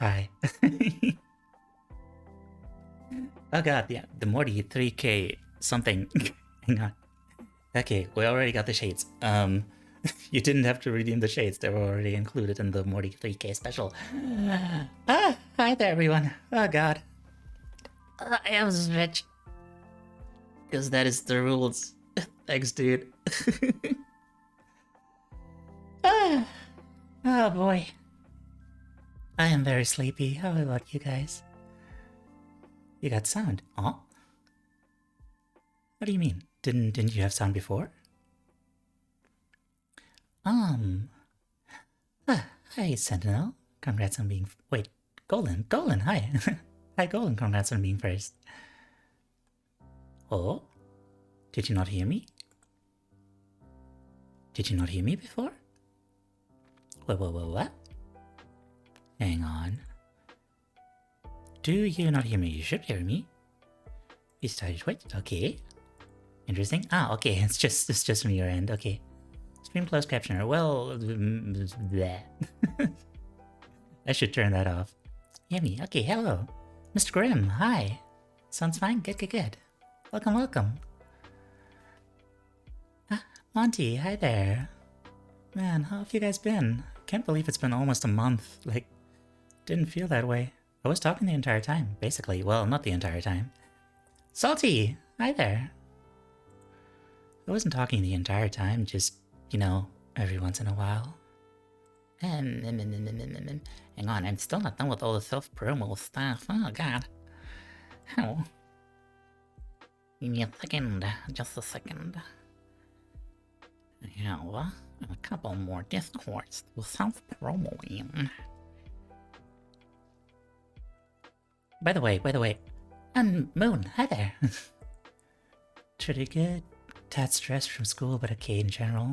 Hi. Oh god, yeah, the Morty 3K something. Hang on. Okay, we already got the shades. You didn't have to redeem the shades, they were already included in the Morty 3K special. Hi there everyone. Oh god. I am switch. Because that is the rules. Thanks, dude. Oh boy. I am very sleepy. How about you guys? You got sound? Oh? What do you mean? Didn't you have sound before? Hi Sentinel. Congrats on being wait, Golan, hi. Hi Golan, congrats on being first. Oh? Did you not hear me? Did you not hear me before? What? Hang on. Do you not hear me? You should hear me. You started Twitch? Okay. Interesting. Ah, okay, it's just from your end, okay. Stream closed captioner. Well, bleh. I should turn that off. Hear me? Okay, hello. Mr. Grimm, hi. Sounds fine? Good. Welcome. Ah, Monty, hi there. Man, how have you guys been? Can't believe it's been almost a month. Like, didn't feel that way. I was talking the entire time, basically. Well, not the entire time. Salty, hi there. I wasn't talking the entire time, just, you know, every once in a while. Hang on, I'm still not done with all the self-promo stuff. Oh, God. How? Give me a second. Just a second. Now, a couple more discords to self-promo in. By the way, Moon, hi there. Pretty good. Tad stressed from school, but okay in general.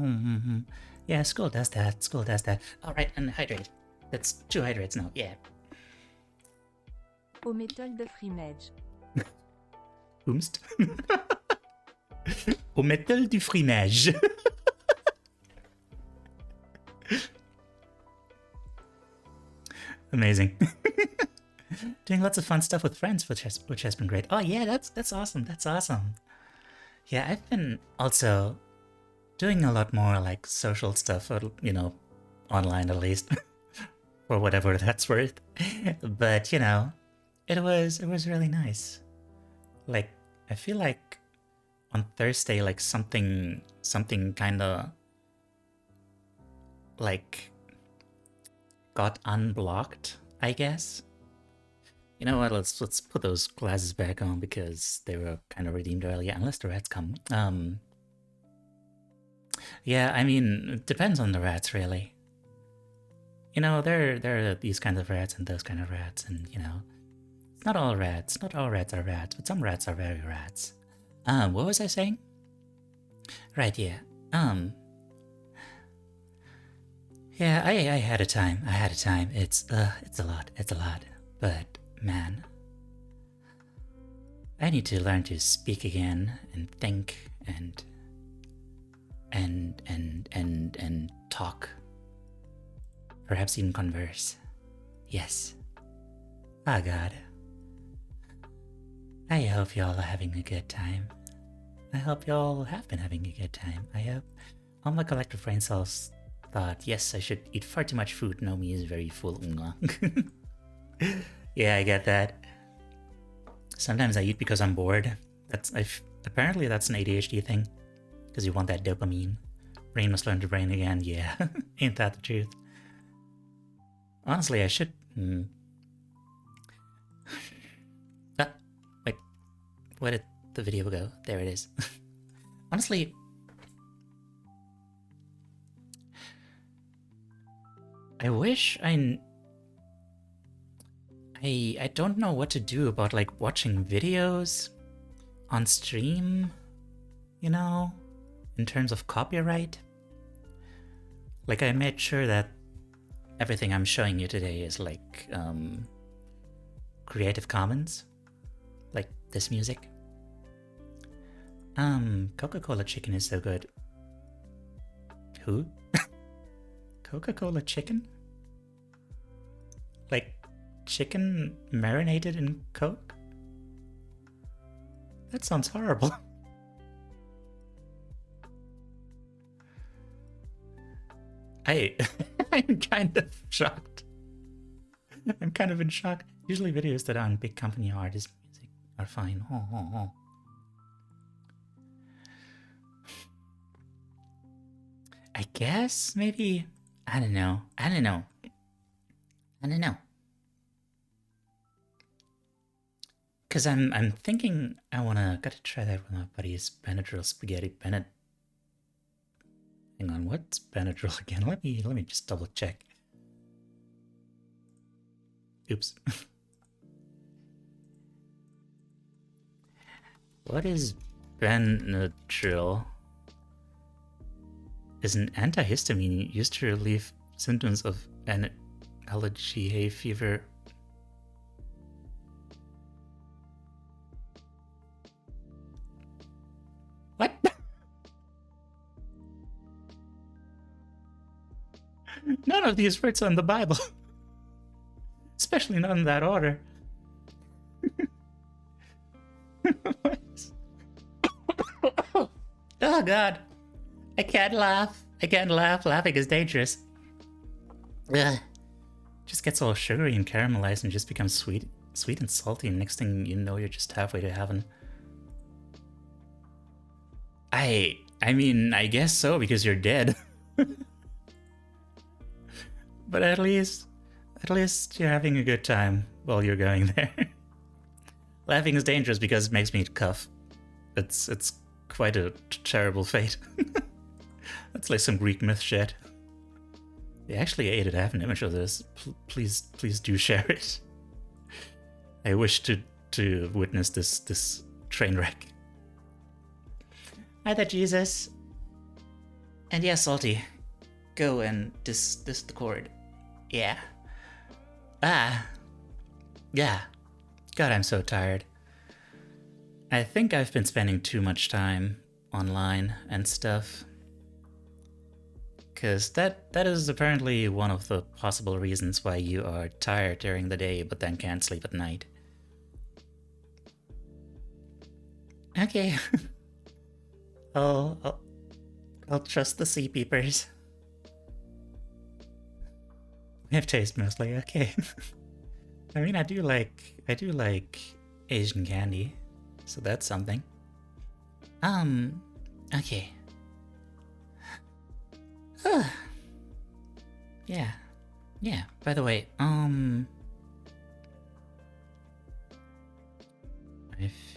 Yeah, school does that. Alright, and hydrate. That's 2 hydrates now, yeah. Au méthode de frimage. Oomst. Au métal du frimage. Amazing. Doing lots of fun stuff with friends, which has been great. Oh yeah, that's awesome. Yeah, I've been also doing a lot more like social stuff, you know, online at least, for whatever that's worth. But you know, it was really nice. Like, I feel like on Thursday, like something kind of like got unblocked, I guess. You know what? Let's put those glasses back on because they were kind of redeemed earlier, unless the rats come. Yeah, I mean, it depends on the rats, really. You know, there are these kinds of rats and those kind of rats, and you know, not all rats are rats, but some rats are very rats. What was I saying? Right, yeah. Yeah, I had a time. It's a lot. But man, I need to learn to speak again and think and talk. Perhaps even converse. Yes. Ah, God. I hope y'all are having a good time. I hope y'all have been having a good time. I hope all my collective brain cells thought, yes, I should eat far too much food. Nomi is very full. Yeah, I get that. Sometimes I eat because I'm bored. Apparently that's an ADHD thing. Because you want that dopamine. Brain must learn to brain again. Yeah, ain't that the truth? Honestly, I should... wait. Where did the video go? There it is. Honestly... I wish I don't know what to do about like watching videos on stream, you know, in terms of copyright. Like, I made sure that everything I'm showing you today is like Creative Commons, like this music. Coca-Cola chicken is so good. Who? Coca-Cola chicken? Like chicken marinated in Coke? That sounds horrible. I'm kind of shocked. I'm kind of in shock. Usually videos that aren't big company artist music are fine. I guess maybe, I don't know. Cause I'm thinking gotta try that with my buddy's Benadryl spaghetti Bennett. Hang on, what's Benadryl again? Let me just double check. Oops. What is Benadryl? Is an antihistamine used to relieve symptoms of an allergy, hay fever. What? None of these words are in the Bible. Especially not in that order. Oh god. I can't laugh. Laughing is dangerous. Ugh. Just gets all sugary and caramelized and just becomes sweet and salty, and next thing you know you're just halfway to heaven. I mean, I guess so, because you're dead. But at least you're having a good time while you're going there. Laughing is dangerous because it makes me cough. It's quite a terrible fate. That's like some Greek myth shit. They actually ate it. I have an image of this. Please do share it. I wish to witness this train wreck. Hi there, Jesus. And yeah, Salty, go and dis the cord. Yeah. Yeah. God, I'm so tired. I think I've been spending too much time online and stuff. Because that is apparently one of the possible reasons why you are tired during the day but then can't sleep at night. Okay. I'll trust the sea peepers. We have taste mostly, okay. I mean, I do like Asian candy, so that's something. Okay. Yeah. By the way, I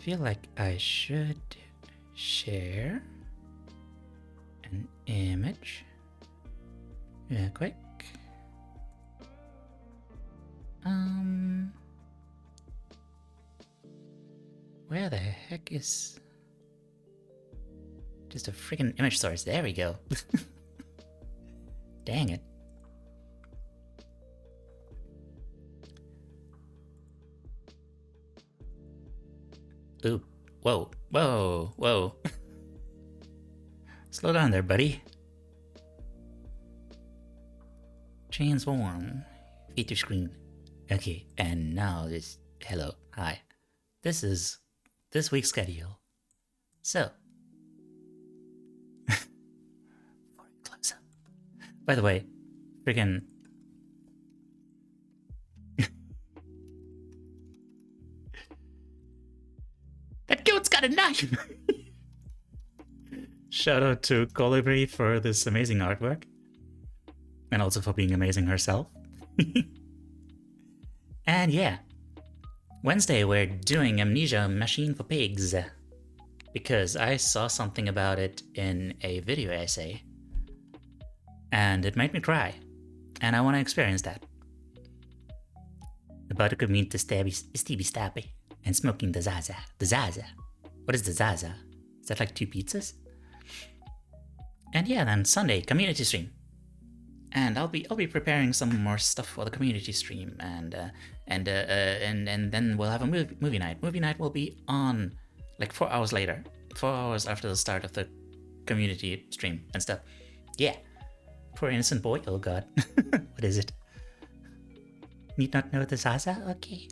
feel like I should share an image real quick. Where the heck is just a freaking image source? There we go. Dang it. Ooh, whoa. Slow down there, buddy. Transform. Feature screen. Okay, and now this. Hello, hi. This is this week's schedule. So. Close up. By the way, freaking. That goat's got a knife! Shout out to Colibri for this amazing artwork. And also for being amazing herself. And yeah. Wednesday we're doing Amnesia Machine for Pigs. Because I saw something about it in a video essay. And it made me cry. And I want to experience that. About to commute to Stevie Stabby and smoking the Zaza. The Zaza. What is the Zaza? Is that like 2 pizzas? And yeah, then Sunday, community stream. And I'll be preparing some more stuff for the community stream, and then we'll have a movie night. Movie night will be on like 4 hours later, 4 hours after the start of the community stream and stuff. Yeah, poor innocent boy. Oh god, what is it? Need not know the Zaza? Okay.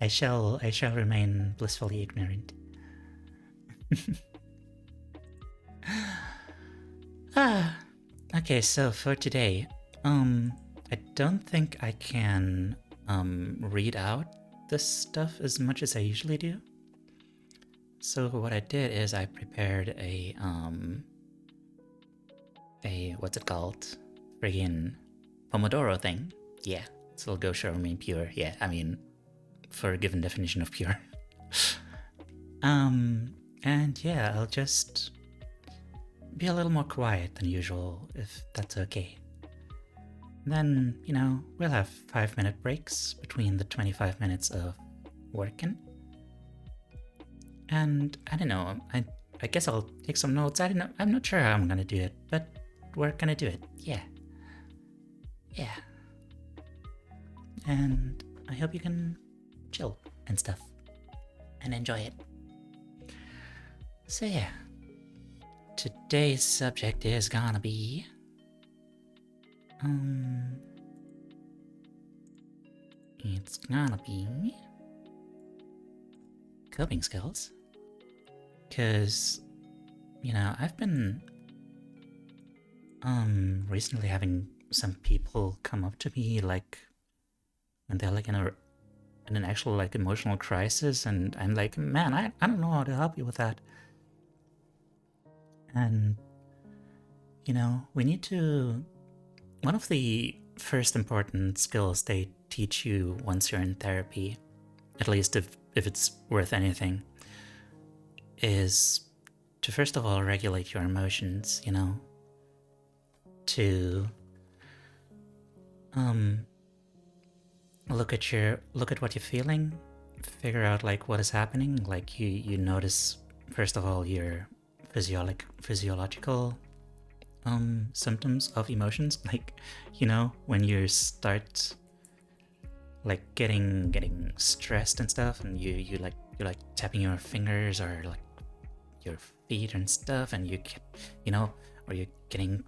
I shall remain blissfully ignorant. Okay, so for today, I don't think I can read out this stuff as much as I usually do. So what I did is I prepared a what's it called? Friggin' Pomodoro thing. Yeah, so it'll go show remain pure. Yeah, I mean, for a given definition of pure. And yeah, I'll just be a little more quiet than usual, if that's okay. Then, you know, we'll have 5-minute breaks between the 25 minutes of working. And I don't know, I guess I'll take some notes. I don't know, I'm not sure how I'm gonna do it, but we're gonna do it. Yeah. Yeah. And I hope you can chill and stuff and enjoy it. So yeah, today's subject is gonna be it's gonna be coping skills, because you know, I've been recently having some people come up to me like when they're like in an actual like emotional crisis, and I'm like, man, I don't know how to help you with that. And you know, we need to, one of the first important skills they teach you once you're in therapy, at least if it's worth anything, is to first of all regulate your emotions, you know, to look at what you're feeling, figure out like what is happening. Like you notice first of all your physiological symptoms of emotions, like, you know, when you start like getting stressed and stuff, and you're like tapping your fingers or like your feet and stuff, and you get, you know, or you're getting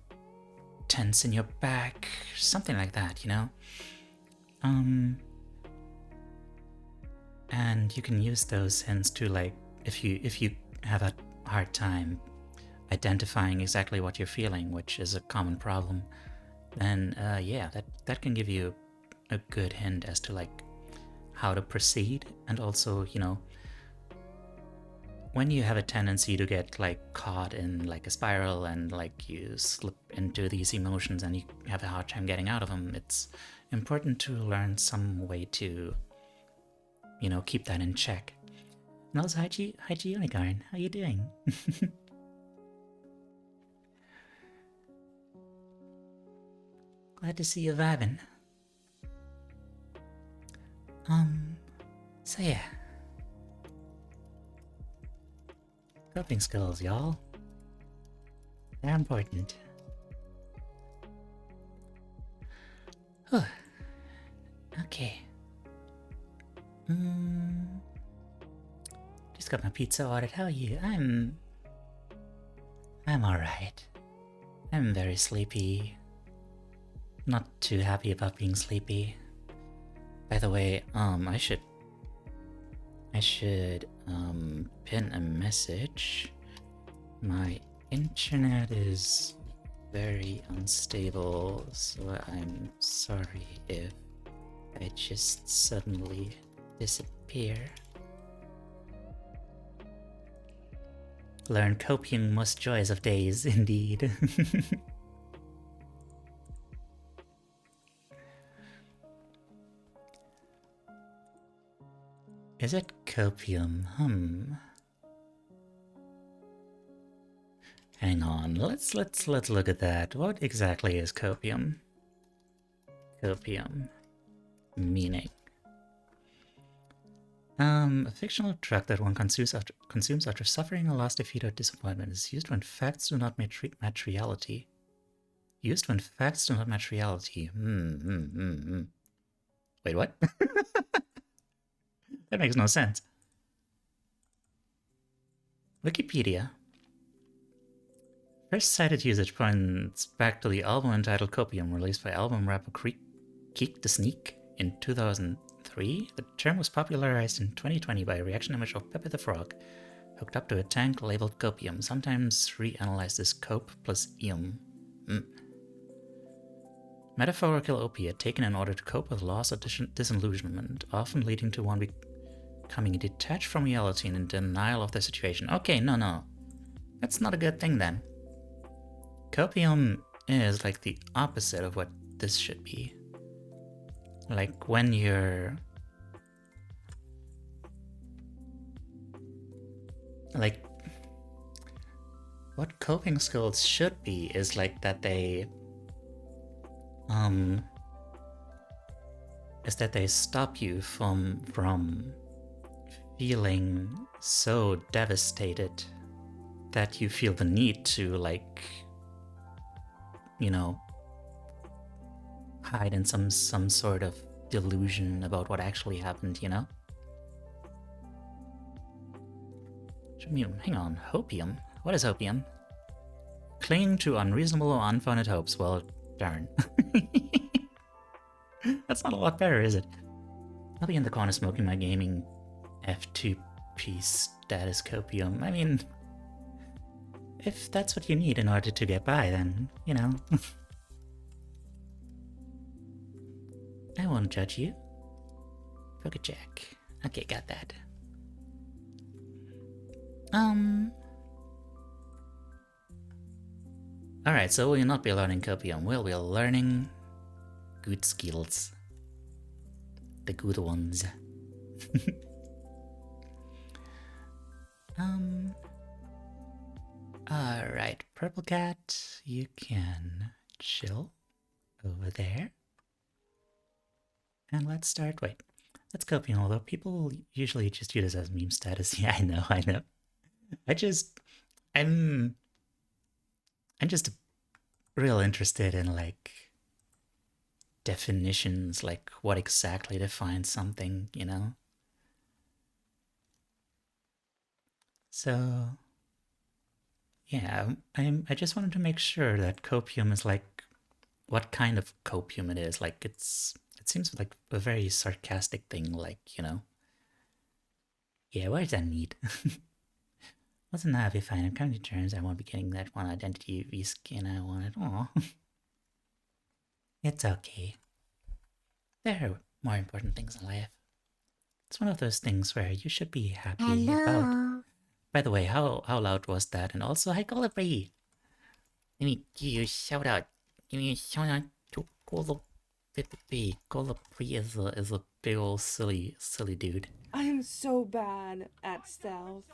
tense in your back, something like that, you know. And you can use those hints to, like, if you have a hard time identifying exactly what you're feeling, which is a common problem, then yeah, that can give you a good hint as to like how to proceed. And also, you know, when you have a tendency to get like caught in like a spiral and like you slip into these emotions and you have a hard time getting out of them, it's important to learn some way to, you know, keep that in check. And also, hi Unicorn, how you doing? Glad to see you vibing. So yeah. Coping skills, y'all. They're important. Whew. Okay. Just got my pizza ordered. How are you? I'm alright. I'm very sleepy. Not too happy about being sleepy. By the way, I should pin a message. My internet is very unstable, so I'm sorry if I just suddenly disappear. Learn coping most joys of days, indeed. Is it copium? Hang on, let's look at that. What exactly is copium? Copium. Meaning. A fictional drug that one consumes after suffering a loss, defeat, or disappointment is used when facts do not match reality. Used when facts do not match reality. Wait, what? That makes no sense. Wikipedia. First cited usage points back to the album entitled Copium, released by album rapper Geek the Sneak in 2003. The term was popularized in 2020 by a reaction image of Pepe the Frog, hooked up to a tank labeled copium, sometimes reanalyzed as cope plus ium. Metaphorical opiate taken in order to cope with loss or disillusionment, often leading to one becoming detached from reality and in denial of the situation. Okay, no. That's not a good thing then. Copium is like the opposite of what this should be. Like when you're... Like, what coping skills should be is like that they... is that they stop you from feeling so devastated that you feel the need to, like, you know, hide in some sort of delusion about what actually happened, you know? Hang on, hopium? What is hopium? Clinging to unreasonable or unfounded hopes. Well, darn. That's not a lot better, is it? I'll be in the corner smoking my gaming F2P status copium. I mean, if that's what you need in order to get by, then, you know. I won't judge you. Pokejack. Okay, got that. Alright, so we'll not be learning copium, we'll be learning good skills. The good ones. Alright, Purple Cat, you can chill over there. And let's start, let's copium, although people usually just use this as meme status. Yeah, I know. I'm just real interested in, like, definitions, like what exactly defines something, you know? So, yeah, I just wanted to make sure that copium is, like, what kind of copium it is. Like, it seems like a very sarcastic thing, like, you know? Yeah, where's that need? Wasn't that be fine? I'm coming to terms. I won't be getting that one identity reskin I wanted. Aw. It's okay. There are more important things in life. It's one of those things where you should be happy about. By the way, how loud was that? And also, hi Colibri! Let me give you a shout out. Give me a shout out to Colibri. Colibri is a big old silly dude. I am so bad at stealth.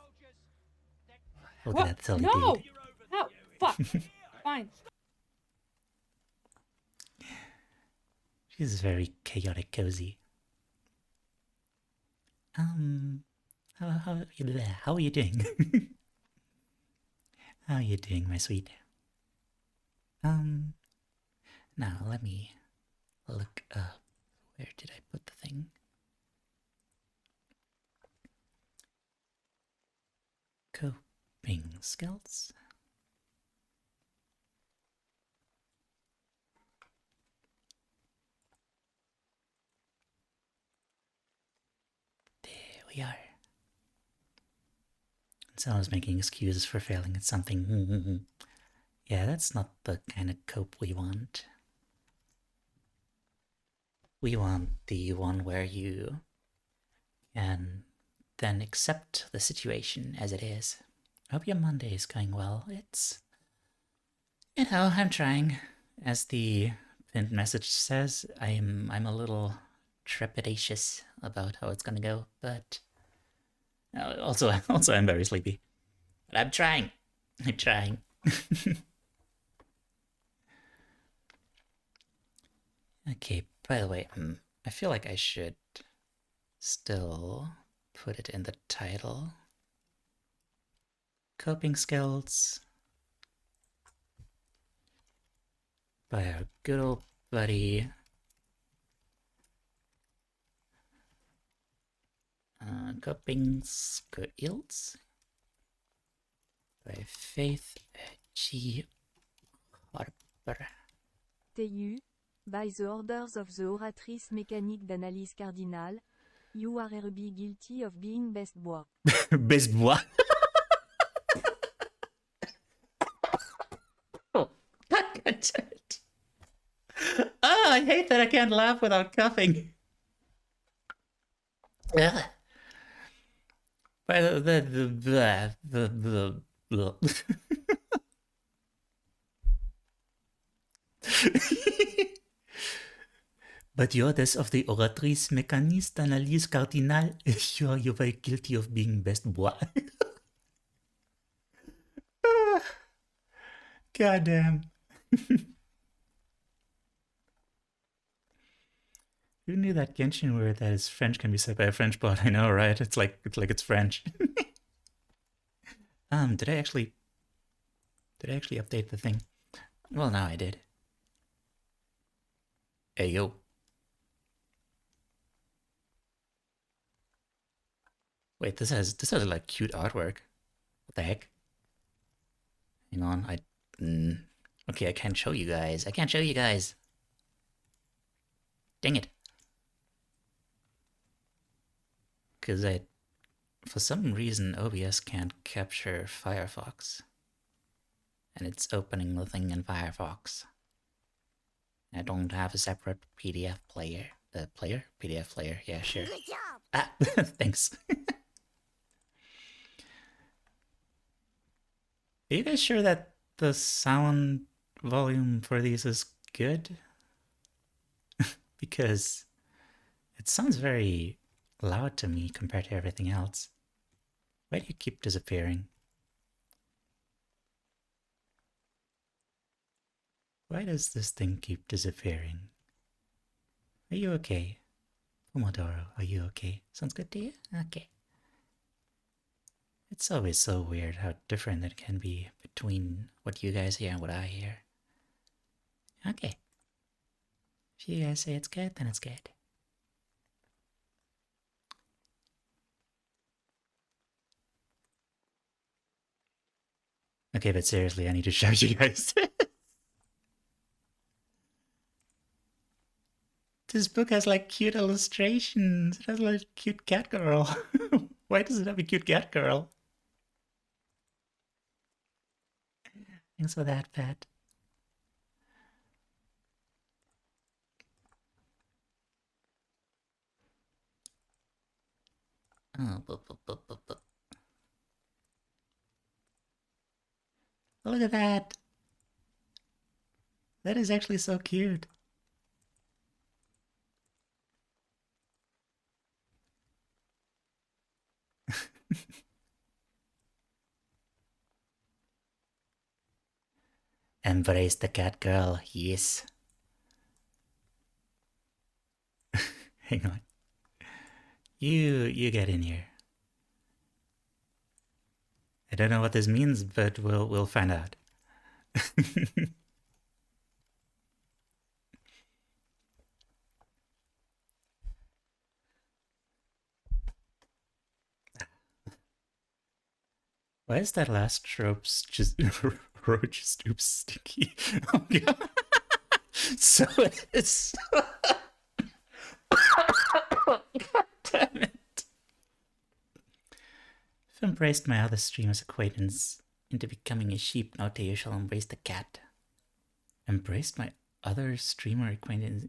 Look at that silly dude. No! Fuck! Fine. She's very chaotic cozy. How are you doing? How are you doing, my sweet? Now let me look up. Where did I put the thing? Coping skills. There we are. Someone's making excuses for failing at something. Yeah, that's not the kind of cope we want. We want the one where you can then accept the situation as it is. I hope your Monday is going well. It's... You know, I'm trying. As the pinned message says, I'm a little trepidatious about how it's gonna go, but... Also, I'm very sleepy. But I'm trying. Okay, by the way, I feel like I should still put it in the title. Coping skills by our good old buddy coping skills by Faith G. Harper. Teiyu, By the orders of the oratrice mécanique d'analyse cardinale, you are hereby guilty of being best boy. Best boy. Oh, God, damn it. Oh, I hate that I can't laugh without coughing. Ugh. By the But the orders of the oratrice mécanique d'analyse cardinale, you're very guilty of being best boy. God damn. Who knew that Genshin word that is French can be said by a French bot? I know, right? It's like it's French. Did I actually update the thing? Well, now I did. Hey yo. Wait, this has like cute artwork. What the heck? Hang on, okay, I can't show you guys. Dang it. Because for some reason, OBS can't capture Firefox. And it's opening the thing in Firefox. I don't have a separate PDF player. PDF player? Yeah, sure. Good job. Ah, thanks. Are you guys sure that the sound volume for these is good? Because it sounds very loud to me compared to everything else. Why do you keep disappearing? Why does this thing keep disappearing? Are you okay? Pomodoro, are you okay? Sounds good to you? Okay. It's always so weird how different it can be between what you guys hear and what I hear. Okay. If you guys say it's good, then it's good. Okay, but seriously, I need to show you guys. This book has like cute illustrations. It has like cute cat girl. Why does it have a cute cat girl? Thanks for that, Pat. Oh, look at that. That is actually so cute. Embrace the cat girl, yes. Hang on. You get in here. I don't know what this means, but we'll find out. Why is that last trope's just roach stoops sticky? Oh god. So it is. God damn it. I've embraced my other streamer's acquaintance into becoming a sheep. Now Teiyu shall embrace the cat. Embraced my other streamer acquaintance.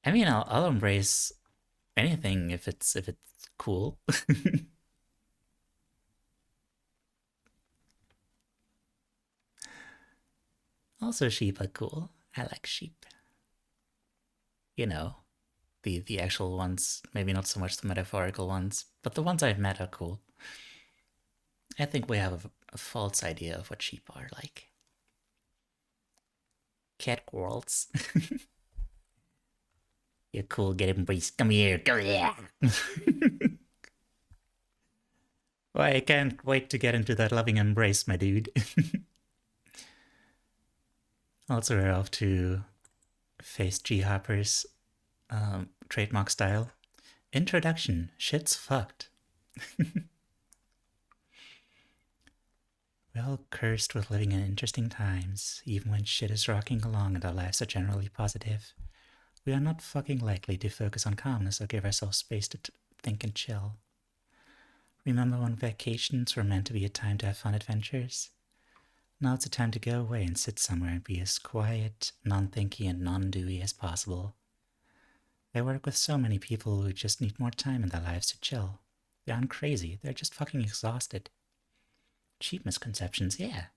I mean, I'll embrace anything if it's cool. Also, sheep are cool. I like sheep. You know, the actual ones, maybe not so much the metaphorical ones, but the ones I've met are cool. I think we have a false idea of what sheep are like. Cat girls. You're cool, get embraced. Come here, come here. Why, I can't wait to get into that loving embrace, my dude. Also, we're off to face G. Harper's trademark style. Introduction. Shit's fucked. We're all cursed with living in interesting times, even when shit is rocking along and our lives are generally positive. We are not fucking likely to focus on calmness or give ourselves space to think and chill. Remember when vacations were meant to be a time to have fun adventures? Now it's a time to go away and sit somewhere and be as quiet, non-thinky, and non-doey as possible. I work with so many people who just need more time in their lives to chill. They aren't crazy, they're just fucking exhausted. Sheep misconceptions, yeah.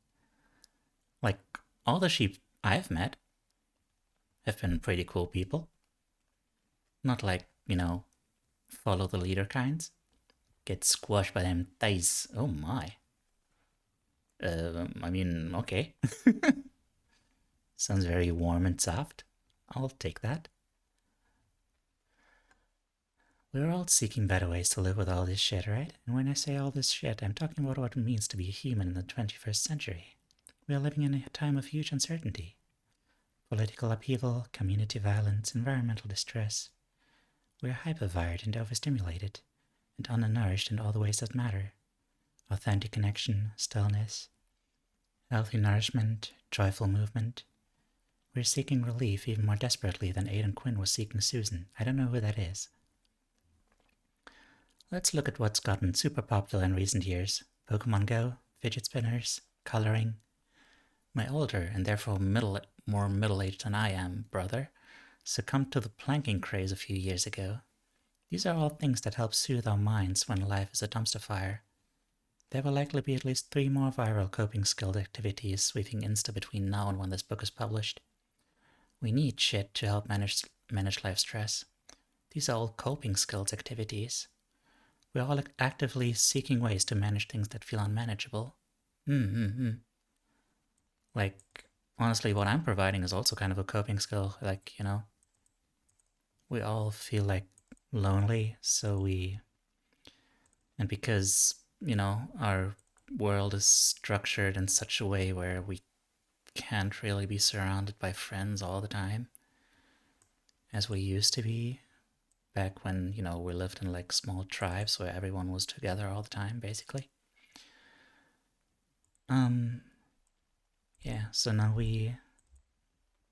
Like, all the sheep I've met have been pretty cool people. Not like, follow the leader kinds. Get squashed by them thighs. Oh my. Okay. Sounds very warm and soft. I'll take that. We're all seeking better ways to live with all this shit, right? And when I say all this shit, I'm talking about what it means to be a human in the 21st century. We are living in a time of huge uncertainty. Political upheaval, community violence, environmental distress. We are hyperwired and overstimulated, and undernourished in all the ways that matter. Authentic connection, stillness, healthy nourishment, joyful movement. We're seeking relief even more desperately than Aidan Quinn was seeking Susan. I don't know who that is. Let's look at what's gotten super popular in recent years. Pokemon Go, fidget spinners, coloring. My older, and therefore more middle-aged than I am, brother, succumbed to the planking craze a few years ago. These are all things that help soothe our minds when life is a dumpster fire. There will likely be at least 3 more viral coping skill activities sweeping Insta between now and when this book is published. We need shit to help manage life stress. These are all coping skills activities. We're all actively seeking ways to manage things that feel unmanageable. Like, honestly, what I'm providing is also kind of a coping skill. Like, we all feel like lonely, and because, our world is structured in such a way where we can't really be surrounded by friends all the time, as we used to be, back when, we lived in like small tribes where everyone was together all the time, basically. Yeah, so now we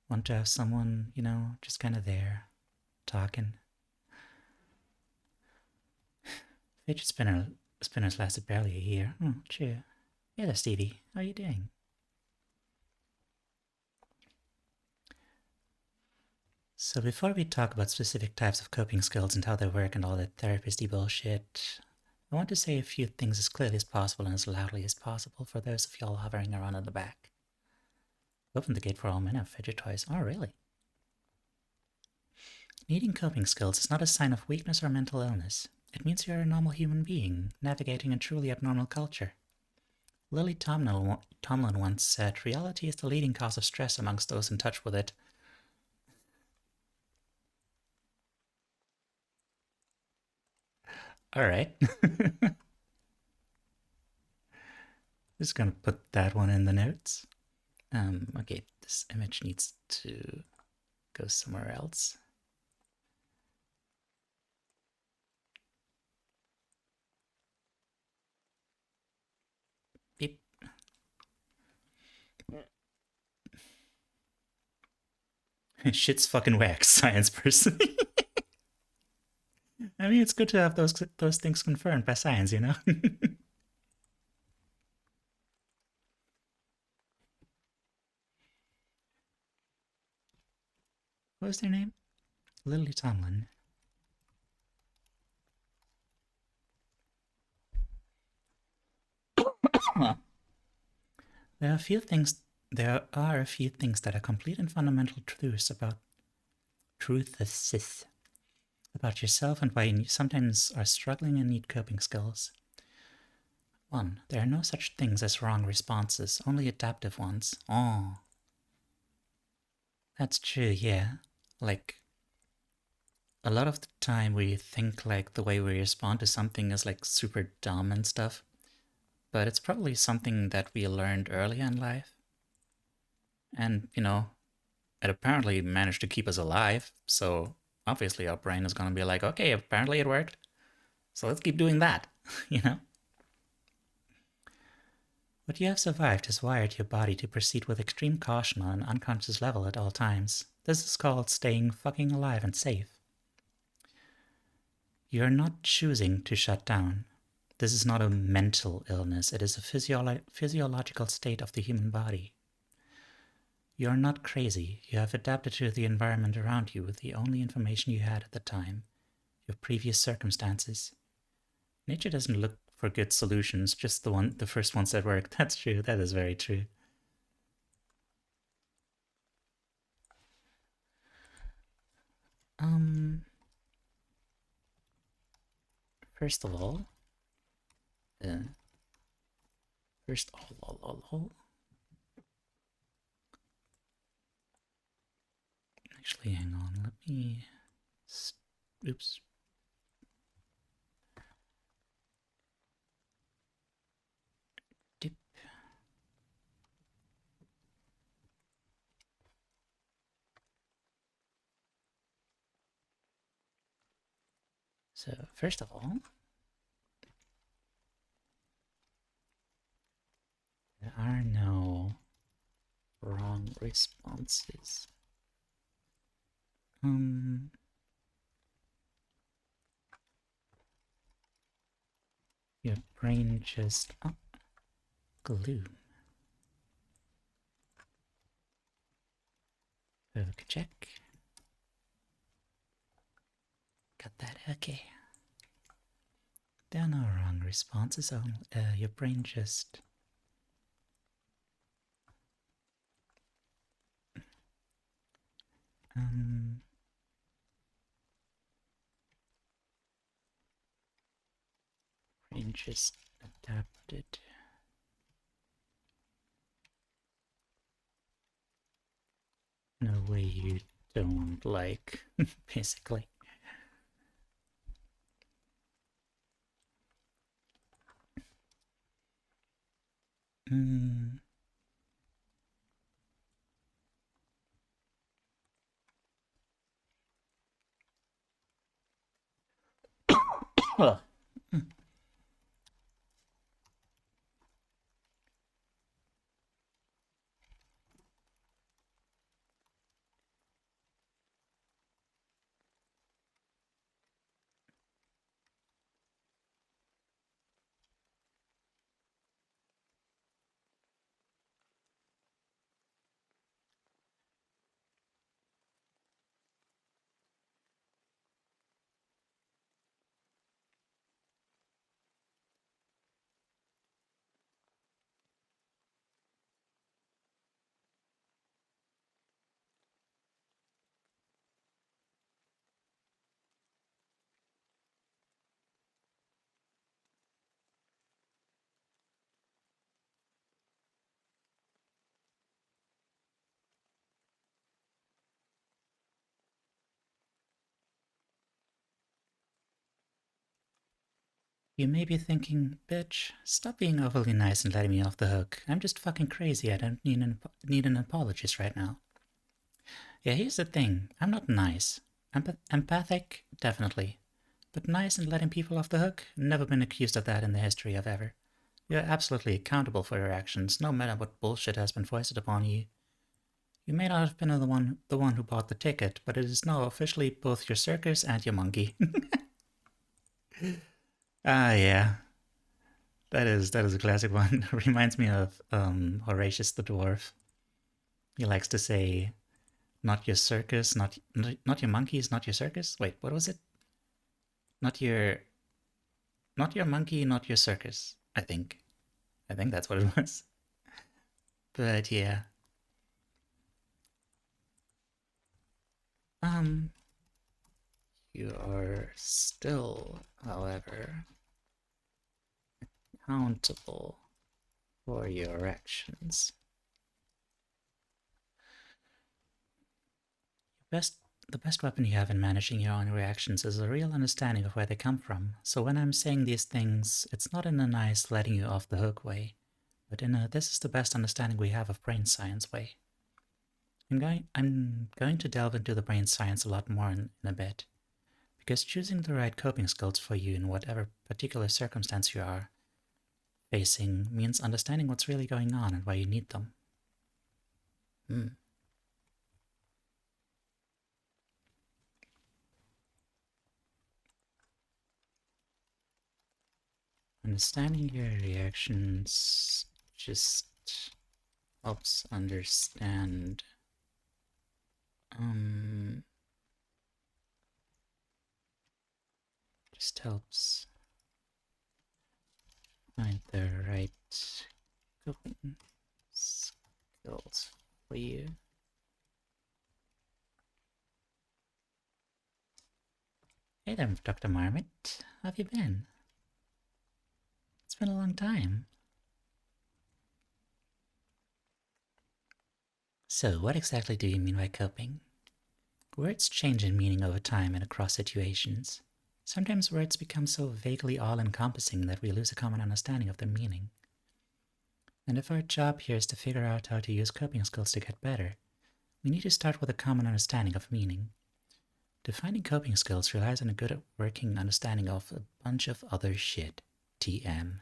want to have someone, just kind of there, talking. Fidget spinners lasted barely a year. Oh, cheer. Hey there, Stevie. How are you doing? So before we talk about specific types of coping skills and how they work and all that therapist-y bullshit, I want to say a few things as clearly as possible and as loudly as possible for those of y'all hovering around in the back. Open the gate for all men of fidget toys. Oh, really? Needing coping skills is not a sign of weakness or mental illness. It means you're a normal human being, navigating a truly abnormal culture. Lily Tomlin once said, "Reality is the leading cause of stress amongst those in touch with it." Alright. Just gonna put that one in the notes. Okay, this image needs to go somewhere else. Beep. Shit's fucking whack, science person. I mean, it's good to have those things confirmed by science, What was their name? Lily Tomlin. There are a few things that are complete and fundamental truths about yourself and why you sometimes are struggling and need coping skills. 1. There are no such things as wrong responses, only adaptive ones. Oh. That's true, yeah. Like, a lot of the time we think like the way we respond to something is like super dumb and stuff, but it's probably something that we learned early in life. And, it apparently managed to keep us alive, so obviously our brain is gonna be like, okay, apparently it worked, so let's keep doing that, What you have survived has wired your body to proceed with extreme caution on an unconscious level at all times. This is called staying fucking alive and safe. You're not choosing to shut down. This is not a mental illness, it is a physiological state of the human body. You are not crazy, you have adapted to the environment around you with the only information you had at the time, your previous circumstances. Nature doesn't look for good solutions, just the first ones that work. That's true, that is very true. First of all, actually, hang on, let me, oops. Dip. So, first of all, there are no wrong responses. Your brain just gloom. Okay, check. Got that, okay. There are no wrong responses, your brain just... brain just adapted. In a way you don't like, basically. You may be thinking, bitch, stop being overly nice and letting me off the hook. I'm just fucking crazy. I don't need an apologist right now. Yeah, here's the thing. I'm not nice. Empathic, definitely. But nice and letting people off the hook? Never been accused of that in the history of ever. You're absolutely accountable for your actions, no matter what bullshit has been foisted upon you. You may not have been the one who bought the ticket, but it is now officially both your circus and your monkey. Ah, yeah. That is a classic one. Reminds me of Horatius the dwarf. He likes to say, "Not your circus, not your monkeys, not your circus." Wait, what was it? Not your monkey, not your circus. I think that's what it was. But yeah. You are still, however, accountable for your actions. The best weapon you have in managing your own reactions is a real understanding of where they come from. So when I'm saying these things, it's not in a nice letting you off the hook way, but in a this is the best understanding we have of brain science way. I'm going to delve into the brain science a lot more in a bit, because choosing the right coping skills for you in whatever particular circumstance you are facing means understanding what's really going on and why you need them. Understanding your reactions just helps understand just helps find the right coping skills for you. Hey there, Dr. Marmot. How have you been? It's been a long time. So, what exactly do you mean by coping? Words change in meaning over time and across situations. Sometimes words become so vaguely all-encompassing that we lose a common understanding of their meaning. And if our job here is to figure out how to use coping skills to get better, we need to start with a common understanding of meaning. Defining coping skills relies on a good working understanding of a bunch of other shit. TM.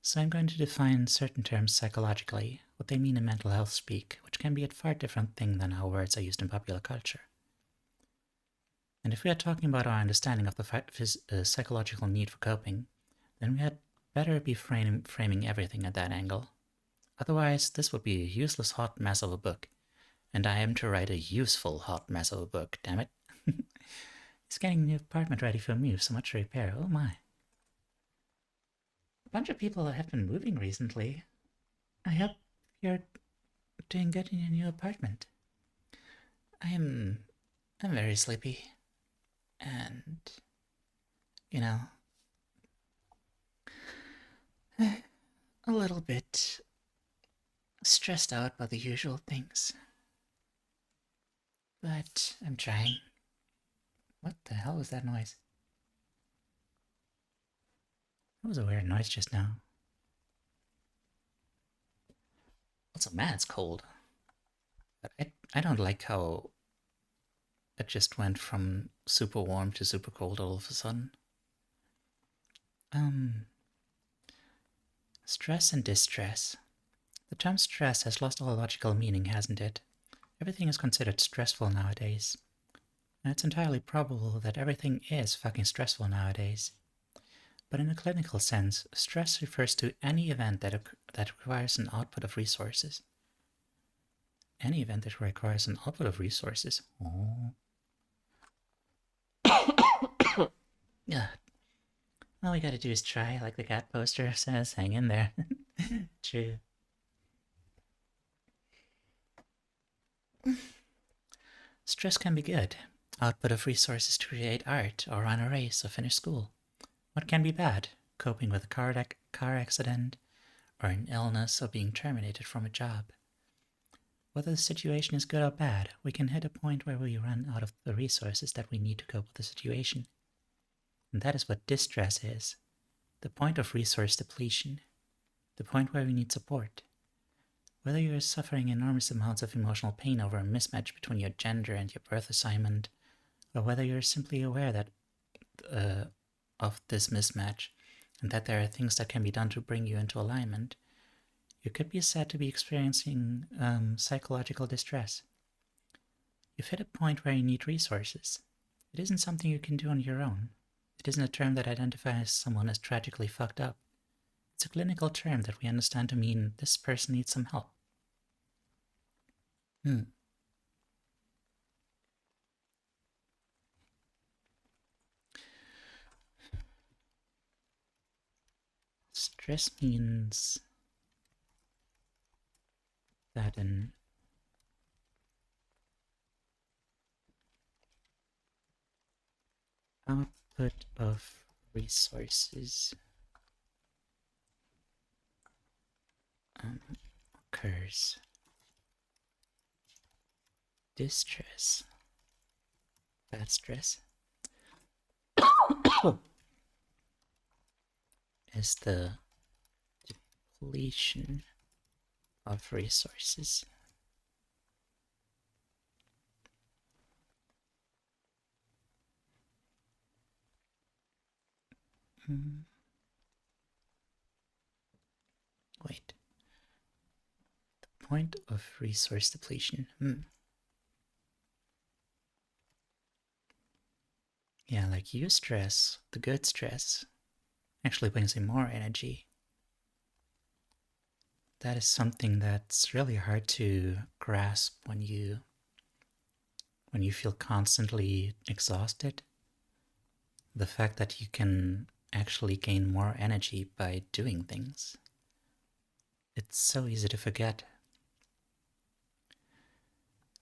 So I'm going to define certain terms psychologically, what they mean in mental health speak, which can be a far different thing than how words are used in popular culture. And if we are talking about our understanding of the psychological need for coping, then we had better be framing everything at that angle. Otherwise, this would be a useless hot mess of a book, and I am to write a useful hot mess of a book, damn it. He's getting a new apartment ready for move, so much to repair, oh my. A bunch of people have been moving recently. I hope you're doing good in your new apartment. I'm very sleepy. And, you know, a little bit stressed out by the usual things. But I'm trying. What the hell was that noise? That was a weird noise just now. Also, man, it's cold. But I don't like how it just went from super warm to super cold all of a sudden. Stress and distress. The term stress has lost all logical meaning, hasn't it? Everything is considered stressful nowadays. And it's entirely probable that everything is fucking stressful nowadays. But in a clinical sense, stress refers to any event that requires an output of resources. Any event that requires an output of resources. Oh. Yeah. All we gotta do is try, like the cat poster says, hang in there. True. Stress can be good. Output of resources to create art, or run a race, or finish school. What can be bad? Coping with a car accident, or an illness, or being terminated from a job. Whether the situation is good or bad, we can hit a point where we run out of the resources that we need to cope with the situation. And that is what distress is. The point of resource depletion. The point where we need support. Whether you are suffering enormous amounts of emotional pain over a mismatch between your gender and your birth assignment, or whether you're simply aware that of this mismatch, and that there are things that can be done to bring you into alignment, you could be said to be experiencing psychological distress. You've hit a point where you need resources. It isn't something you can do on your own. It isn't a term that identifies someone as tragically fucked up. It's a clinical term that we understand to mean this person needs some help. Stress means that an output of resources occurs. Distress. Bad stress. Is the depletion of resources. point of resource depletion. Yeah, like use stress, the good stress, actually brings in more energy. That is something that's really hard to grasp when you feel constantly exhausted. The fact that you can actually gain more energy by doing things. It's so easy to forget.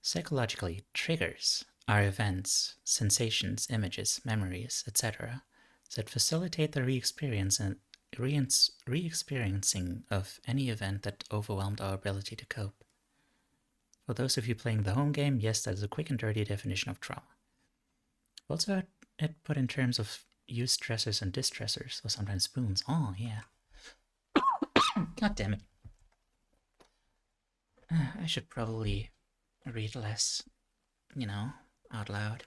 Psychologically, triggers are events, sensations, images, memories, etc. that facilitate the re-experiencing of any event that overwhelmed our ability to cope. For those of you playing the home game, yes, that is a quick and dirty definition of trauma. Also, it put in terms of use stressors and distressors, or sometimes spoons. Oh, yeah. God damn it. I should probably read less, you know, out loud.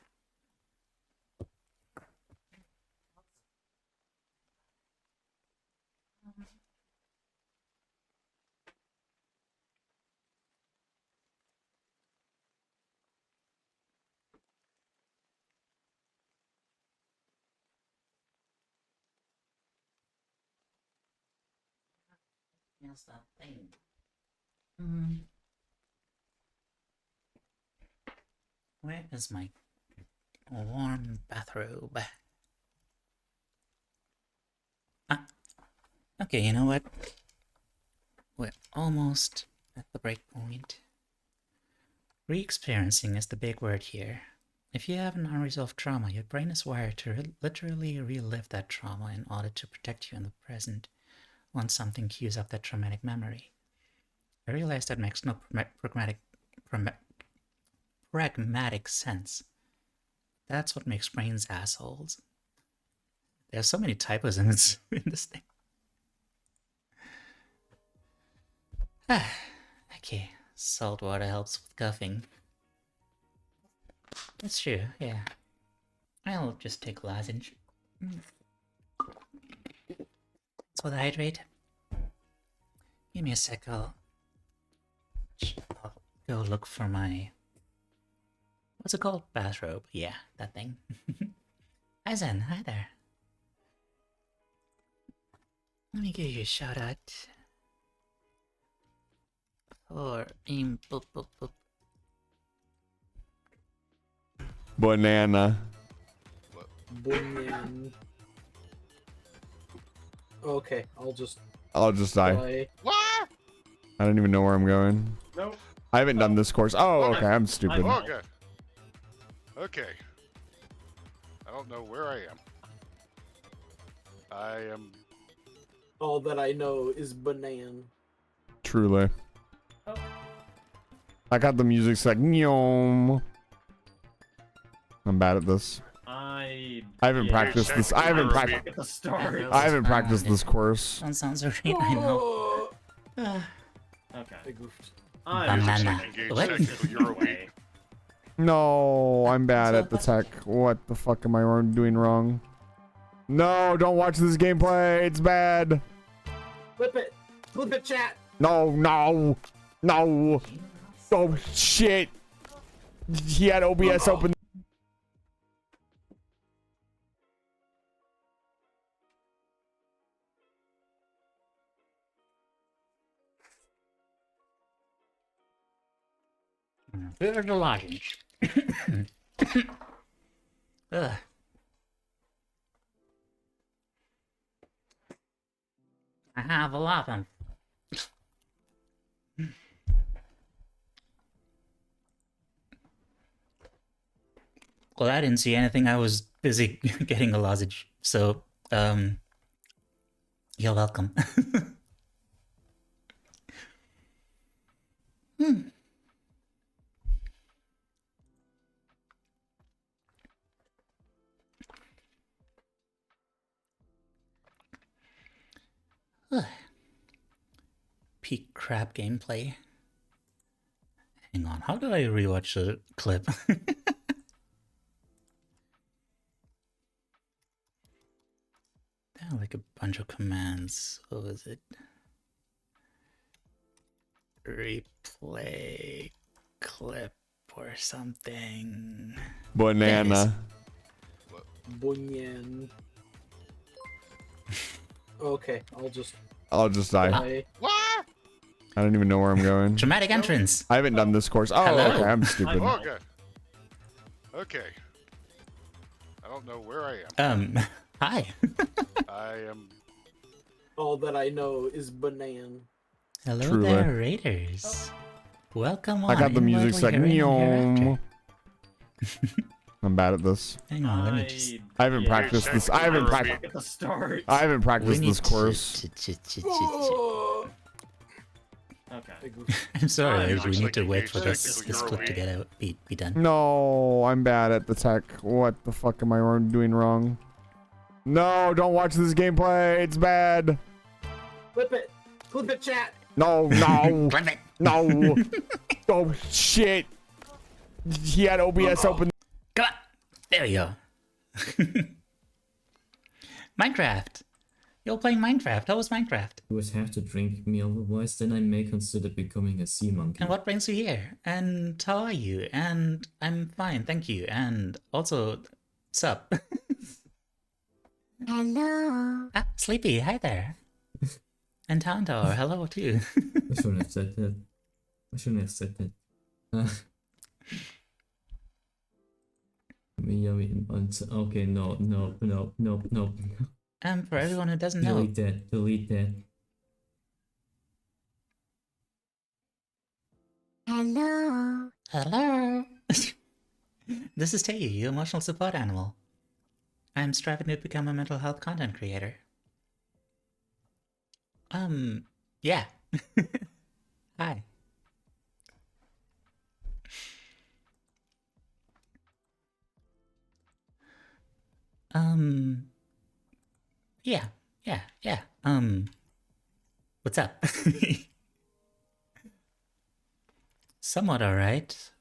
Here's that thing. Where is my warm bathrobe? Ah, okay, you know what? We're almost at the break point. Re-experiencing is the big word here. If you have an unresolved trauma, your brain is wired to literally relive that trauma in order to protect you in the present once something cues up that traumatic memory. I realize that makes no pragmatic sense. That's what makes brains assholes. There's so many typos in this thing. Okay, salt water helps with coughing. That's true, yeah. I'll just take lozenge. So to hydrate. Give me a sec, I'll go look for my... What's it called? Bathrobe. Yeah, that thing. Hi Zen, hi there. Let me give you a shout out. For boop boop boop. Banana. Banana. Okay, I'll just die. play. What? I don't even know where I'm going. Nope. I haven't done this course. Oh, okay. I'm stupid. Okay. Okay. I don't know where I am. I am. All that I know is banana. Truly. Oh. I got the music set. Nyom. I'm bad at this. I haven't practiced this. I haven't practiced. I haven't practiced this course. That sounds so great, I know. Okay. I goofed. Banana. What? No, I'm bad at the tech. What the fuck am I doing wrong? No, don't watch this gameplay. It's bad. Flip it. Flip it, chat. No, no, no. Oh, shit. He had OBS open. Here's the lozenge. Ugh. I have a lot of them. Well, I didn't see anything. I was busy getting a lozenge. So, you're welcome. Peak crap gameplay. Hang on, how do I rewatch the clip? There are like a bunch of commands. What was it? replay clip or something. Banana. Bunyan. Okay, I'll just die. die. What? I don't even know where I'm going. Dramatic entrance. I haven't done this course. Oh, Hello. okay. I'm stupid. Okay. Okay. I don't know where I am. Hi. I am. All that I know is Banan. Hello Truly. there, Raiders. Welcome on. I got the music set. inwardly herein and I'm bad at this. hereafter. Hang on, let me just... I haven't practiced this. I haven't practiced. At the start. I haven't We practiced need this course. Oh. Okay. I'm sorry, Looks we need like to you wait for engaged this technical clip to Euro get out, be done. No, I'm bad at the tech. What the fuck am I doing wrong? No, don't watch this gameplay. It's bad. Flip it. Flip it, chat. No, no, Flip it. no. Oh, shit. He had OBS open. Come on. There we go. Minecraft. You're playing Minecraft. How was Minecraft? You would have to drink me, otherwise then I may consider becoming a sea monkey. And what brings you here? And how are you? And I'm fine, thank you. And also, sup? Hello. Ah, Sleepy, hi there. And Tower, hello too. I shouldn't have said that. I shouldn't have said that. Okay, no. For everyone who doesn't know, Delete that. Hello. hello. This is Teiyu, your emotional support animal. I'm striving to become a mental health content creator. Yeah. Hi. Yeah. What's up? Somewhat alright.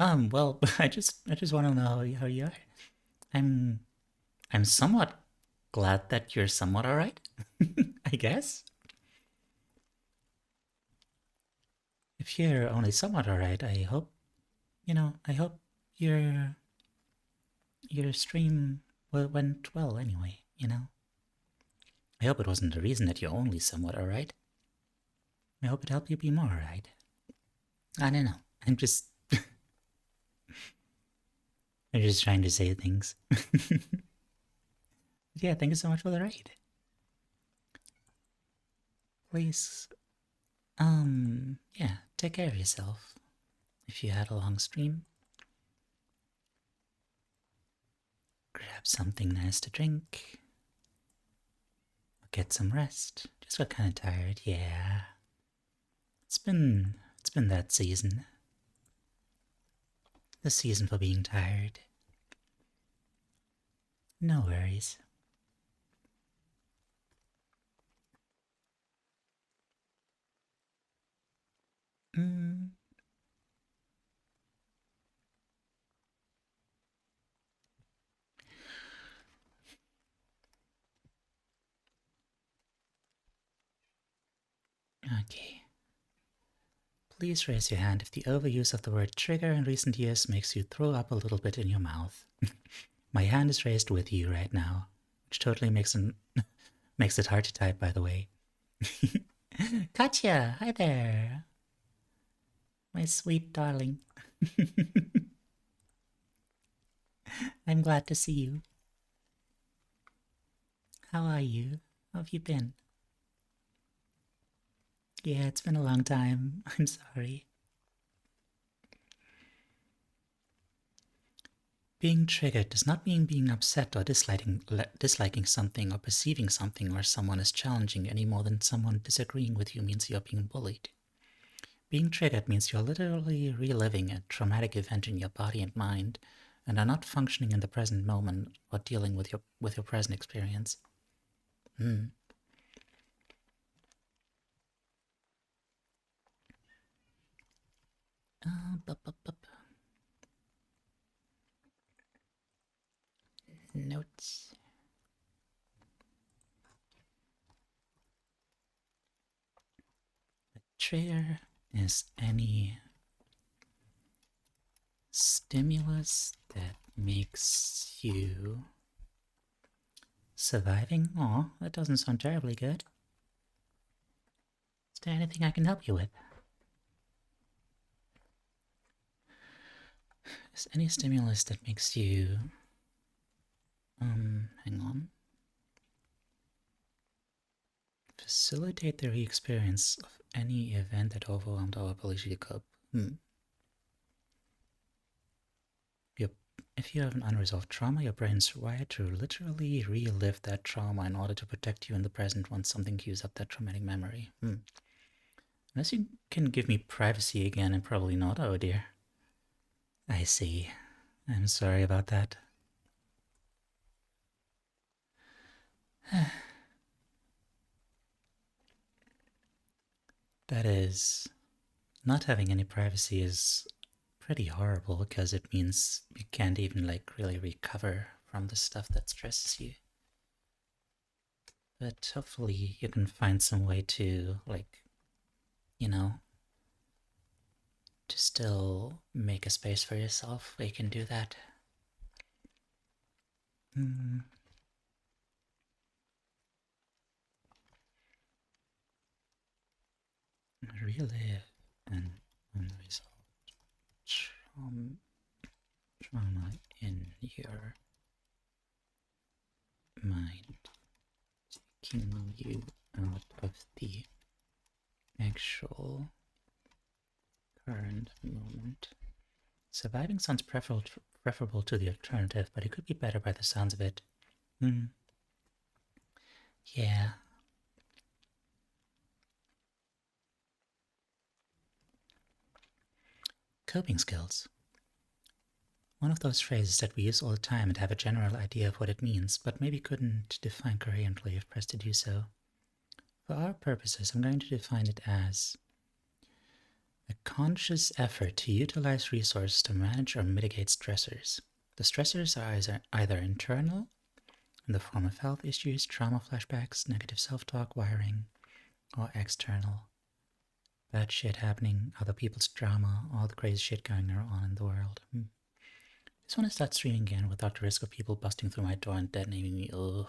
Well, I just want to know how you are. I'm somewhat glad that you're somewhat alright. I guess. If you're only somewhat alright, I hope, I hope your stream went well anyway, I hope it wasn't the reason that you're only somewhat alright. I hope it helped you be more alright. I don't know. I'm just trying to say things. Yeah, thank you so much for the raid. Please, yeah, take care of yourself. If you had a long stream, grab something nice to drink. Get some rest. Just got kind of tired, yeah. It's been that season. The season for being tired. No worries. Okay. Please raise your hand if the overuse of the word trigger in recent years makes you throw up a little bit in your mouth. My hand is raised with you right now, which totally makes it hard to type, by the way. Katya, hi there. My sweet darling. I'm glad to see you. How are you? How have you been? Yeah, it's been a long time. I'm sorry. Being triggered does not mean being upset or disliking something or perceiving something or someone as challenging any more than someone disagreeing with you means you're being bullied. Being triggered means you're literally reliving a traumatic event in your body and mind and are not functioning in the present moment or dealing with your present experience. Notes. Trigger. is any stimulus that makes you surviving? Aw, that doesn't sound terribly good. Is there anything I can help you with? Is any stimulus that makes you... hang on. Facilitate the re-experience of any event that overwhelmed our ability to cope. If you have an unresolved trauma, your brain's wired to literally relive that trauma in order to protect you in the present once something cues up that traumatic memory. Unless you can give me privacy again, and probably not. Oh dear. I see. I'm sorry about that. That is... not having any privacy is pretty horrible, because it means you can't even, like, really recover from the stuff that stresses you. But hopefully you can find some way to, like, you know, to still make a space for yourself where you can do that. Relive an unresolved trauma in your mind, taking you out of the actual current moment. Surviving sounds preferable to the alternative, but it could be better by the sounds of it. Yeah. Coping skills. One of those phrases that we use all the time and have a general idea of what it means, but maybe couldn't define coherently if pressed to do so. For our purposes, I'm going to define it as a conscious effort to utilize resources to manage or mitigate stressors. The stressors are either internal, in the form of health issues, trauma flashbacks, negative self-talk, wiring, or external. Bad shit happening, other people's drama, all the crazy shit going on in the world. Just want to start streaming again without the risk of people busting through my door and detonating me. Ugh.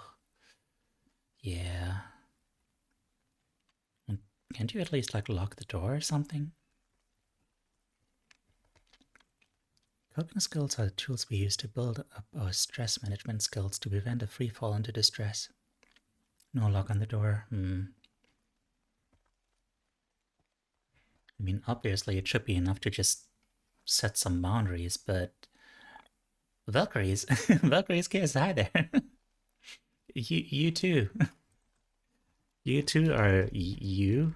Yeah. And can't you at least, like, lock the door or something? Coping skills are the tools we use to build up our stress management skills to prevent a free fall into distress. No lock on the door. I mean, obviously it should be enough to just set some boundaries, but... Valkyries! Valkyries cares, hi there! You too. You two are you?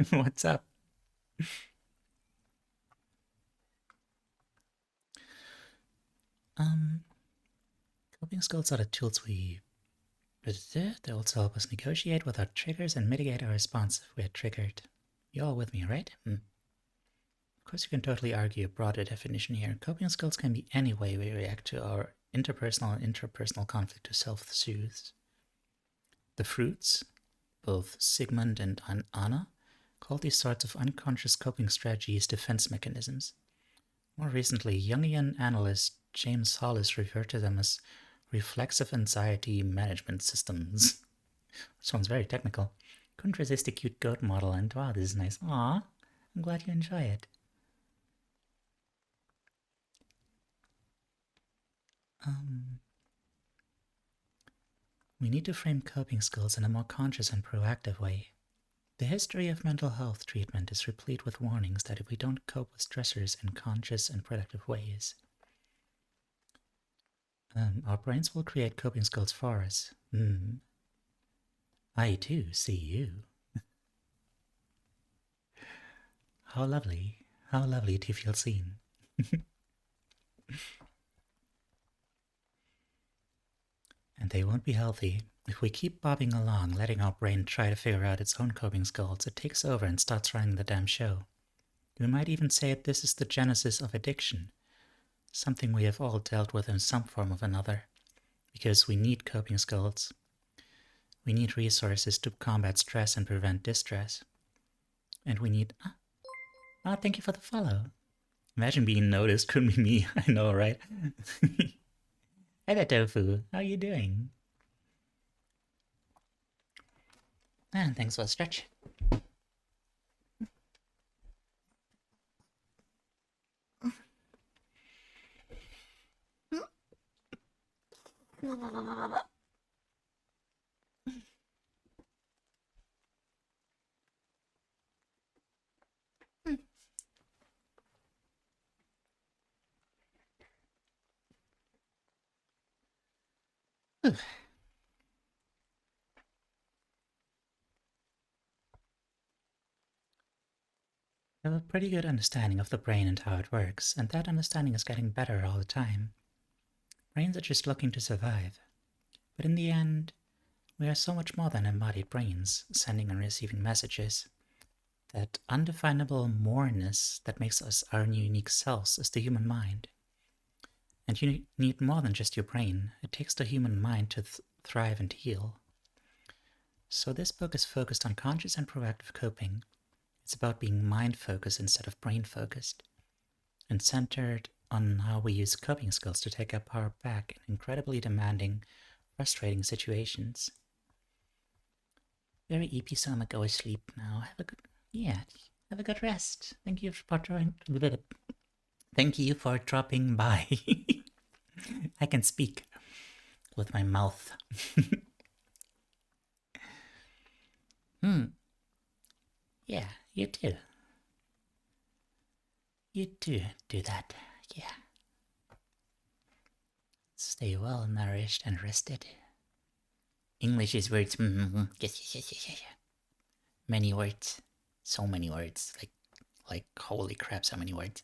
What's up? Coping skills are the tools we... They also help us negotiate with our triggers and mitigate our response if we're triggered. You're all with me, right? Of course you can totally argue a broader definition here. Coping skills can be any way we react to our interpersonal and intrapersonal conflict to self-soothe. The Fruits, both Sigmund and Anna, call these sorts of unconscious coping strategies defense mechanisms. More recently, Jungian analyst James Hollis referred to them as reflexive anxiety management systems. Sounds very technical. Couldn't resist a cute goat model, and wow, this is nice. Aww, I'm glad you enjoy it. We need to frame coping skills in a more conscious and proactive way. The history of mental health treatment is replete with warnings that if we don't cope with stressors in conscious and productive ways, our brains will create coping skills for us. I too see you. How lovely to feel seen. And they won't be healthy. If we keep bobbing along, letting our brain try to figure out its own coping skills, it takes over and starts running the damn show. We might even say that this is the genesis of addiction, something we have all dealt with in some form or another, because we need coping skills. We need resources to combat stress and prevent distress. And we need... Ah, thank you for the follow. Imagine being noticed. Couldn't be me. I know, right? Hey there, Tofu. How are you doing? And thanks for the stretch. I have a pretty good understanding of the brain and how it works, and that understanding is getting better all the time. Brains are just looking to survive. But in the end, we are so much more than embodied brains, sending and receiving messages. That undefinable moreness that makes us our unique selves is the human mind. And you need more than just your brain. It takes the human mind to thrive and heal. So this book is focused on conscious and proactive coping. It's about being mind-focused instead of brain-focused, and centered on how we use coping skills to take our power back in incredibly demanding, frustrating situations. Very EP, so I'm gonna go to sleep now. Have a good rest. Thank you for dropping by. I can speak with my mouth. Yeah, you too. You too do that, yeah. Stay well nourished and rested. English is words. Yes. Many words. So many words. Like holy crap, so many words.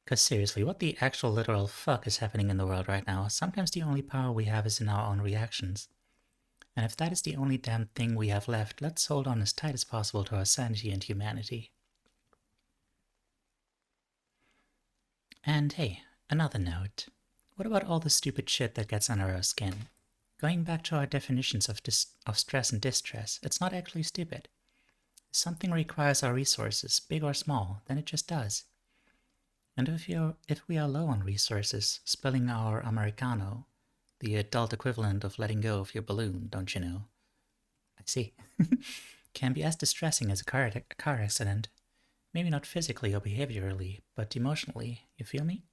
Because seriously, what the actual literal fuck is happening in the world right now? Sometimes the only power we have is in our own reactions. And if that is the only damn thing we have left, let's hold on as tight as possible to our sanity and humanity. And hey, another note. What about all the stupid shit that gets under our skin? Going back to our definitions of stress and distress, it's not actually stupid. If something requires our resources, big or small, then it just does. And if we are low on resources, spilling our Americano, the adult equivalent of letting go of your balloon, don't you know? I see. Can be as distressing as a car accident. Maybe not physically or behaviorally, but emotionally, you feel me?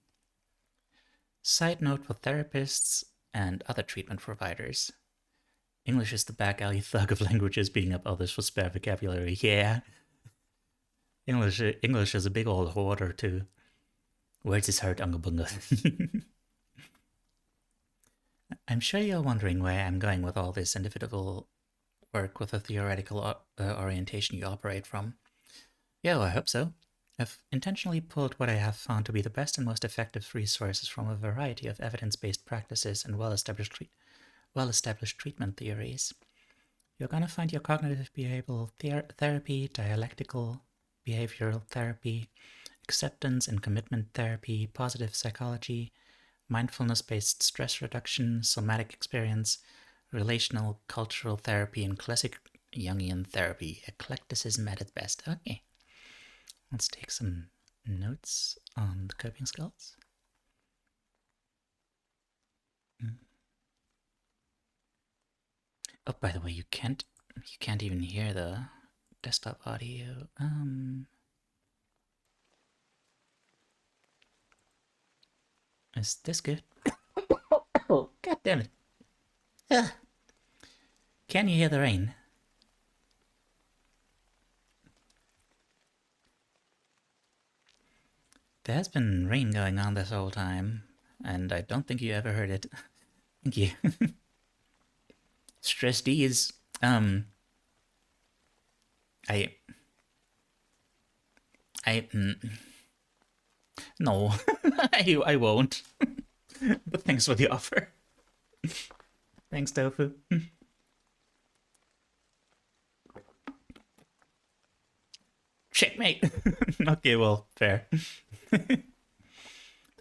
Side note for therapists and other treatment providers. English is the back alley thug of languages, beating up others for spare vocabulary, yeah. English is a big old hoarder too. Words is hard, unga bunga. I'm sure you're wondering where I'm going with all this individual work with a theoretical orientation you operate from. Yeah, well, I hope so. I've intentionally pulled what I have found to be the best and most effective resources from a variety of evidence-based practices and well-established treatment theories. You're gonna find your cognitive behavioral therapy, dialectical behavioral therapy, acceptance and commitment therapy, positive psychology, mindfulness-based stress reduction, somatic experience, relational cultural therapy, and classic Jungian therapy. Eclecticism at its best. Okay. Let's take some notes on the coping skills. Oh, by the way, you can't even hear the desktop audio. Is this good? Oh, god damn it. Can you hear the rain? There has been rain going on this whole time, and I don't think you ever heard it. Thank you. Stress D's. No, I won't. But thanks for the offer. Thanks, Tofu. Checkmate. Okay, well, fair. The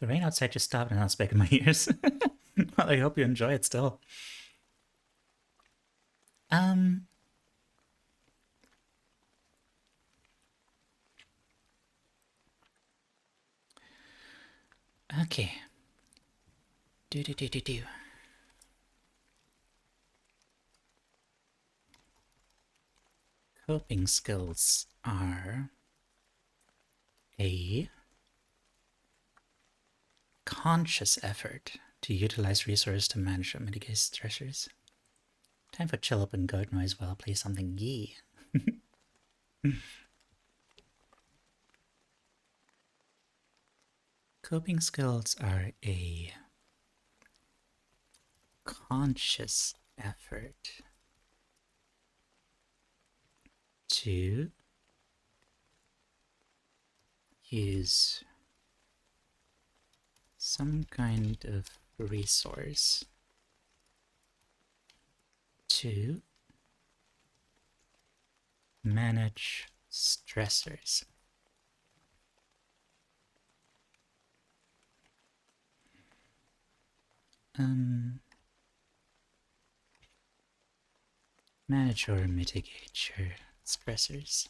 rain outside just stopped and now it's back in my ears. Well, I hope you enjoy it still. Okay. Do. Coping skills are a conscious effort to utilize resources to manage or mitigate stressors. Time for chill up and goat noise while I play something yee. Coping skills are a conscious effort to use some kind of resource to manage stressors. Manage or mitigate your stressors.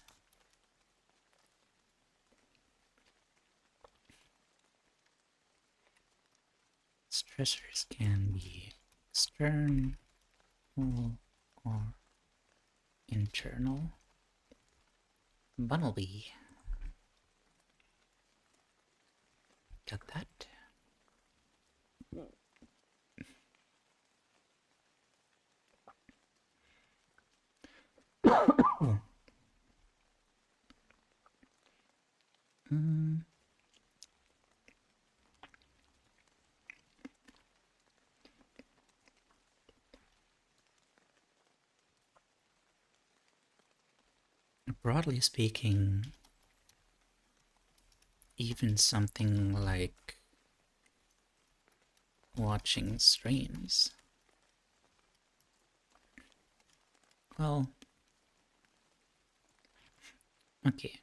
Stressors can be external or internal. Bunnelby. Got that? Oh. Broadly speaking, even something like watching streams, well, okay.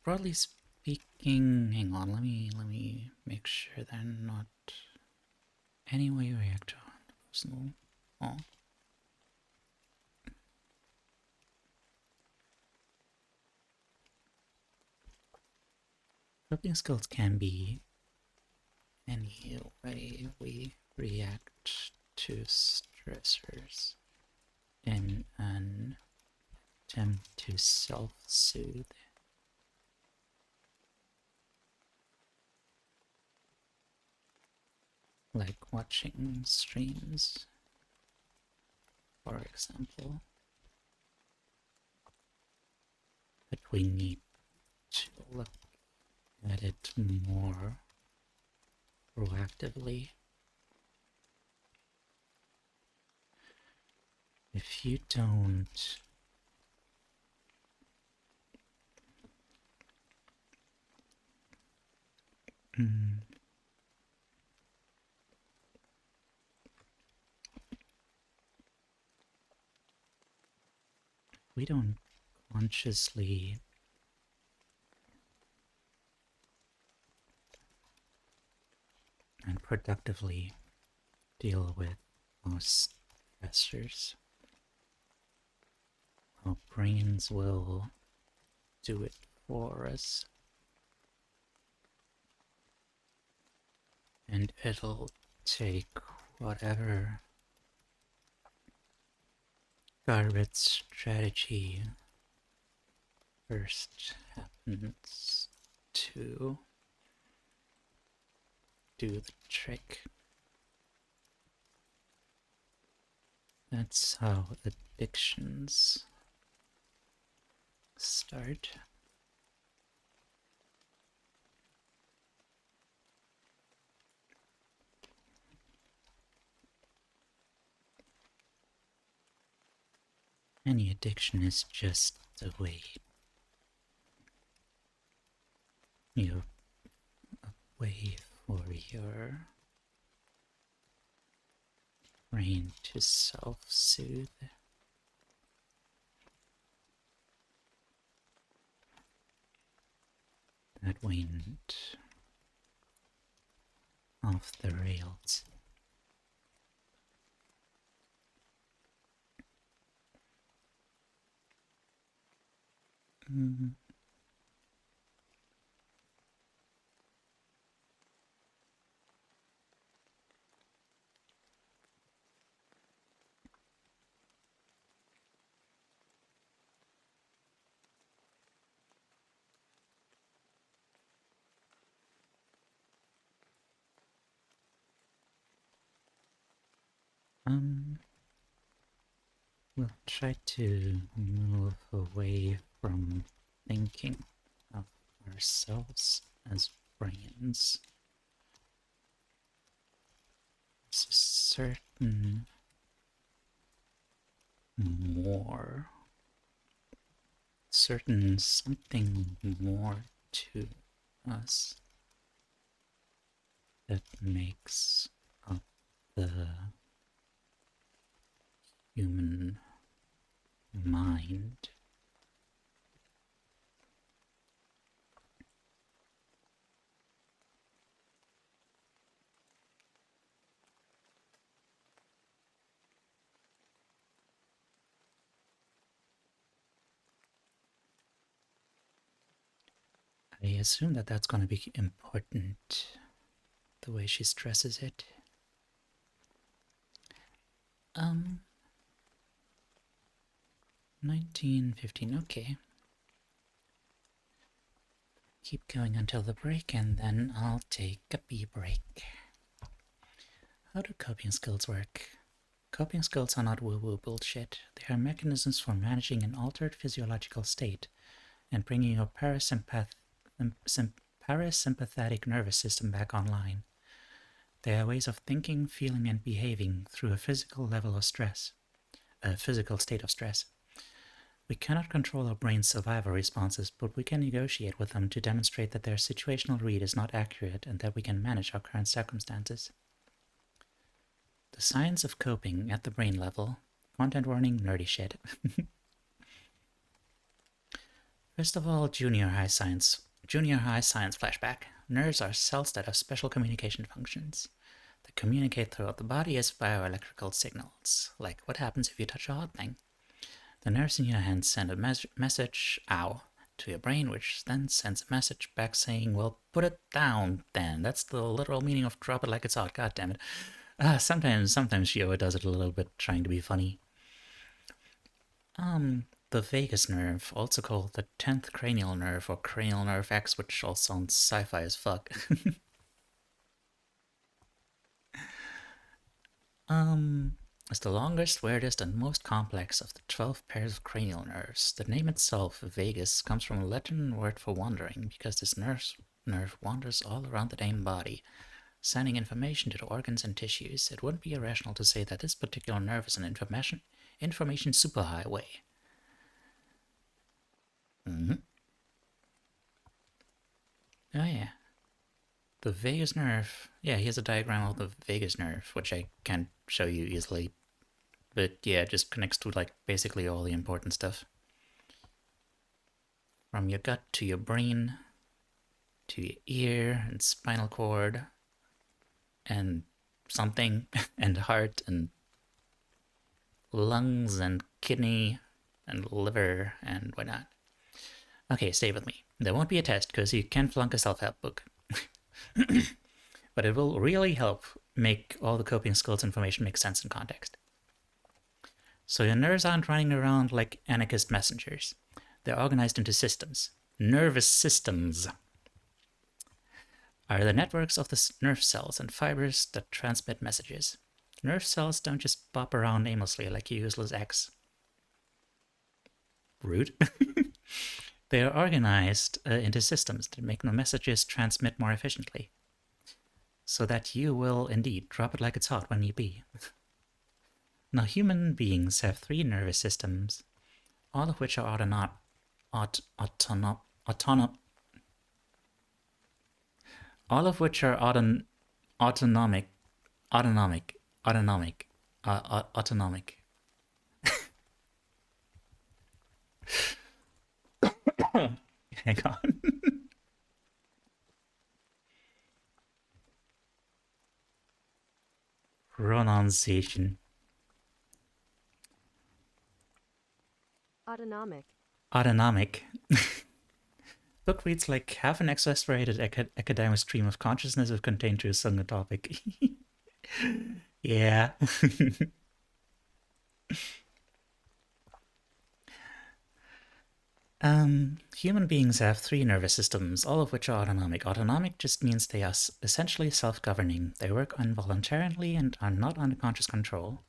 Broadly speaking, hang on, let me make sure they're not any way react on personal. Oh. Coping skills can be any way we react to stressors in an attempt to self-soothe. Like watching streams, for example. But we need to look at it more proactively. If you don't we don't consciously and productively deal with most stressors, our brains will do it for us, and it'll take whatever garbage strategy first happens to do the trick. That's how addictions start. Any addiction is just a way for your brain to self-soothe. That went off the rails. We'll try to move away from thinking of ourselves as brains. There's a certain more, certain something more to us that makes up the human mind. I assume that that's going to be important, the way she stresses it. 1915, okay. Keep going until the break, and then I'll take a pee break. How do coping skills work? Coping skills are not woo-woo bullshit. They are mechanisms for managing an altered physiological state and bringing your parasympathetic nervous system back online. They are ways of thinking, feeling, and behaving through a physical level of stress, a physical state of stress. We cannot control our brain's survival responses, but we can negotiate with them to demonstrate that their situational read is not accurate and that we can manage our current circumstances. The science of coping at the brain level. Content warning, nerdy shit. First of all, junior high science flashback. Nerves are cells that have special communication functions. They communicate throughout the body as bioelectrical signals, like what happens if you touch a hot thing. The nerves in your hands send a message, ow, to your brain, which then sends a message back saying, well, put it down then. That's the literal meaning of drop it like it's hot, god damn it. Sometimes Shioa does it a little bit, trying to be funny. The vagus nerve, also called the 10th cranial nerve or cranial nerve X, which all sounds sci-fi as fuck. Is the longest, weirdest, and most complex of the 12 pairs of cranial nerves. The name itself, vagus, comes from a Latin word for wandering, because this nerve wanders all around the damn body, sending information to the organs and tissues. It wouldn't be irrational to say that this particular nerve is an information superhighway. Oh yeah. The vagus nerve. Yeah, here's a diagram of the vagus nerve, which I can't show you easily. But yeah, it just connects to like basically all the important stuff. From your gut to your brain, to your ear and spinal cord, and something, and heart, and lungs, and kidney, and liver, and whatnot. Okay, stay with me. There won't be a test, because you can flunk a self-help book. But it will really help make all the coping skills information make sense in context. So your nerves aren't running around like anarchist messengers. They're organized into systems. Nervous systems are the networks of the nerve cells and fibers that transmit messages. Nerve cells don't just bop around aimlessly like your useless ex. Rude. They are organized into systems that make the messages transmit more efficiently, so that you will indeed drop it like it's hot when need be. Now, human beings have 3 nervous systems, all of which are autonomic. All of which are autonomic. Hang on. Pronunciation. Autonomic. Book reads like half an exasperated academic stream of consciousness if contained to a single topic. Yeah. Human beings have 3 nervous systems, all of which are autonomic. Autonomic just means they are essentially self-governing. They work involuntarily and are not under conscious control.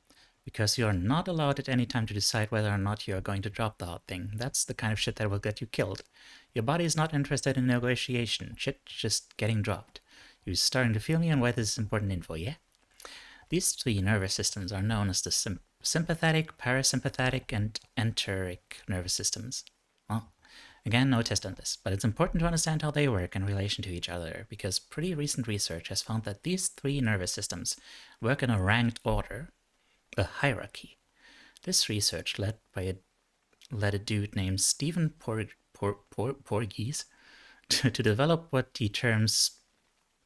Because you're not allowed at any time to decide whether or not you're going to drop the hot thing. That's the kind of shit that will get you killed. Your body is not interested in negotiation. Shit just getting dropped. You're starting to feel me on why this is important info, yeah? These three nervous systems are known as the sympathetic, parasympathetic, and enteric nervous systems. Well, again, no test on this, but it's important to understand how they work in relation to each other, because pretty recent research has found that these three nervous systems work in a ranked order, a hierarchy. This research led a dude named Stephen Porges to develop what he terms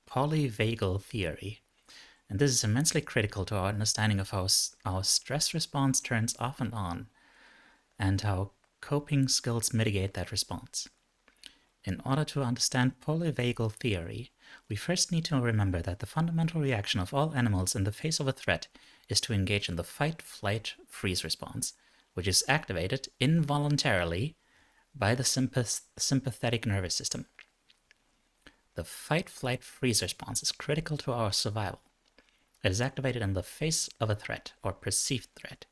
polyvagal theory. And this is immensely critical to our understanding of how our stress response turns off and on, and how coping skills mitigate that response. In order to understand polyvagal theory, we first need to remember that the fundamental reaction of all animals in the face of a threat is to engage in the fight, flight, freeze response, which is activated involuntarily by the sympathetic nervous system. The fight, flight, freeze response is critical to our survival. It is activated in the face of a threat or perceived threat,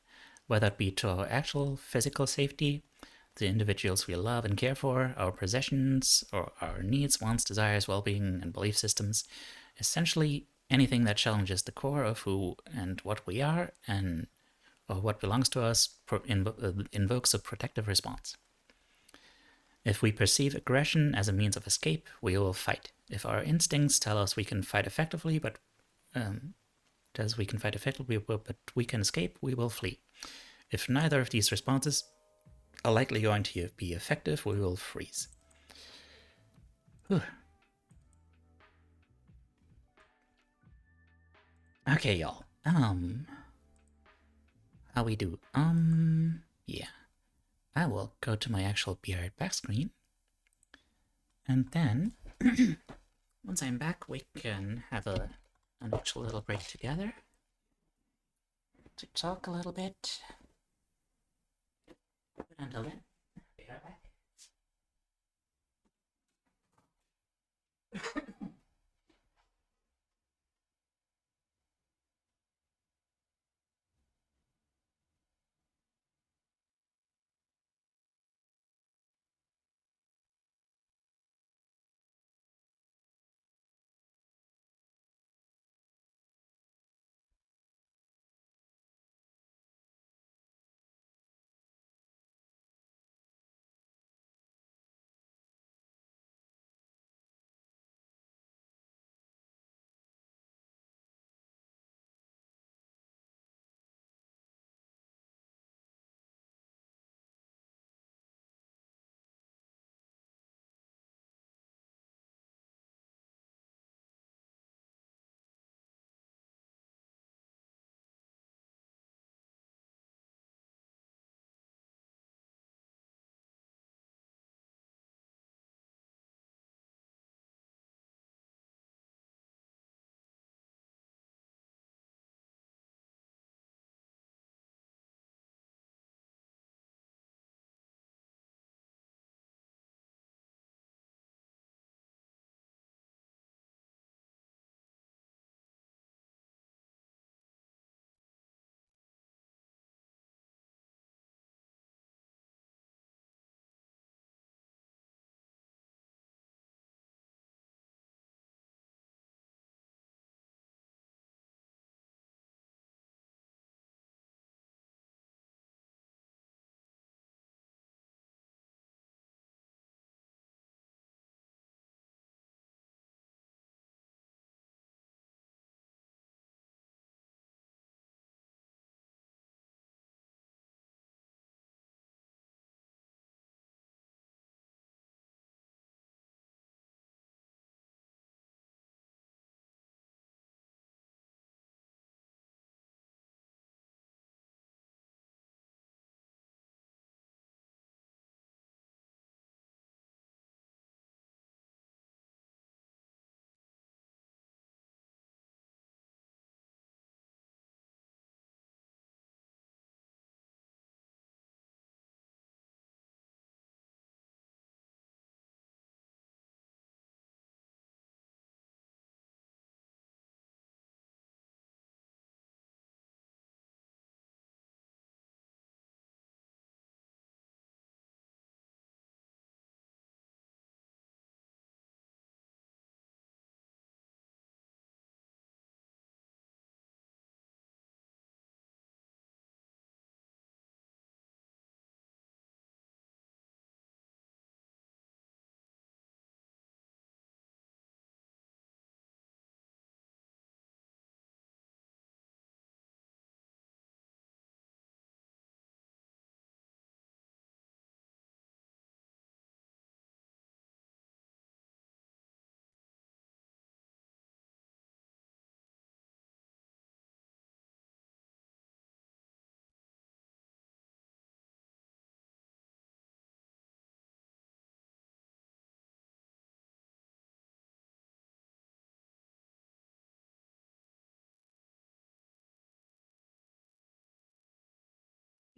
whether it be to our actual physical safety, the individuals we love and care for, our possessions, or our needs, wants, desires, well-being, and belief systems. Essentially, anything that challenges the core of who and what we are, and or what belongs to us, invokes a protective response. If we perceive aggression as a means of escape, we will fight. If our instincts tell us we can fight effectively, but we can escape, we will flee. If neither of these responses are likely going to be effective, we will freeze. Whew. Okay, y'all. How we do? Yeah. I will go to my actual Be Right Back screen. And then, once I'm back, we can have an actual little break together to talk a little bit. Until then, be right back.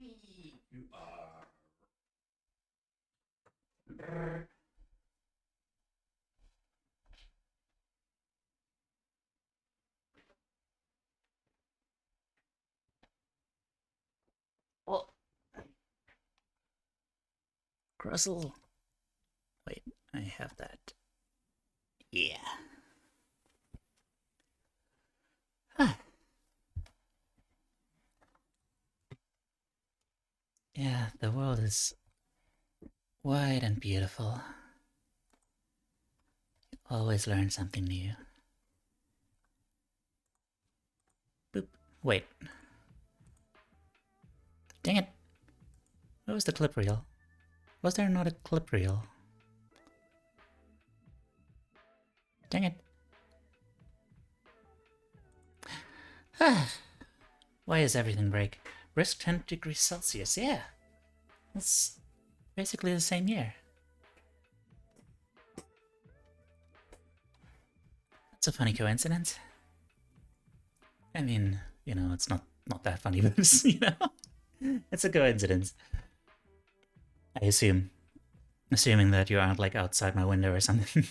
You are. Oh. Gruzzle. Wait, I have that. Yeah. Huh. Yeah, the world is wide and beautiful. You always learn something new. Boop. Wait. Dang it. Where was the clip reel? Was there not a clip reel? Dang it. Why is everything break? Risk 10 degrees Celsius, yeah. It's basically the same year. That's a funny coincidence. I mean, you know, it's not that funny, but it's, you know, it's a coincidence. I assume. Assuming that you aren't like outside my window or something.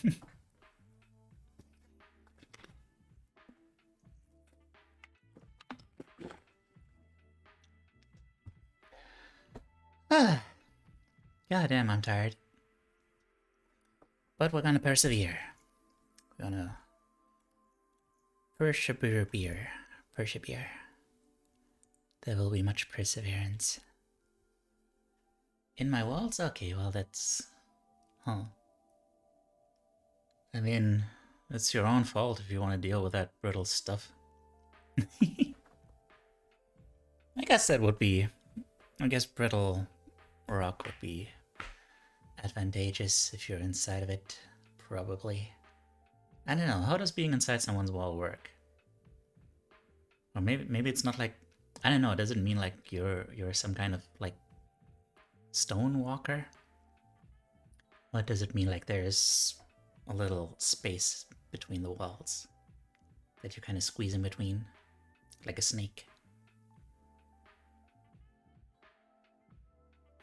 God damn, I'm tired. But we're gonna persevere. We're gonna persevere. There will be much perseverance. In my walls? Okay, well that's... Huh. I mean, it's your own fault if you want to deal with that brittle stuff. I guess that would be... I guess brittle rock would be advantageous if you're inside of it, probably. I don't know, how does being inside someone's wall work? Or maybe it's not like... I don't know, does it mean like you're some kind of like stone walker? What does it mean like there's a little space between the walls that you kind of squeeze in between, like a snake?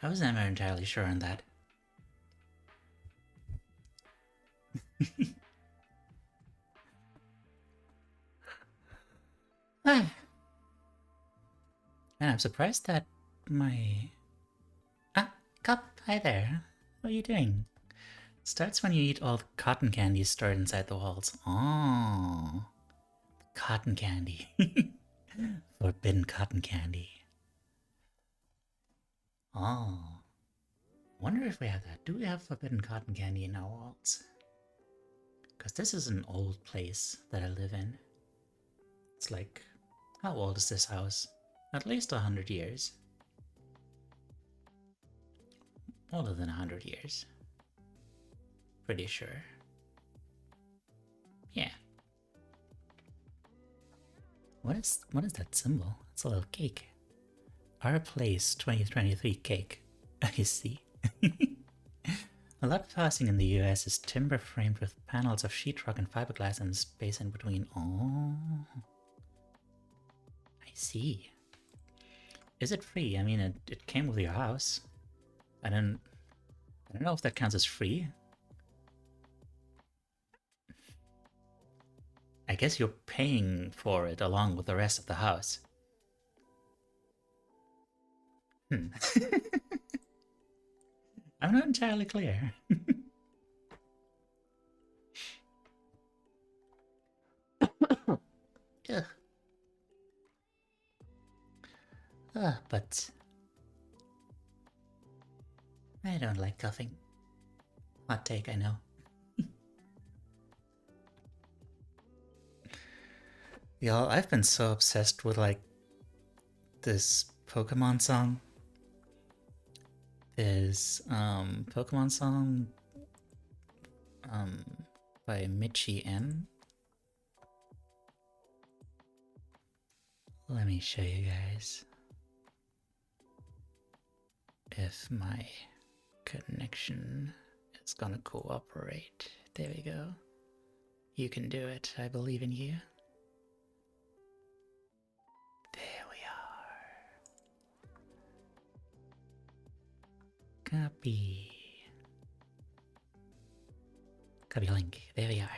I was never entirely sure on that. And I'm surprised that my... Cup, hi there. What are you doing? Starts when you eat all the cotton candy stored inside the walls. Oh, cotton candy. Forbidden cotton candy. Oh, wonder if we have that. Do we have forbidden cotton candy in our walls? Because this is an old place that I live in. It's like, how old is this house? At least 100 years. Older than 100 years. Pretty sure. Yeah. What is that symbol? It's a little cake. Our Place 2023 cake. I see. A lot of housing in the US is timber framed with panels of sheetrock and fiberglass and space in between. Oh. I see. Is it free? I mean, it came with your house. I don't know if that counts as free. I guess you're paying for it along with the rest of the house. I'm not entirely clear. But I don't like coughing. Hot take, I know. Y'all, I've been so obsessed with like this Pokemon song. There's Pokemon song by Michi M. Let me show you guys if my connection is gonna cooperate. There we go. You can do it. I believe in you. There we are. Copy. Copy link. There we are.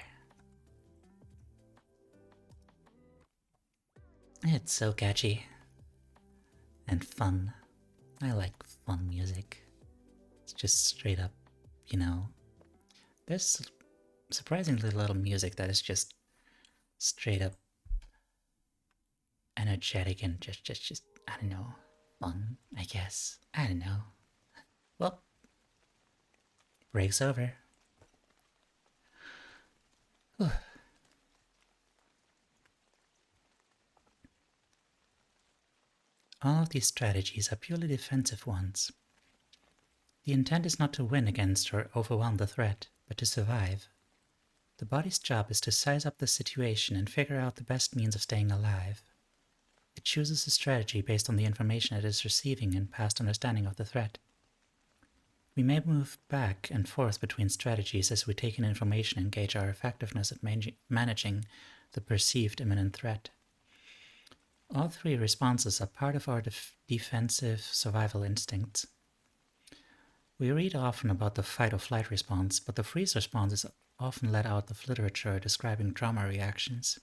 It's so catchy. And fun. I like fun music. It's just straight up, you know. There's surprisingly little music that is just straight up energetic and just I don't know, fun, I guess. I don't know. Well, break's over. Whew. All of these strategies are purely defensive ones. The intent is not to win against or overwhelm the threat, but to survive. The body's job is to size up the situation and figure out the best means of staying alive. It chooses a strategy based on the information it is receiving and past understanding of the threat. We may move back and forth between strategies as we take in information and gauge our effectiveness at managing the perceived imminent threat. All three responses are part of our defensive survival instincts. We read often about the fight or flight response, but the freeze response is often let out of literature describing trauma reactions.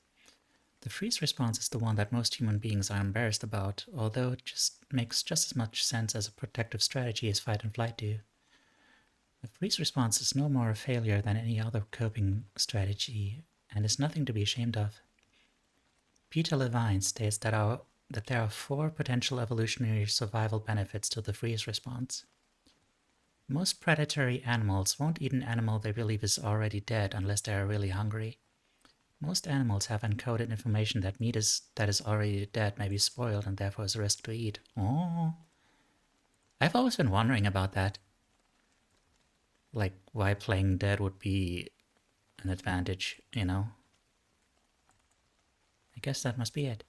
The freeze response is the one that most human beings are embarrassed about, although it makes just as much sense as a protective strategy as fight and flight do. The freeze response is no more a failure than any other coping strategy, and is nothing to be ashamed of. Peter Levine states that there are 4 potential evolutionary survival benefits to the freeze response. Most predatory animals won't eat an animal they believe is already dead unless they are really hungry. Most animals have encoded information that meat that is already dead may be spoiled and therefore is a risk to eat. Oh, I've always been wondering about that. Like, why playing dead would be an advantage, you know? I guess that must be it.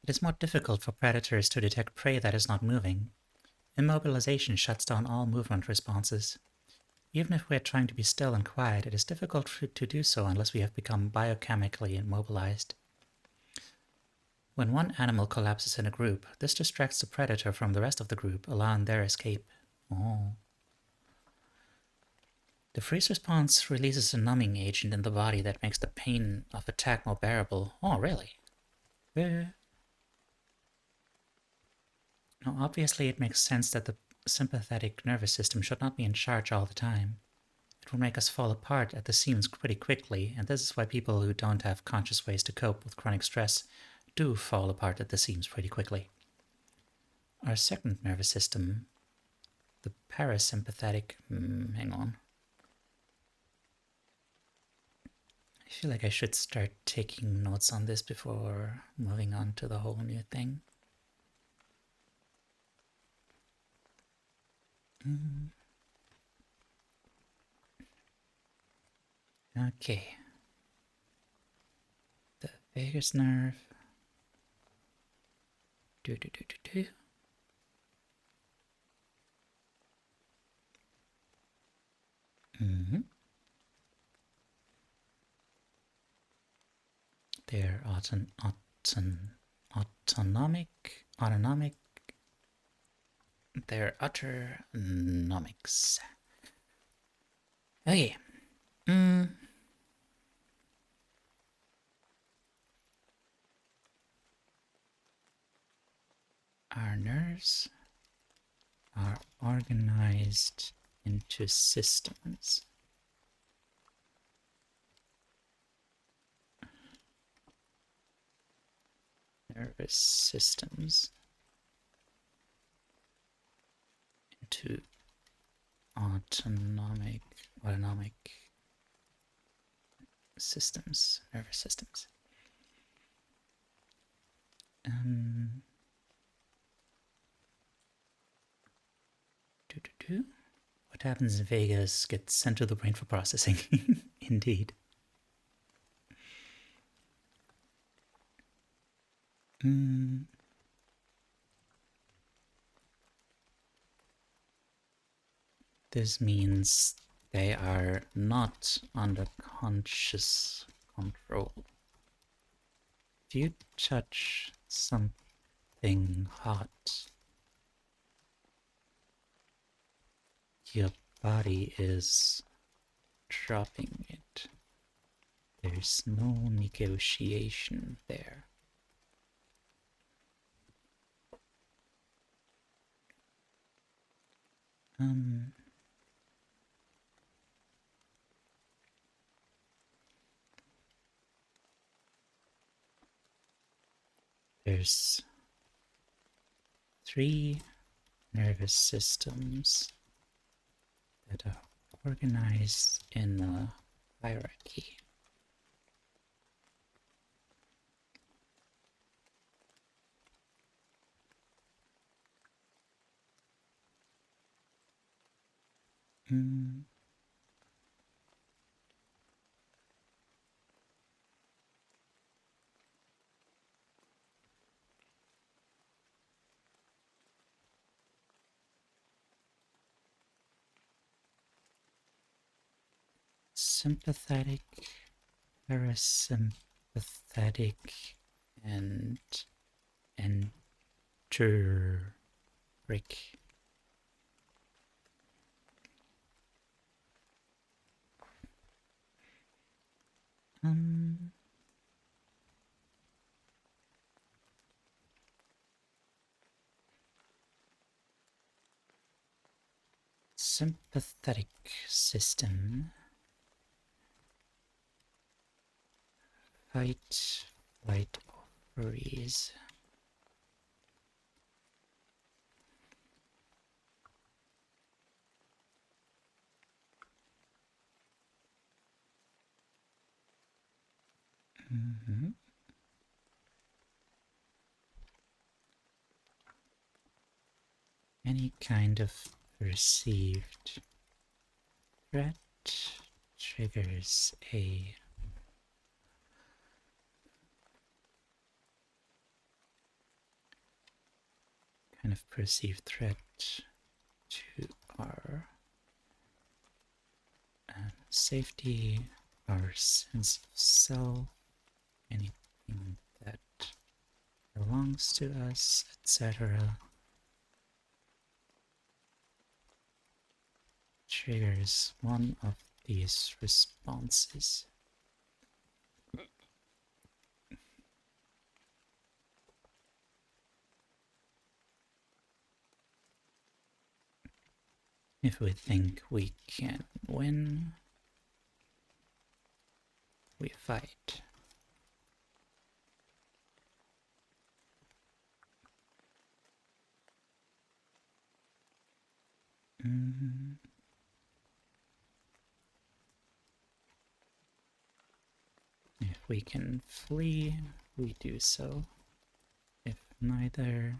It is more difficult for predators to detect prey that is not moving. Immobilization shuts down all movement responses. Even if we are trying to be still and quiet, it is difficult to do so unless we have become biochemically immobilized. When one animal collapses in a group, this distracts the predator from the rest of the group, allowing their escape. Oh. The freeze response releases a numbing agent in the body that makes the pain of attack more bearable. Oh, really? Now, obviously it makes sense that the sympathetic nervous system should not be in charge all the time. It will make us fall apart at the seams pretty quickly, and this is why people who don't have conscious ways to cope with chronic stress do fall apart at the seams pretty quickly. Our second nervous system, the parasympathetic... hang on. I feel like I should start taking notes on this before moving on to the whole new thing. Okay. The vagus nerve. They're autonomic. They're autonomics. Okay. Our nerves are organized into systems. Nervous systems into autonomic systems, nervous systems. What happens in Vegas gets sent to the brain for processing. Indeed. This means they are not under conscious control. If you touch something hot, your body is dropping it. There's no negotiation there. There's 3 nervous systems that are organized in a hierarchy. Sympathetic, parasympathetic, and enteric. Sympathetic system. Fight, flight, or freeze. Any kind of perceived threat triggers a kind of perceived threat to our safety, our sense of self, anything that belongs to us, etc. triggers one of these responses. If we think we can win, we fight. If we can flee, we do so. If neither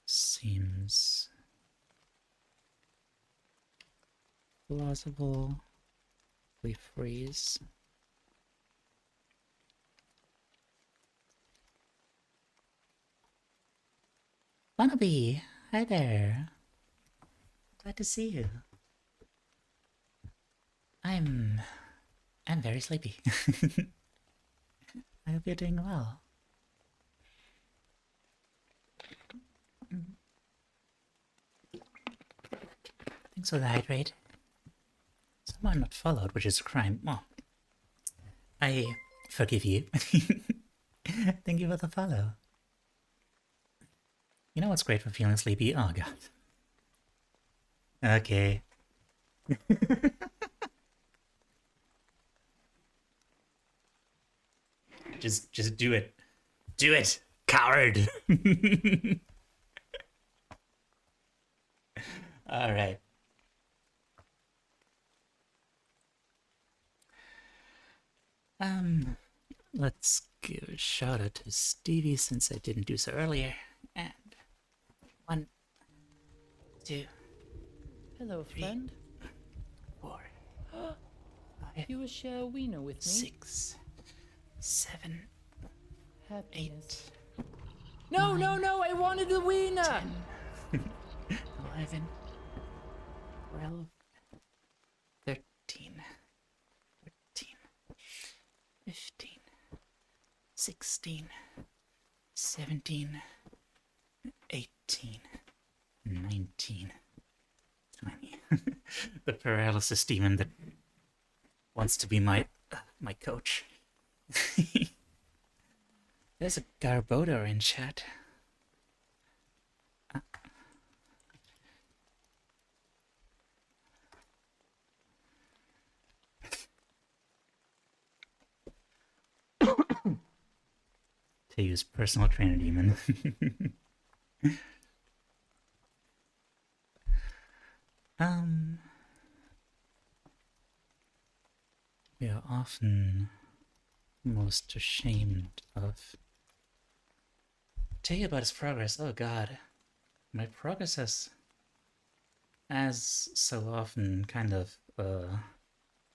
seems plausible, we freeze. Wannabe, hi there. Glad to see you. I'm very sleepy. I hope you're doing well. Thanks for the hydrate. Someone not followed, which is a crime. Well, I forgive you. Thank you for the follow. You know what's great for feeling sleepy? Oh god. Okay. Just do it. Do it, coward. All right. Let's give a shout out to Stevie since I didn't do so earlier. And 1, 2, hello, 3, friend. 4, 5, You will share a wiener with me? 6, 7, Happiness. 8. No, 9, no, I wanted the wiener! 10, 11, 12, 13, 14, 15, 16, 17, 18, 19, the paralysis demon that wants to be my coach. There's a Garbodor in chat. Teiyu's personal trainer demon. We are often most ashamed of Teiyu about his progress. Oh god. My progress has, as so often, kind of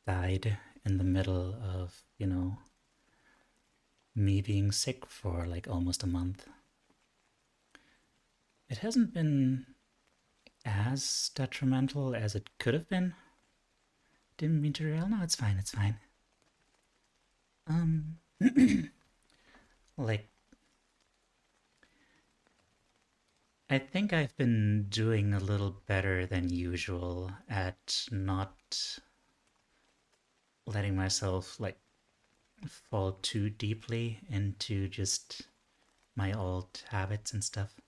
died in the middle of, you know, me being sick for like almost a month. It hasn't been as detrimental as it could have been. Didn't mean to derail. No, it's fine, it's fine. Like, I think I've been doing a little better than usual at not letting myself, like, fall too deeply into just my old habits and stuff.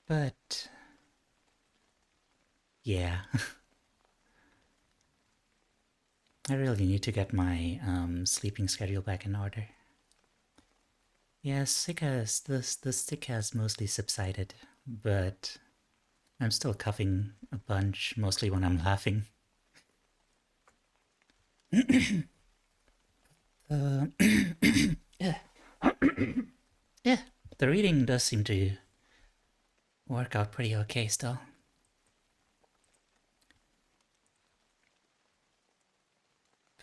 But yeah. I really need to get my sleeping schedule back in order. Yeah, the sick has mostly subsided, but I'm still coughing a bunch, mostly when I'm laughing. Yeah. Yeah, the reading does seem to work out pretty okay still.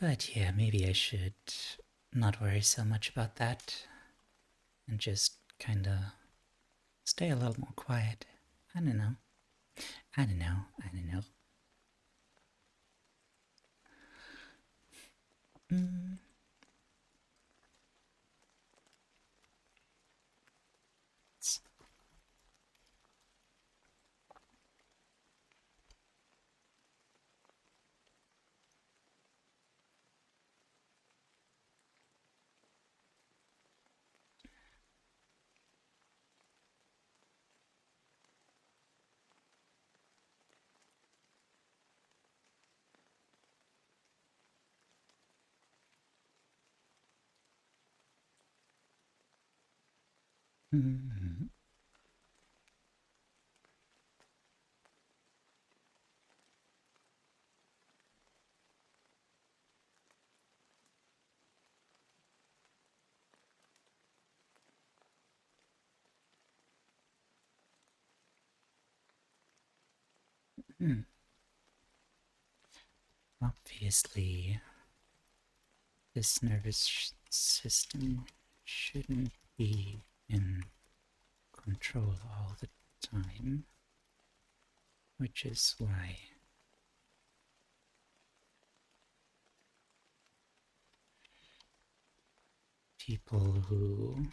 But yeah, maybe I should not worry so much about that and just kinda stay a little more quiet. I don't know. I don't know. I don't know. Obviously, this nervous system shouldn't be in control all the time, which is why people who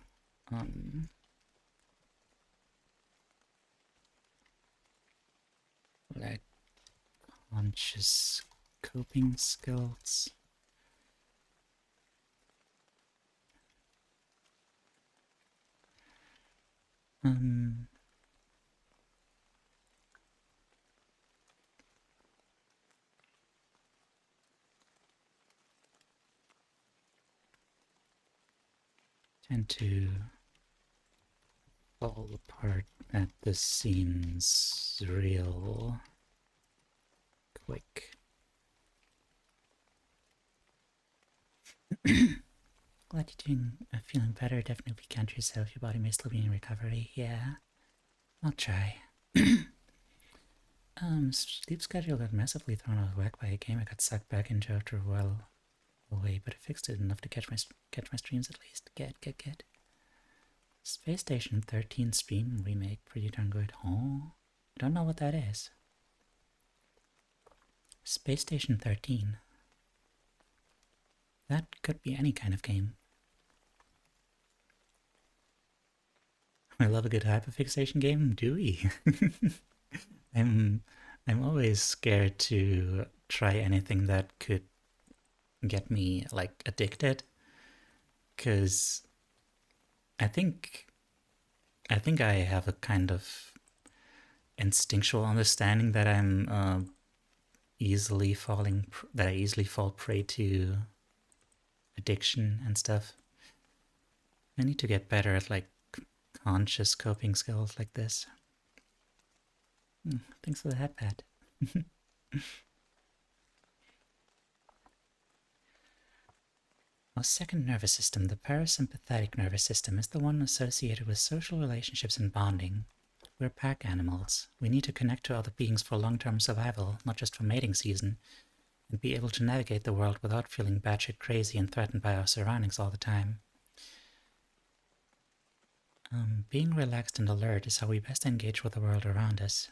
lack conscious coping skills tend to fall apart at the seams real quick. Glad you're feeling better. Definitely count yourself. Your body may still be in recovery. Yeah, I'll try. Sleep schedule got massively thrown out of whack by a game I got sucked back into after a while away, but I fixed it enough to catch my streams at least. Get. Space Station 13 stream remake, pretty darn good. Oh, don't know what that is. Space Station 13. That could be any kind of game. I love a good hyperfixation game, do we? I'm I'm always scared to try anything that could get me like addicted, because I think I have a kind of instinctual understanding that I'm that I easily fall prey to addiction and stuff. I need to get better at like conscious coping skills like this. Thanks for the head pat. Our second nervous system, the parasympathetic nervous system, is the one associated with social relationships and bonding. We're pack animals. We need to connect to other beings for long-term survival, not just for mating season, and be able to navigate the world without feeling batshit crazy and threatened by our surroundings all the time. Being relaxed and alert is how we best engage with the world around us.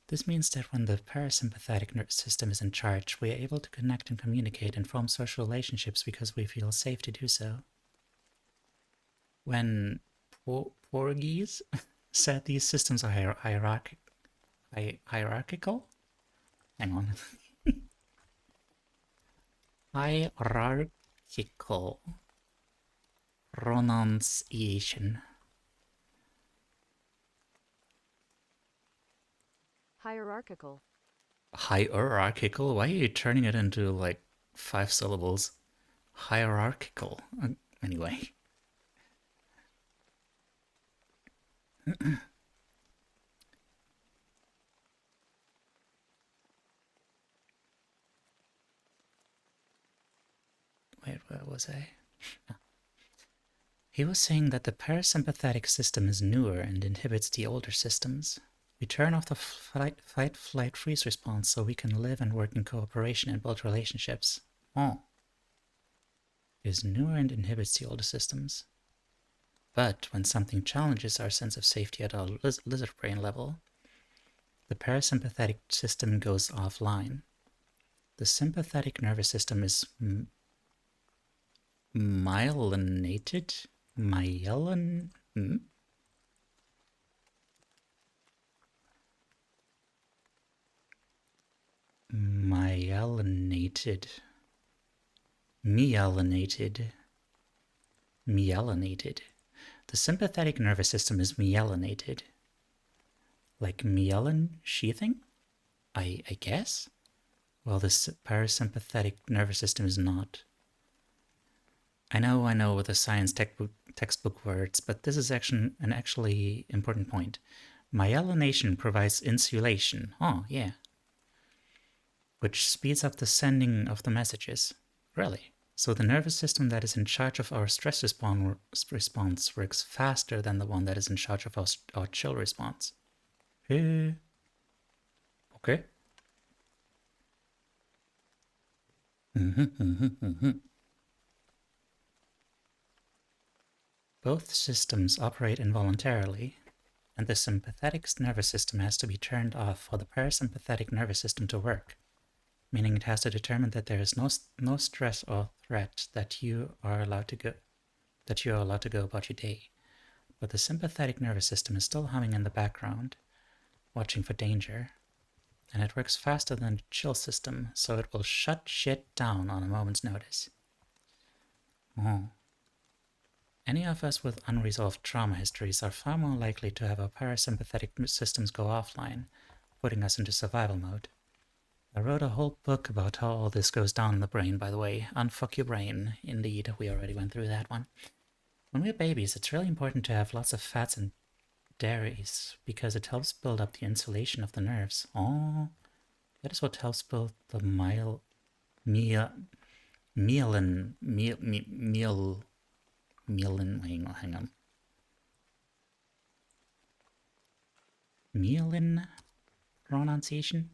This means that when the parasympathetic nervous system is in charge, we are able to connect and communicate and form social relationships because we feel safe to do so. When Portuguese said these systems are hierarchical? Hang on. Hierarchical pronunciation. Hierarchical. Hierarchical? Why are you turning it into like 5 syllables? Hierarchical. Anyway. Wait, where was I? He was saying that the parasympathetic system is newer and inhibits the older systems. We turn off the fight, flight, freeze response so we can live and work in cooperation and build relationships. Oh. It is newer and inhibits the older systems. But when something challenges our sense of safety at our lizard brain level, the parasympathetic system goes offline. The sympathetic nervous system is myelinated? Myelinated. The sympathetic nervous system is myelinated. Like myelin sheathing? I guess? Well, the parasympathetic nervous system is not. I know with the science textbook words, but this is an actually important point. Myelination provides insulation. Oh, yeah. Which speeds up the sending of the messages. Really? So the nervous system that is in charge of our stress response works faster than the one that is in charge of our chill response. Okay. Both systems operate involuntarily, and the sympathetic nervous system has to be turned off for the parasympathetic nervous system to work, meaning it has to determine that there is no stress or threat that you are allowed to go about your day. But the sympathetic nervous system is still humming in the background, watching for danger, and it works faster than the chill system, so it will shut shit down on a moment's notice. Oh. Any of us with unresolved trauma histories are far more likely to have our parasympathetic systems go offline, putting us into survival mode. I wrote a whole book about how all this goes down in the brain, by the way. Unfuck your brain. Indeed, we already went through that one. When we're babies, it's really important to have lots of fats and dairies, because it helps build up the insulation of the nerves. Oh, that is what helps build the hang on. Myelin pronunciation?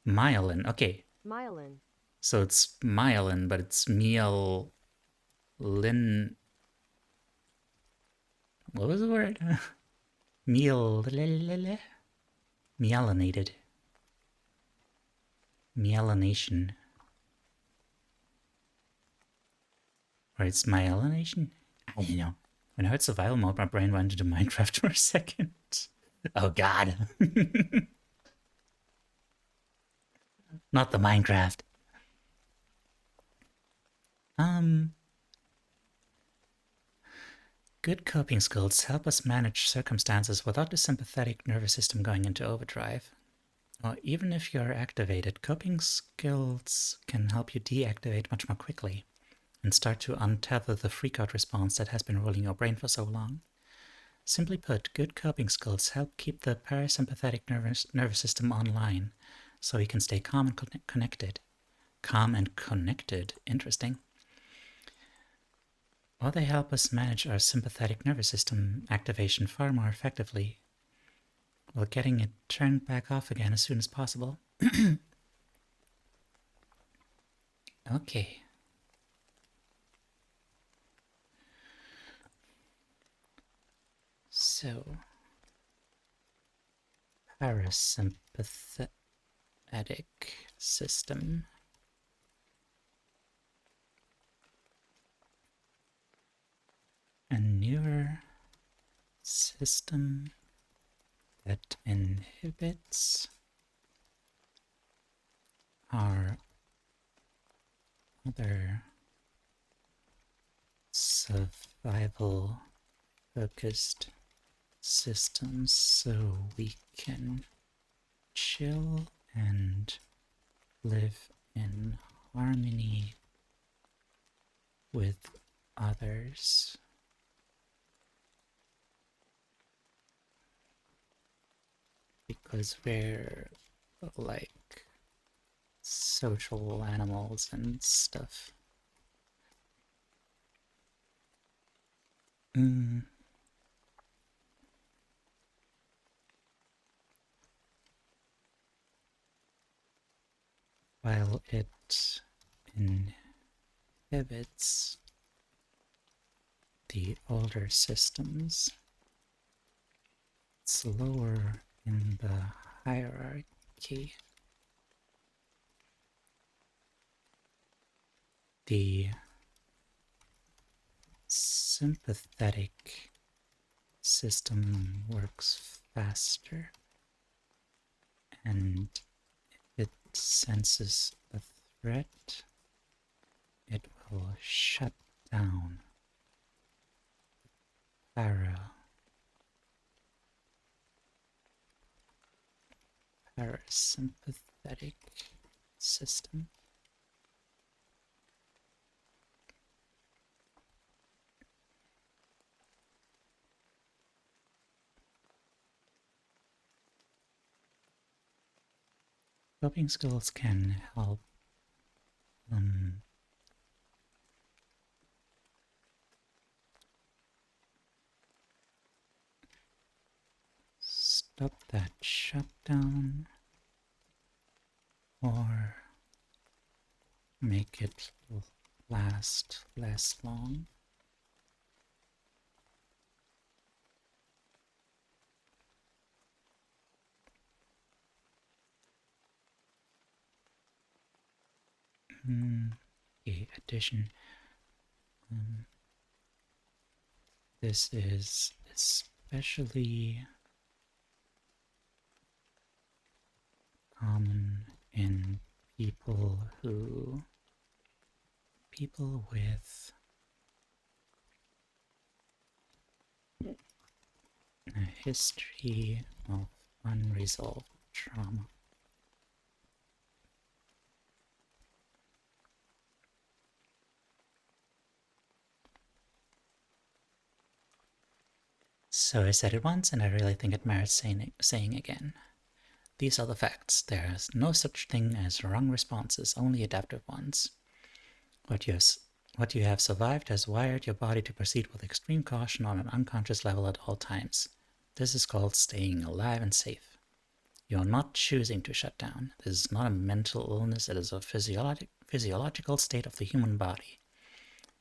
Myelin, okay. Myelin. So it's myelin, but it's myelin. What was the word? Myelinated. Myelination. Or it's myelination? I don't know. When I heard survival mode, my brain went into Minecraft for a second. Oh god. Not the Minecraft. Good coping skills help us manage circumstances without the sympathetic nervous system going into overdrive. Or even if you're activated, coping skills can help you deactivate much more quickly and start to untether the freakout response that has been ruling your brain for so long. Simply put, good coping skills help keep the parasympathetic nervous system online so you can stay calm and connected. Calm and connected, interesting. Or they help us manage our sympathetic nervous system activation far more effectively, while getting it turned back off again as soon as possible. Okay. So, parasympathetic system. A newer system that inhibits our other survival-focused systems so we can chill and live in harmony with others. Because we're like social animals and stuff. While it inhibits the older systems, it's lower in the hierarchy. The sympathetic system works faster, and if it senses a threat, it will shut down parasympathetic system. Coping skills can help stop that shutdown or make it last less long. Addition. This is especially common in people with a history of unresolved trauma. So I said it once, and I really think it merits saying again. These are the facts. There is no such thing as wrong responses, only adaptive ones. What you have survived has wired your body to proceed with extreme caution on an unconscious level at all times. This is called staying alive and safe. You're not choosing to shut down. This is not a mental illness, it is a physiological state of the human body.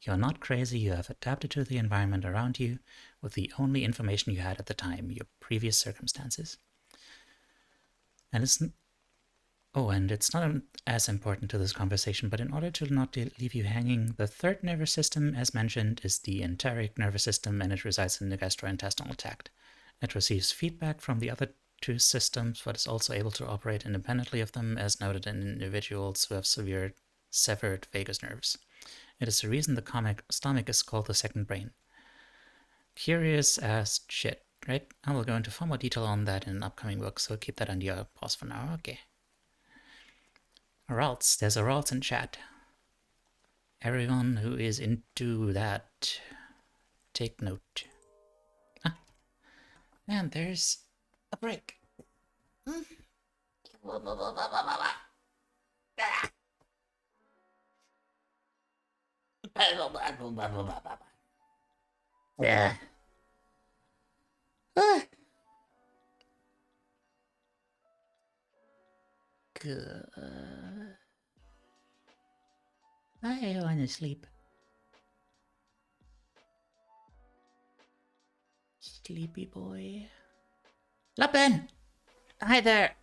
You're not crazy, you have adapted to the environment around you with the only information you had at the time, your previous circumstances. And it's not as important to this conversation, but in order to not leave you hanging, the third nervous system, as mentioned, is the enteric nervous system, and it resides in the gastrointestinal tract. It receives feedback from the other to systems, but is also able to operate independently of them, as noted in individuals who have severe severed vagus nerves. It is the reason the stomach is called the second brain. Curious as shit, right? I will go into far more detail on that in an upcoming book, so keep that on your pause for now. Okay. Ralts, there's a Ralts in chat. Everyone who is into that, take note. Ah. And there's a break. Yeah. Good. I want to sleep. Sleepy boy. Lapin! Hi there!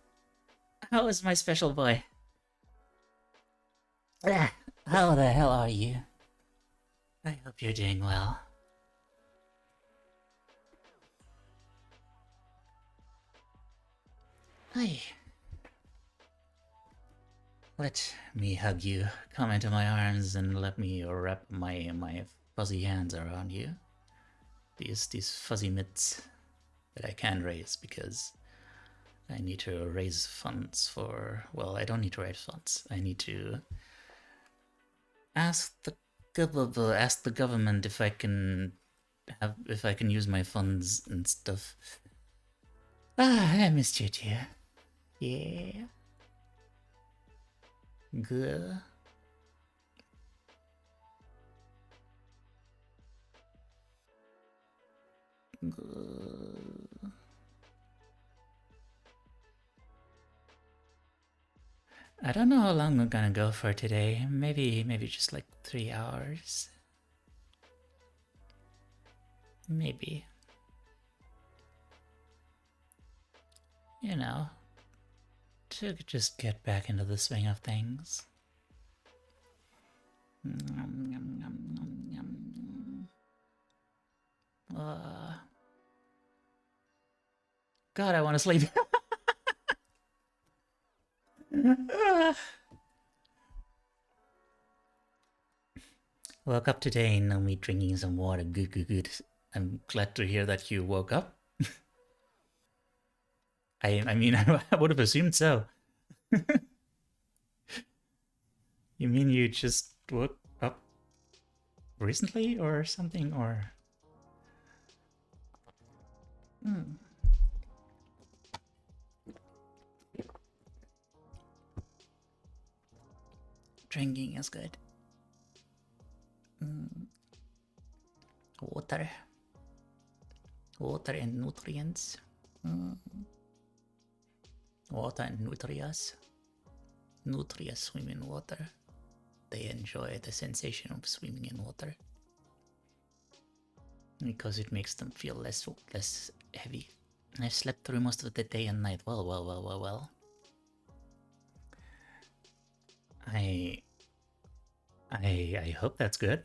How is my special boy? How the hell are you? I hope you're doing well. Hi. Let me hug you. Come into my arms and let me wrap my fuzzy hands around you. These fuzzy mitts that I can't raise because I need to raise funds for... Well, I don't need to raise funds. I need to ask the government if I can use my funds and stuff. I missed you too. Yeah. Good. Good. I don't know how long I'm gonna go for today. Maybe just like 3 hours. Maybe. You know, to just get back into the swing of things. God, I want to sleep. Woke up today and me drinking some water. Good. I'm glad to hear that you woke up. I mean, I would have assumed so. You mean you just woke up recently or something, or... Drinking is good. Water and nutrients. Water and nutrients. Nutrients swim in water. They enjoy the sensation of swimming in water because it makes them feel less heavy. I slept through most of the day and night. Well. I hope that's good.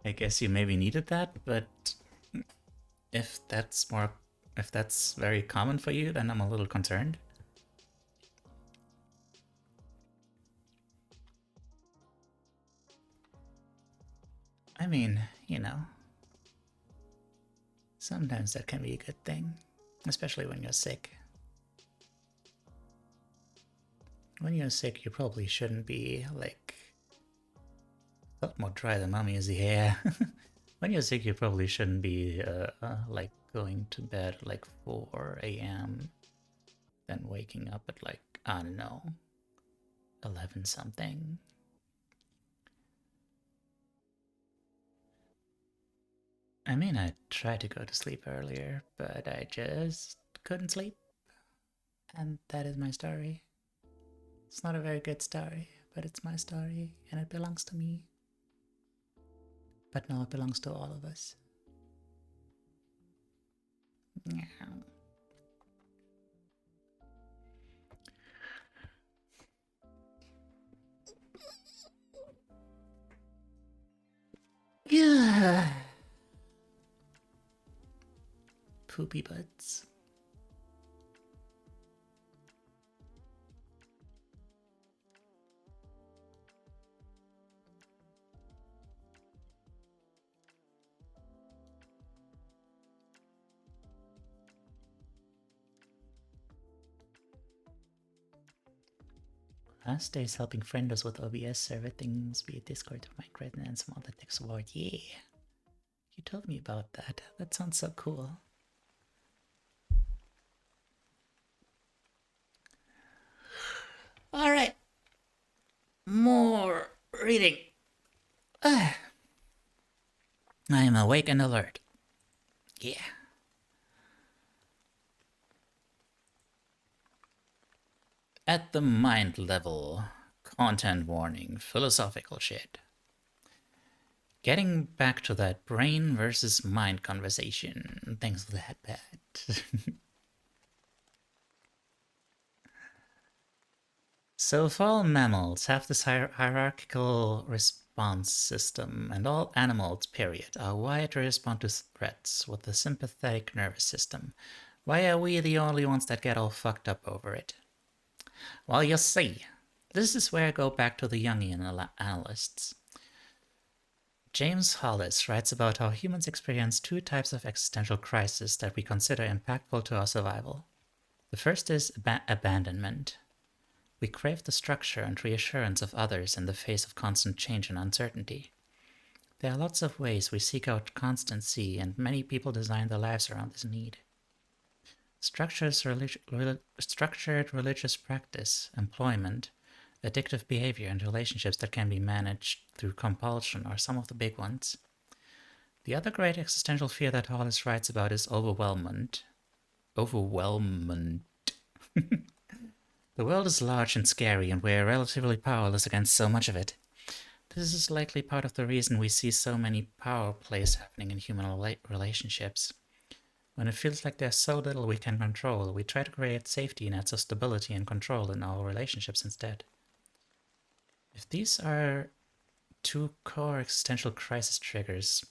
I guess you maybe needed that, but if that's very common for you, then I'm a little concerned. I mean, you know, sometimes that can be a good thing, especially when you're sick. When you're sick, you probably shouldn't be, like, a lot more dry than mommy is here. When you're sick, you probably shouldn't be, like, going to bed at, like, 4 a.m. then waking up at, like, I don't know, 11 something. I mean, I tried to go to sleep earlier, but I just couldn't sleep. And that is my story. It's not a very good story, but it's my story, and it belongs to me. But now it belongs to all of us. Yeah. poopy butts. Last days helping friendos with OBS server things via Discord, Minecraft, and some other tech support. Yeah, you told me about that. That sounds so cool. All right, more reading. I am awake and alert. Yeah. At the mind level, content warning, philosophical shit. Getting back to that brain versus mind conversation. Thanks for that, Pat. So if all mammals have this hierarchical response system, and all animals, period, are wired to respond to threats with a sympathetic nervous system, why are we the only ones that get all fucked up over it? Well, you see, this is where I go back to the Jungian analysts. James Hollis writes about how humans experience two types of existential crisis that we consider impactful to our survival. The first is abandonment. We crave the structure and reassurance of others in the face of constant change and uncertainty. There are lots of ways we seek out constancy, and many people design their lives around this need. Structured religious practice, employment, addictive behavior, and relationships that can be managed through compulsion are some of the big ones. The other great existential fear that Hollis writes about is overwhelmment. The world is large and scary, and we're relatively powerless against so much of it. This is likely part of the reason we see so many power plays happening in human relationships. When it feels like there's so little we can control, we try to create safety nets of stability and control in our relationships instead. If these are two core existential crisis triggers...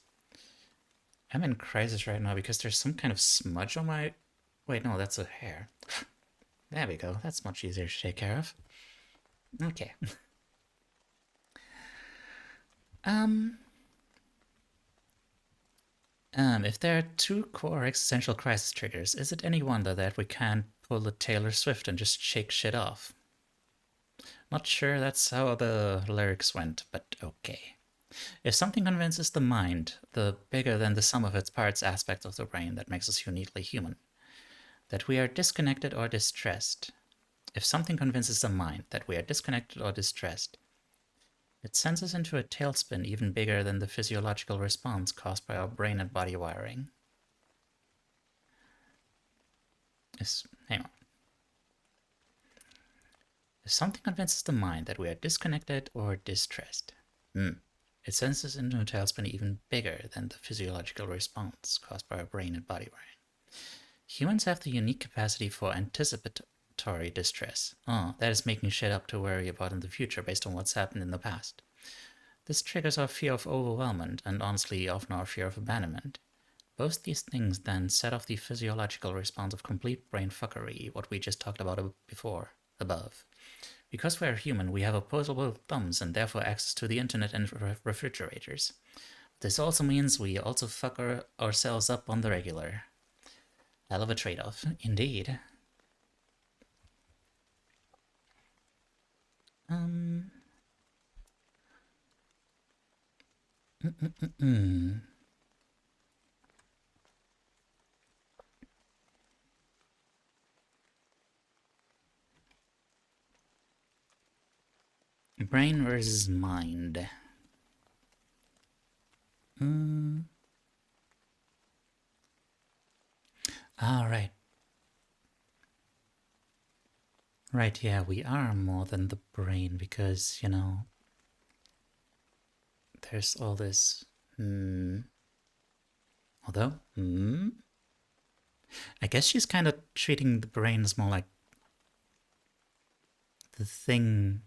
I'm in crisis right now because there's some kind of smudge on my... Wait, no, that's a hair. There we go. That's much easier to take care of. Okay. If there are two core existential crisis triggers, is it any wonder that we can't pull a Taylor Swift and just shake shit off? Not sure that's how the lyrics went, but okay. If something convinces the mind, the bigger than the sum of its parts aspect of the brain that makes us uniquely human, that we are disconnected or distressed. If something convinces the mind that we are disconnected or distressed, it sends us into a tailspin even bigger than the physiological response caused by our brain and body wiring. Hang on. If something convinces the mind that we are disconnected or distressed, it sends us into a tailspin even bigger than the physiological response caused by our brain and body wiring. Humans have the unique capacity for anticipatory distress. That is making shit up to worry about in the future based on what's happened in the past. This triggers our fear of overwhelmment and honestly often our fear of abandonment. Both these things then set off the physiological response of complete brain fuckery, what we just talked about above. Because we're human, we have opposable thumbs and therefore access to the internet and refrigerators. This also means we also fuck ourselves up on the regular. Hell of a trade-off, indeed. Brain versus mind. Right. Right, yeah, we are more than the brain because, you know, there's all this, although, I guess she's kind of treating the brain as more like the thing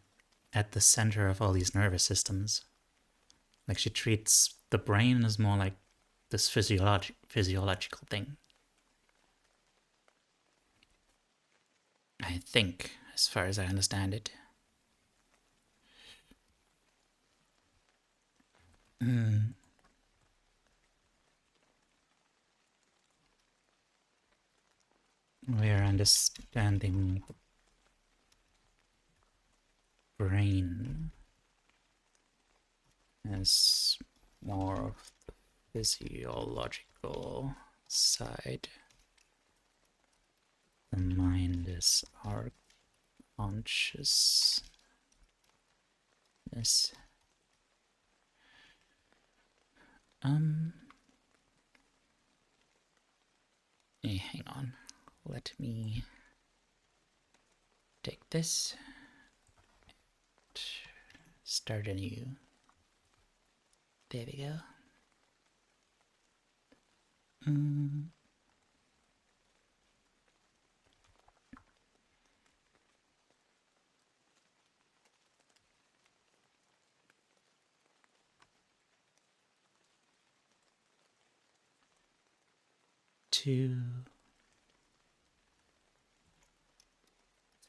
at the center of all these nervous systems. Like she treats the brain as more like this physiological thing. I think, as far as I understand it. We are understanding the brain as more of the physiological side. The mind is our consciousness. Hang on. Let me take this. Start anew. There we go. Two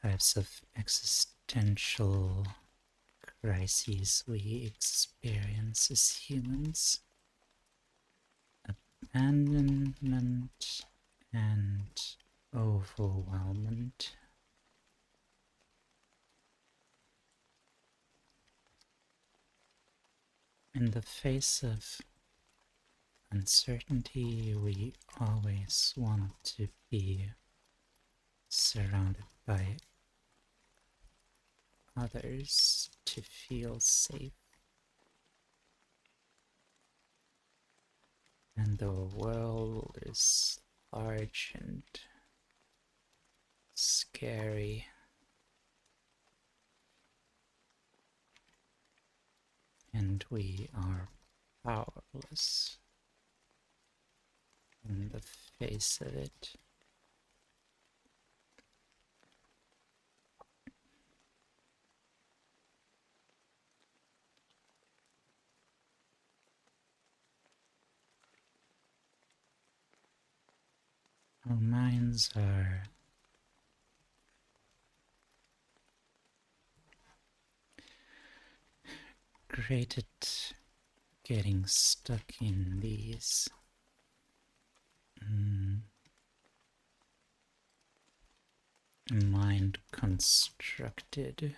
types of existential crises we experience as humans: abandonment and overwhelmment. In the face of uncertainty, we always want to be surrounded by others to feel safe. And the world is large and scary. And we are powerless in the face of it. Our minds are great at getting stuck in these mind constructed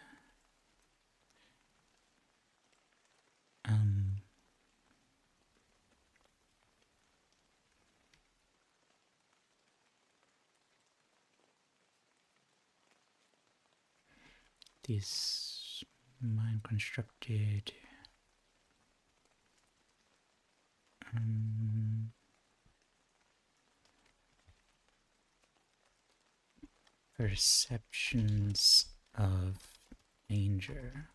these mind constructed perceptions of danger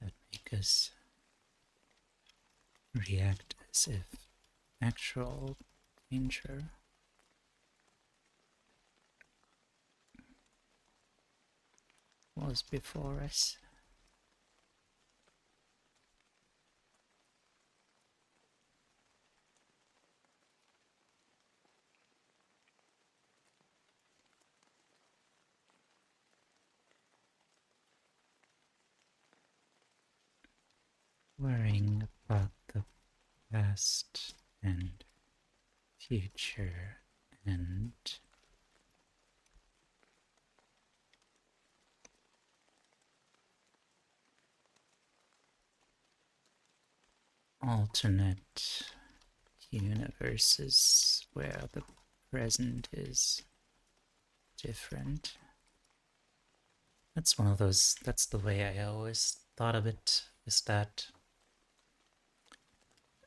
that make us react as if actual danger was before us. Worrying about the past and future and alternate universes where the present is different. That's one of those, that's the way I always thought of it, is that,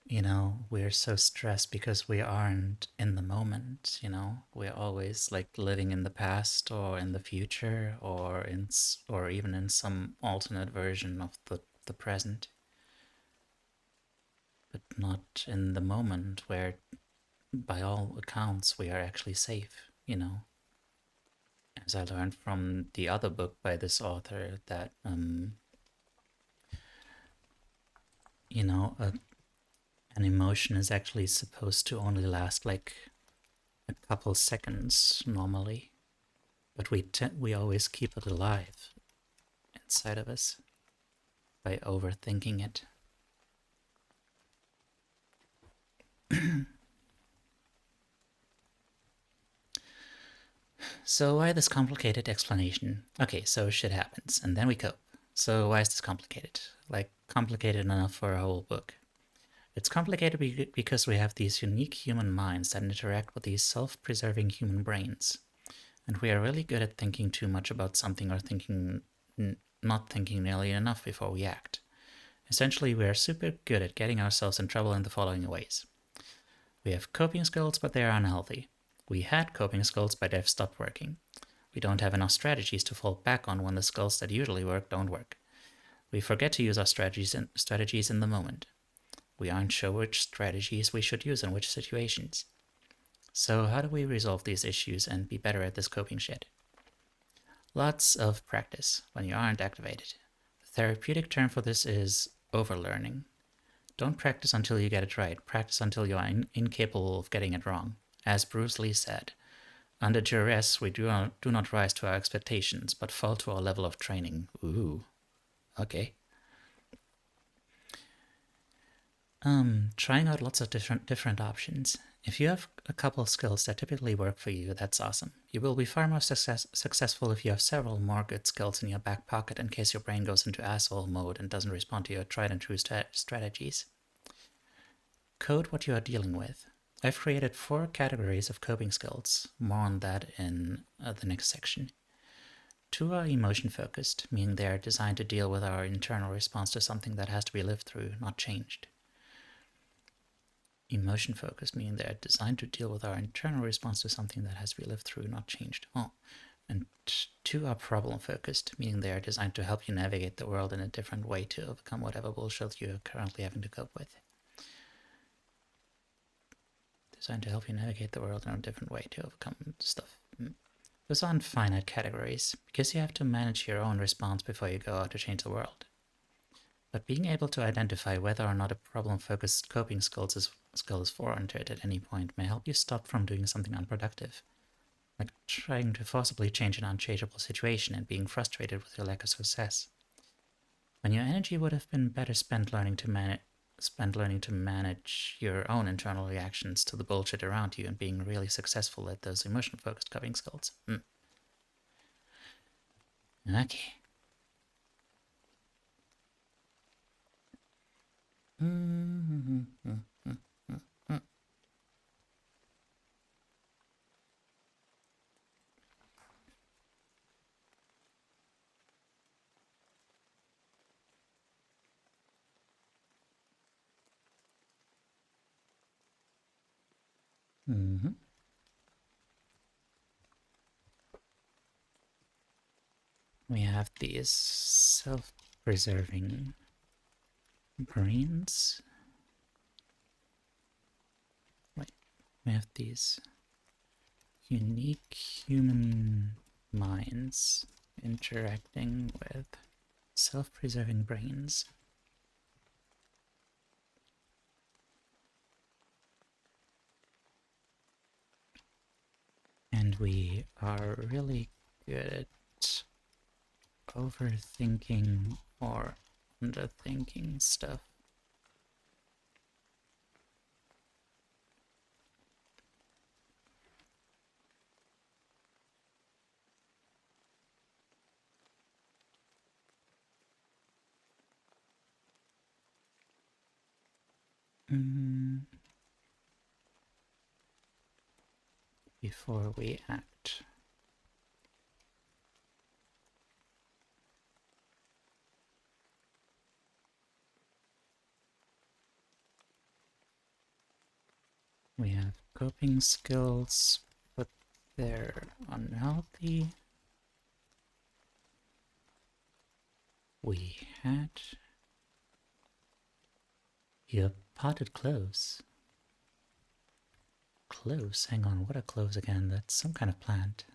you know, we're so stressed because we aren't in the moment, you know? We're always like living in the past or in the future or even in some alternate version of the present. But not in the moment where, by all accounts, we are actually safe, you know? As I learned from the other book by this author, that, you know, an emotion is actually supposed to only last like a couple seconds normally, but we always keep it alive inside of us by overthinking it. So why this complicated explanation? Okay, so shit happens, and then we cope. So why is this complicated? Like, complicated enough for a whole book. It's complicated because we have these unique human minds that interact with these self-preserving human brains. And we are really good at thinking too much about something or not thinking nearly enough before we act. Essentially, we are super good at getting ourselves in trouble in the following ways. We have coping skills, but they are unhealthy. We had coping skills, but they've stopped working. We don't have enough strategies to fall back on when the skills that usually work don't work. We forget to use our strategies in the moment. We aren't sure which strategies we should use in which situations. So how do we resolve these issues and be better at this coping shit? Lots of practice when you aren't activated. The therapeutic term for this is overlearning. Don't practice until you get it right. Practice until you are incapable of getting it wrong. As Bruce Lee said, under duress we do not rise to our expectations, but fall to our level of training. Ooh, okay. Trying out lots of different options. If you have a couple skills that typically work for you, that's awesome. You will be far more successful if you have several more good skills in your back pocket in case your brain goes into asshole mode and doesn't respond to your tried and true strategies. Code what you are dealing with. I've created 4 categories of coping skills. More on that in the next section. 2 are emotion-focused, meaning they are designed to deal with our internal response to something that has to be lived through, not changed. Emotion-focused, meaning they are designed to deal with our internal response to something that has to be lived through, not changed. Oh, and 2 are problem-focused, meaning they are designed to help you navigate the world in a different way to overcome whatever bullshit you're currently having to cope with. Designed to help you navigate the world in a different way to overcome stuff. Those aren't finite categories, because you have to manage your own response before you go out to change the world. But being able to identify whether or not a problem-focused coping skill is warranted at any point may help you stop from doing something unproductive, like trying to forcibly change an unchangeable situation and being frustrated with your lack of success. When your energy would have been better spent learning to manage your own internal reactions to the bullshit around you and being really successful at those emotion-focused coping skills. Okay. We have these self-preserving brains. Wait, we have these unique human minds interacting with self-preserving brains. And we are really good at overthinking or underthinking stuff. Before we act. We have coping skills, but they're unhealthy. We had your potted cloves. Cloves? Hang on, what are cloves again? That's some kind of plant.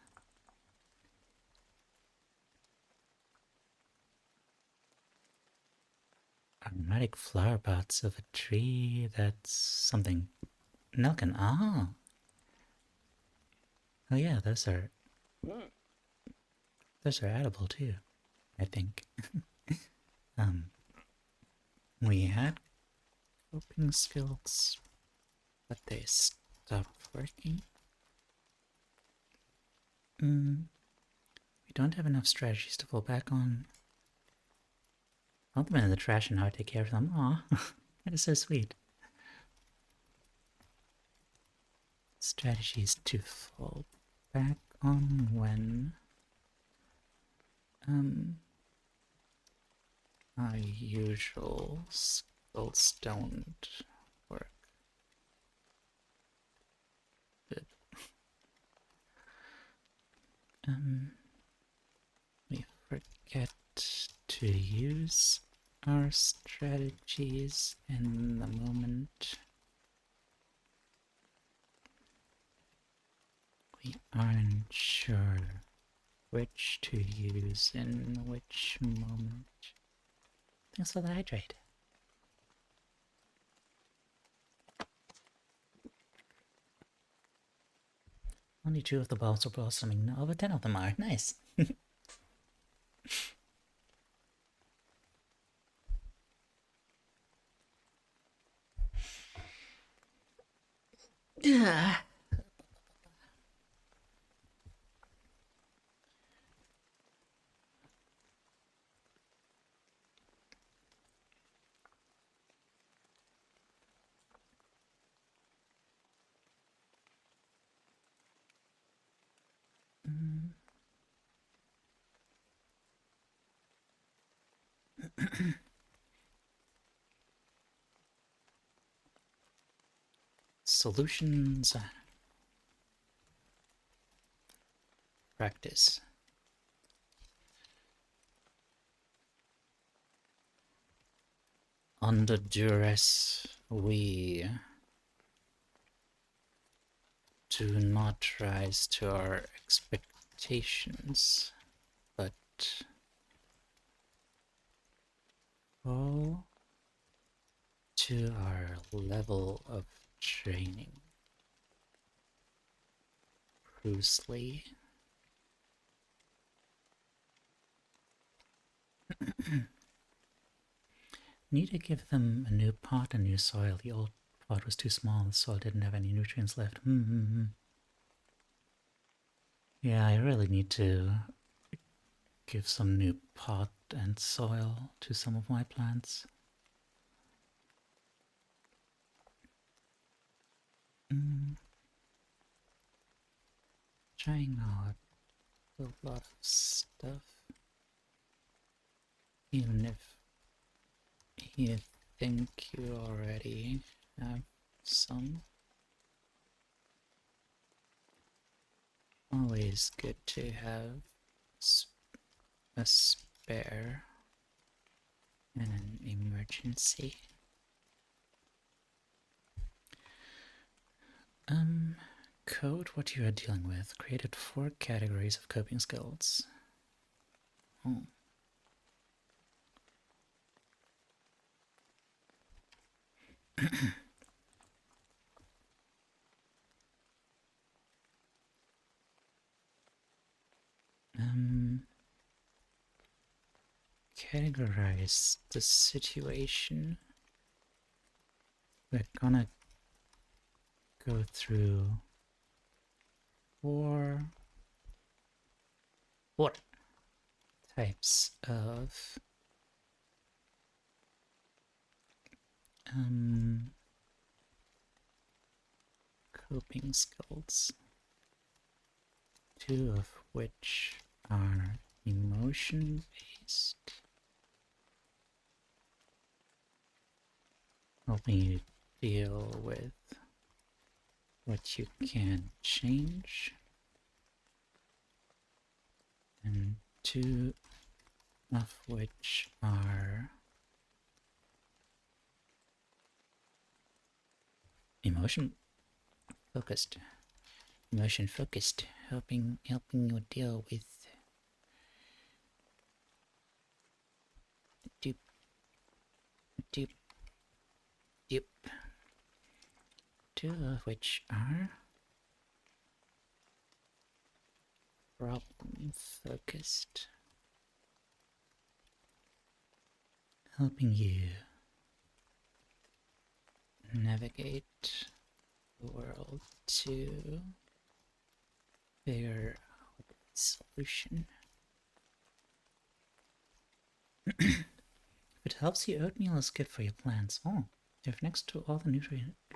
Aromatic flower buds of a tree, that's something. Nelken, ah! Oh yeah, those are addable too, I think. We had coping skills, but they stopped working. We don't have enough strategies to fall back on. I'll put them in the trash and how to take care of them. Aw, that is so sweet. Strategies to fall back on when our usual skills don't work. Good. We forget to use our strategies in the moment. We aren't sure which to use in which moment. Thanks for the hydrate. Only 2 of the balls are blossoming now, but 10 of them are. Nice. Yeah. Solutions. Practice. Under duress, we do not rise to our expectations, but fall to our level of training. Bruce Lee. Need to give them a new pot and new soil. The old pot was too small, the soil didn't have any nutrients left. Yeah, I really need to give some new pot and soil to some of my plants. Trying out a lot of stuff. Even if you think you already have some. Always good to have a spare in an emergency. Code what you are dealing with. Created 4 categories of coping skills. Oh. Categorize the situation. We're gonna go through four types of coping skills, 2 of which are emotion based, helping you deal with what you can change, and 2 of which are emotion focused, helping you deal with deep. 2 of which are problem focused. Helping you navigate the world to figure out a solution. If it helps you, oatmeal is good for your plants. Oh, if next to all the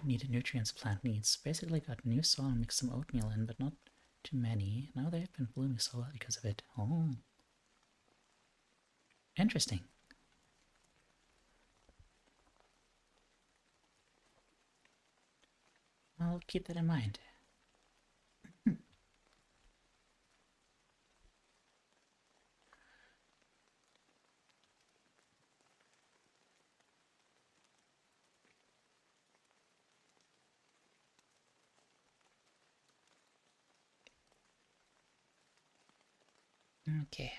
needed nutrients a plant needs, basically got new soil and mixed some oatmeal in, but not too many. Now they've been blooming so well because of it. Oh. Interesting. I'll keep that in mind. Okay.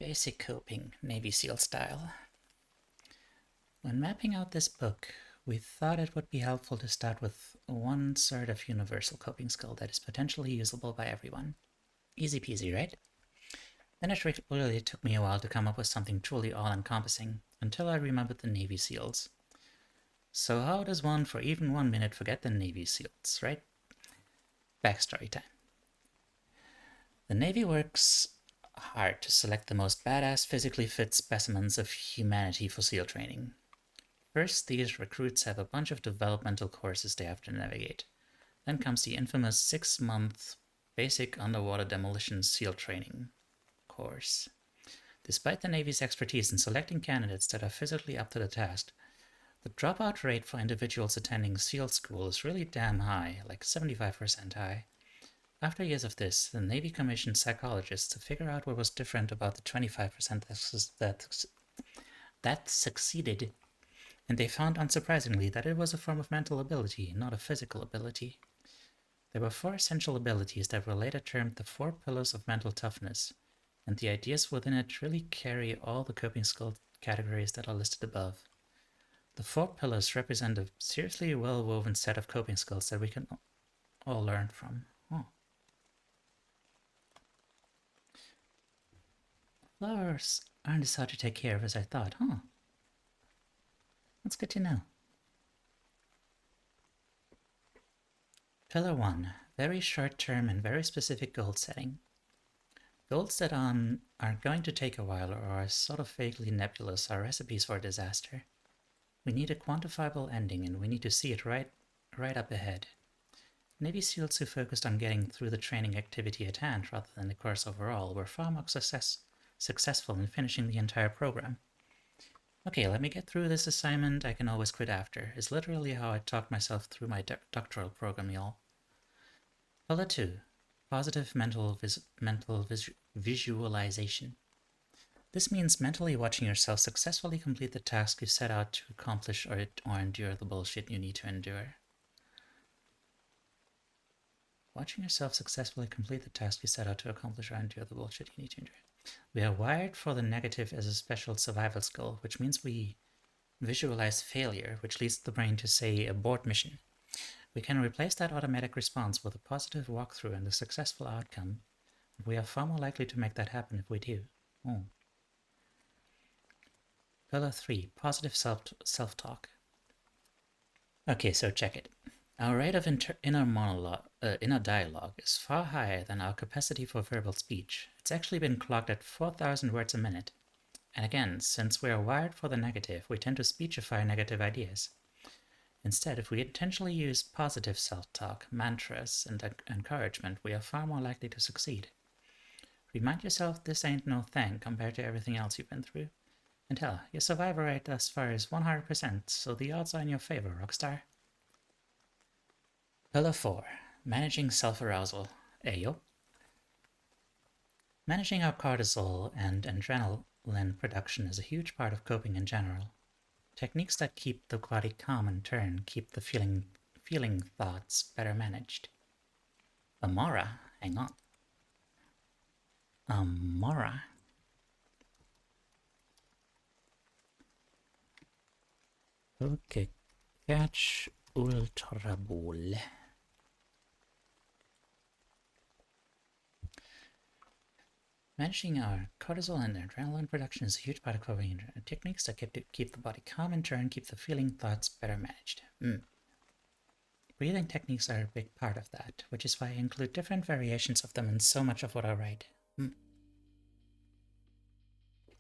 Basic coping, Navy SEAL style. When mapping out this book, we thought it would be helpful to start with one sort of universal coping skill that is potentially usable by everyone. Easy peasy, right? Then it really took me a while to come up with something truly all-encompassing, until I remembered the Navy SEALs. So how does one for even 1 minute forget the Navy SEALs, right? Backstory time. The Navy works hard to select the most badass, physically fit specimens of humanity for SEAL training. First, these recruits have a bunch of developmental courses they have to navigate. Then comes the infamous 6-month basic underwater demolition SEAL training course. Despite the Navy's expertise in selecting candidates that are physically up to the task, the dropout rate for individuals attending SEAL school is really damn high, like 75% high. After years of this, the Navy commissioned psychologists to figure out what was different about the 25% that succeeded, and they found unsurprisingly that it was a form of mental ability, not a physical ability. There were 4 essential abilities that were later termed the 4 pillars of mental toughness, and the ideas within it really carry all the coping skill categories that are listed above. The 4 pillars represent a seriously well-woven set of coping skills that we can all learn from. Oh. Flowers aren't as hard to take care of as I thought, huh? That's good to know. Pillar 1. Very short-term and very specific goal setting. Goals that are going to take a while or are sort of vaguely nebulous are recipes for disaster. We need a quantifiable ending, and we need to see it right up ahead. Navy SEALs who focused on getting through the training activity at hand rather than the course overall were far more successful in finishing the entire program. Okay, let me get through this assignment, I can always quit after, is literally how I talked myself through my doctoral program, y'all. Pillar 2. Positive mental visualization. This means mentally watching yourself successfully complete the task you set out to accomplish or endure the bullshit you need to endure. Watching yourself successfully complete the task you set out to accomplish or endure the bullshit you need to endure. We are wired for the negative as a special survival skill, which means we visualize failure, which leads the brain to say abort mission. We can replace that automatic response with a positive walkthrough and a successful outcome. We are far more likely to make that happen if we do. Oh. Pillar 3. Positive self-talk. Okay, so check it. Our rate of inner dialogue is far higher than our capacity for verbal speech. It's actually been clocked at 4,000 words a minute. And again, since we are wired for the negative, we tend to speechify negative ideas. Instead, if we intentionally use positive self-talk, mantras, and encouragement, we are far more likely to succeed. Remind yourself this ain't no thing compared to everything else you've been through. And hell, your survival rate thus far is 100%, so the odds are in your favor, Rockstar. Pillar 4. Managing self-arousal. Ayo. Managing our cortisol and adrenaline production is a huge part of coping in general. Techniques that keep the body calm in turn keep the feeling thoughts better managed. Amara, hang on. Amara. Okay, catch Ultra Ball. Managing our cortisol and adrenaline production is a huge part of coping techniques that keep the body calm and turn keep the feeling thoughts better managed. Breathing techniques are a big part of that, which is why I include different variations of them in so much of what I write.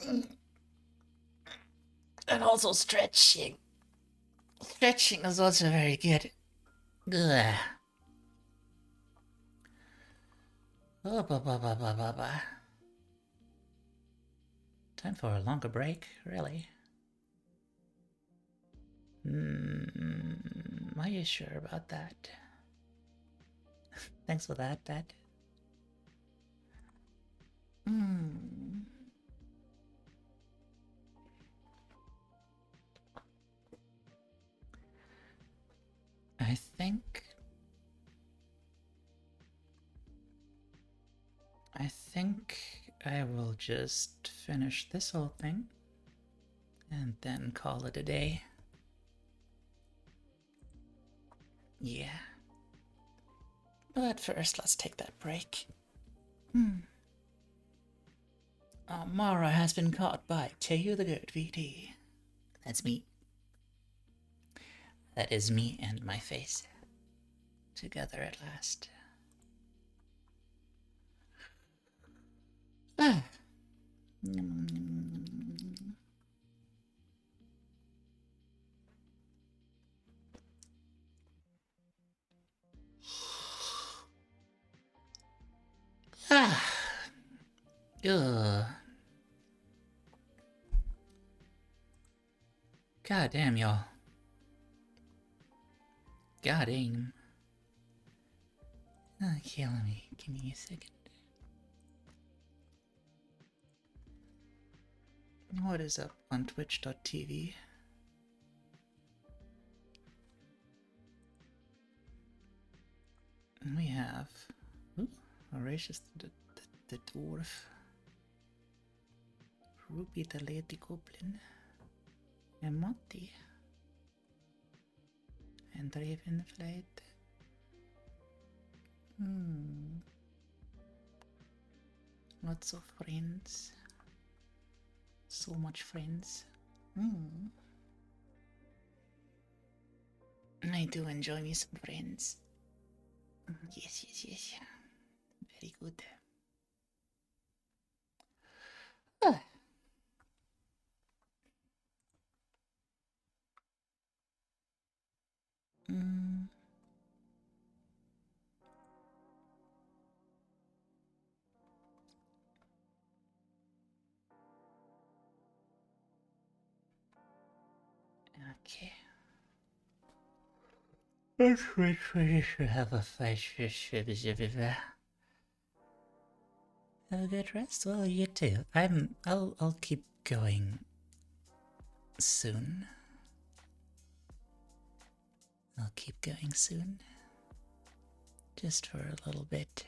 And also stretching. Stretching is also very good. Ugh. Oh, time for a longer break, really? Are you sure about that? Thanks for that, Dad. I think I will just finish this whole thing and then call it a day. Yeah. But first, let's take that break. Mara has been caught by Teiyu the Goat VT. That's me. That is me and my face. Together at last. Ugh. God damn, y'all. God damn. Okay, give me a second. What is up on twitch.tv? We have Horatius the Dwarf, Ruby the Lady Goblin, and Monty, and Ravenflight. Lots of friends. So much friends. I do enjoy me some friends. Yes. Very good. Okay. Let's wait for you to have a fight. Have a good rest. Well, you too. I'll keep going soon. I'll keep going soon. Just for a little bit.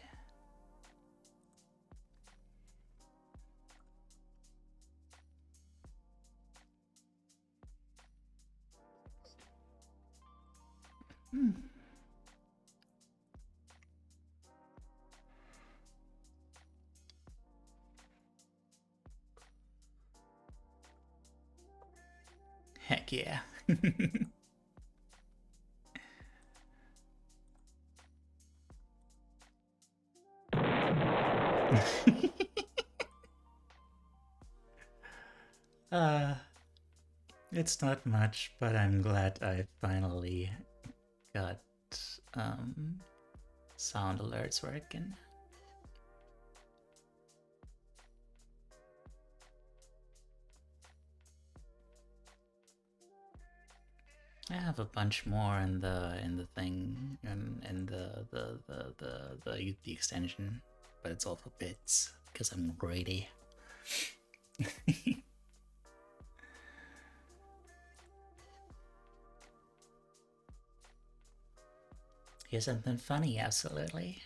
Heck yeah. It's not much, but I'm glad I finally got sound alerts working. I have a bunch more in the thing and the extension, but it's all for bits because I'm greedy. Here's something funny, absolutely.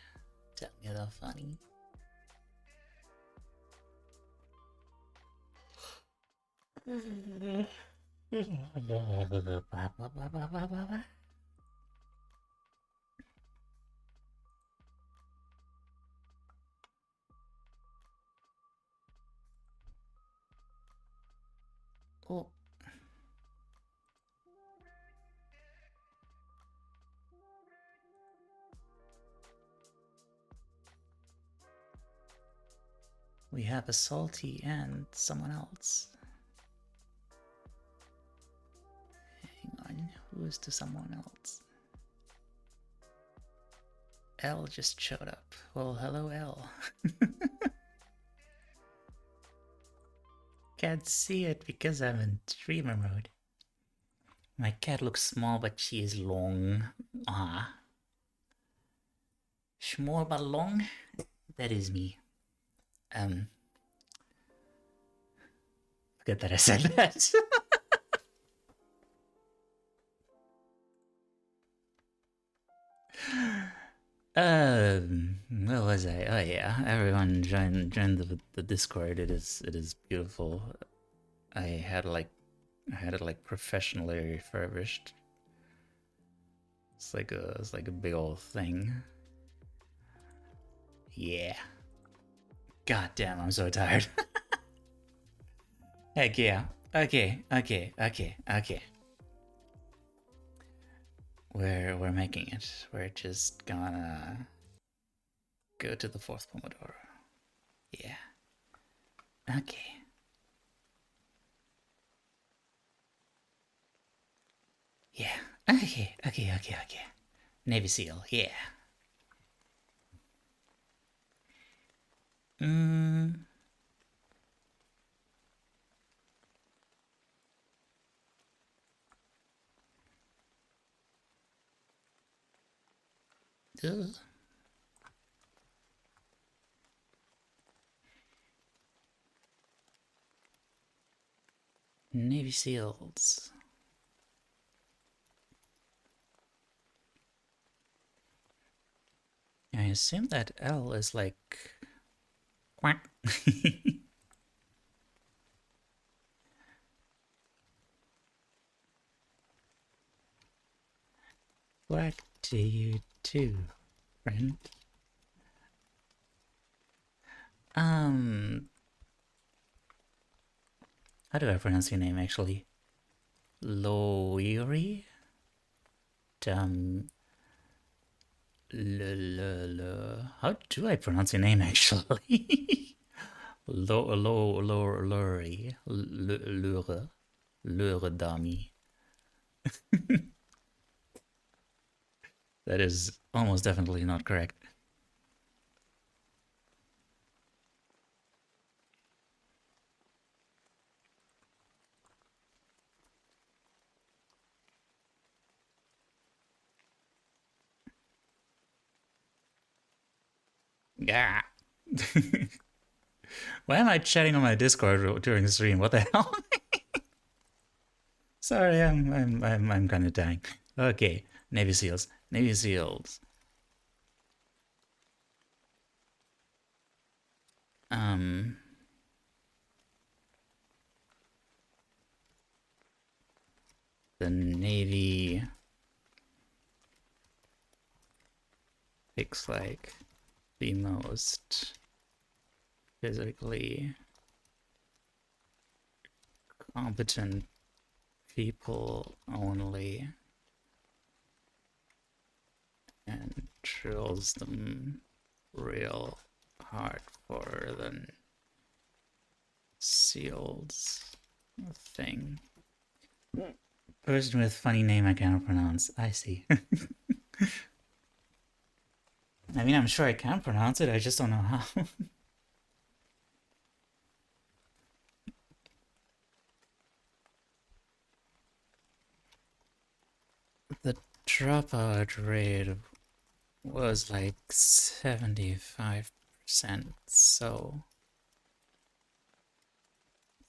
Tell me the funny. Oh. We have a salty and someone else. Hang on, who is to someone else? L just showed up. Well, hello, L. Can't see it because I'm in streamer mode. My cat looks small, but she is long. Ah. Small but long? That is me. Forget that I said that. Where was I? Oh yeah, everyone join the Discord. It is beautiful. I had it like professionally refurbished. It's like a big old thing. Yeah. God damn, I'm so tired. Heck yeah. Okay. We're making it. We're just gonna go to the fourth Pomodoro. Yeah. Okay. Yeah. Okay. Navy SEAL. Yeah. Ugh. Navy SEALs. I assume that L is like quack. What do you do, friend? How do I pronounce your name actually? Loiri? How do I pronounce your name actually? Lori. Lure Dami. That is almost definitely not correct. Yeah. Why am I chatting on my Discord during the stream? What the hell? Sorry, I'm kind of dying. Okay, Navy SEALs. The Navy picks like the most physically competent people only and drills them real hard for the SEALs thing. Person with funny name I cannot pronounce. I see. I mean, I'm sure I can pronounce it, I just don't know how. The dropout rate was like 75%, so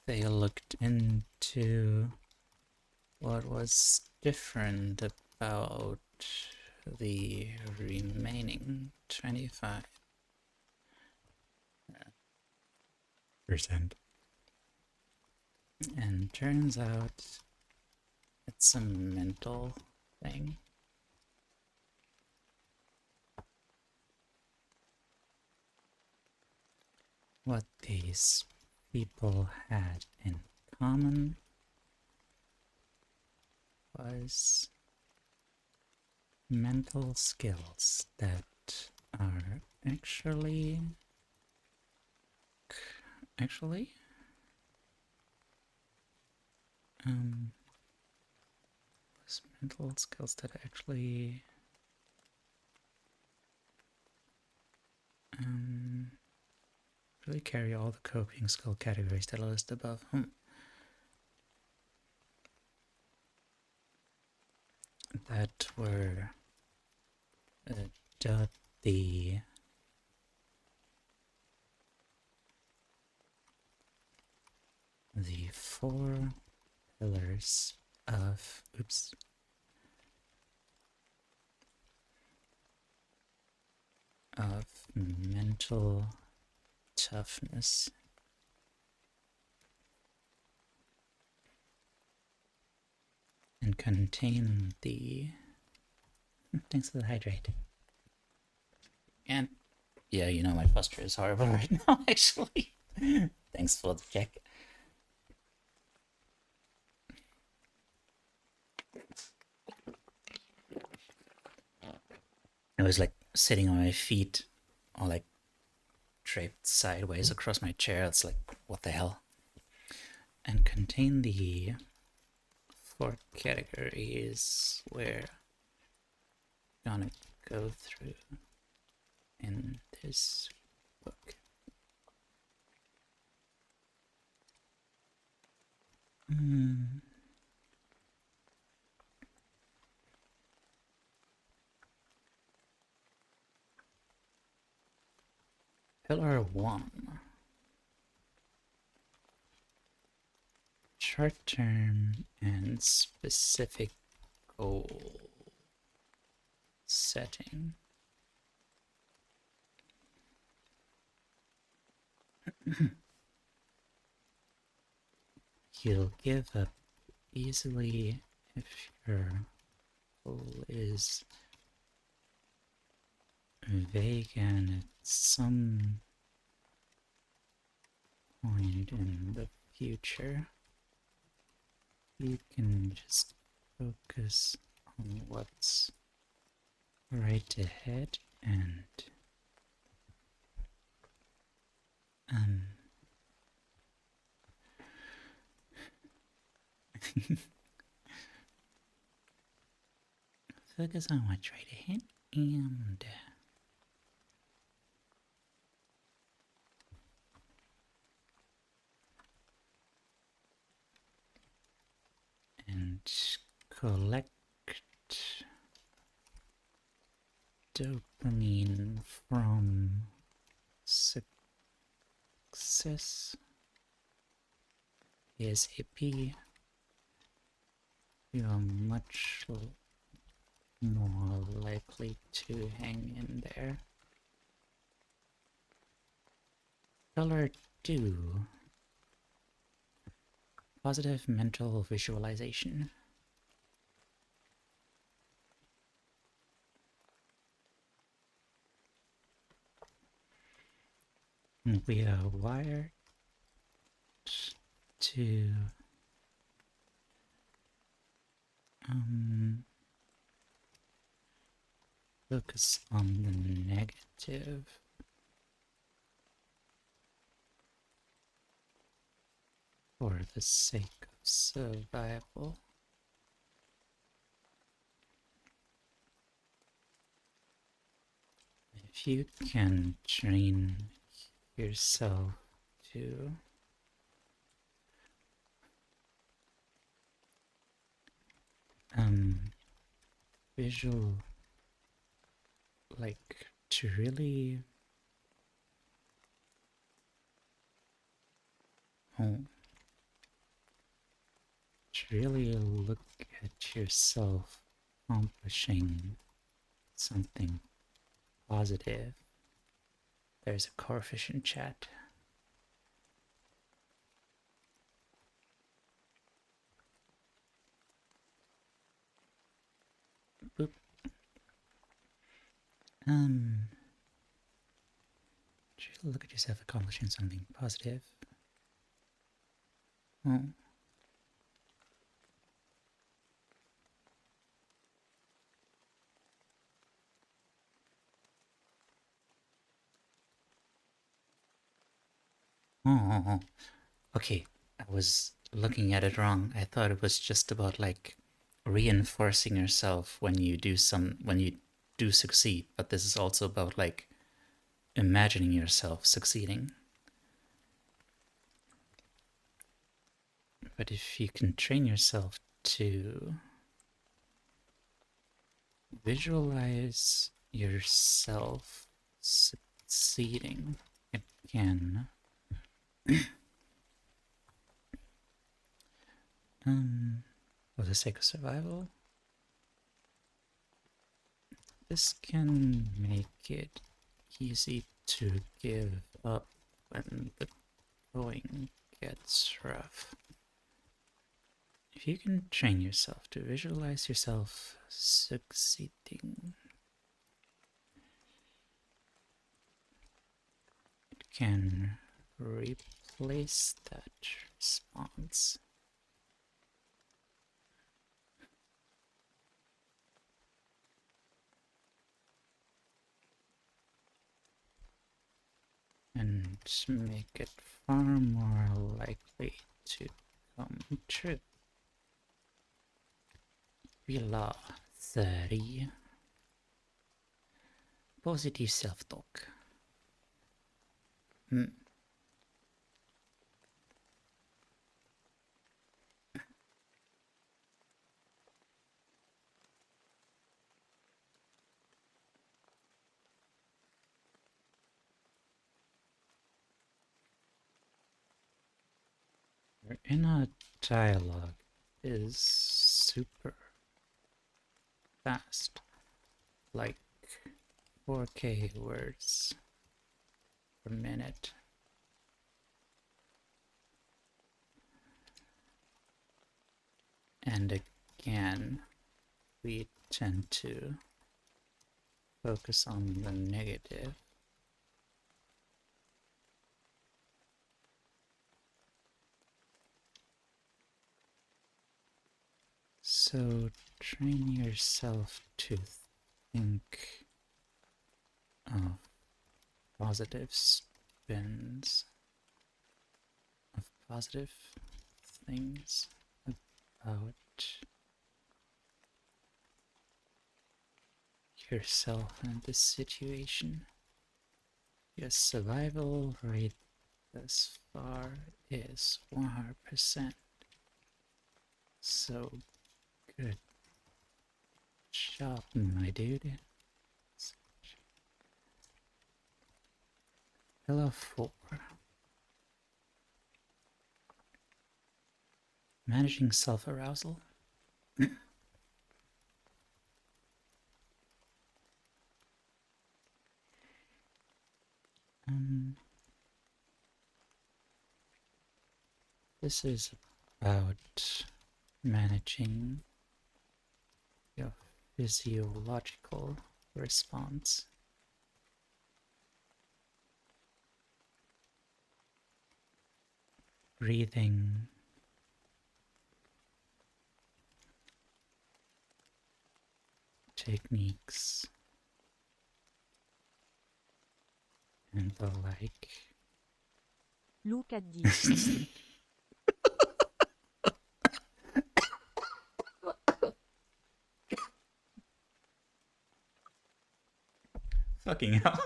they looked into what was different about the remaining 25%. And turns out It's a mental thing. What these people had in common was mental skills that are actually was mental skills that actually really carry all the coping skill categories that are listed above. That were the four pillars of mental toughness. And contain the... Thanks for the hydrate. And yeah, you know my posture is horrible right now, actually. Thanks for the check. I was like sitting on my feet, or like draped sideways across my chair. It's like, what the hell? And contain the 4 categories we're gonna go through in this book. Pillar 1. Short-term and specific goal setting. You'll give up easily if your goal is vague and at some point in the future you can just focus on what's right ahead and focus on what's right ahead and collect dopamine from success ASAP. You are much more likely to hang in there. Color 2. Positive mental visualization. We are wired to focus on the negative for the sake of survival. If you can train yourself to visual, like to really look at yourself accomplishing something positive. There's a coefficient chat. Boop. Just look at yourself accomplishing something positive. Oh. Oh, okay. I was looking at it wrong. I thought it was just about like reinforcing yourself when you do succeed, but this is also about like imagining yourself succeeding. But if you can train yourself to visualize yourself succeeding, it can for the sake of survival, this can make it easy to give up when the going gets rough. If you can train yourself to visualize yourself succeeding, it can replace that response. And make it far more likely to come true. Villa 30. Positive self-talk. Your inner dialogue is super fast, like 4K words per minute. And again, we tend to focus on the negative. So train yourself to think of positive spins, of positive things about yourself and this situation. Your survival rate thus far is 100%. So good job, my dude. Pillar 4. Managing self-arousal. This is about managing your physiological response. Breathing, techniques, and the like. Look at this. Fucking hell.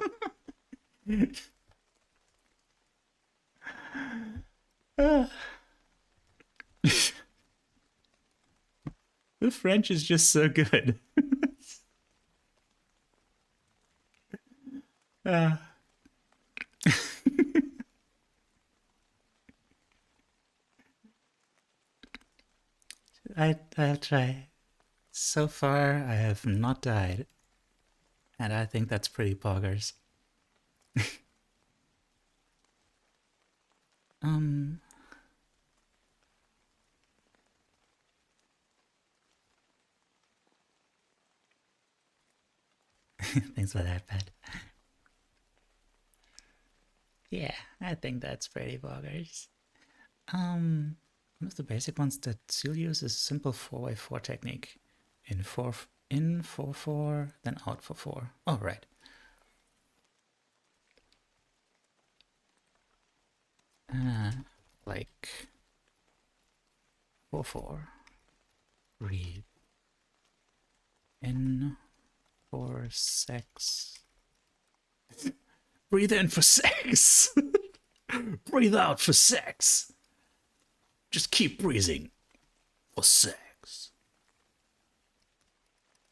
The French is just so good. I'll try. So far, I have not died. And I think that's pretty poggers. Thanks for that, Pat. Yeah, I think that's pretty boggers. One of the basic ones that Seal uses is a simple 4x4 technique. In 4-4, then out for 4. Oh, right. Like 4-4. Breathe. In for sex. Breathe in for sex. Breathe out for sex. Just keep breathing for sex.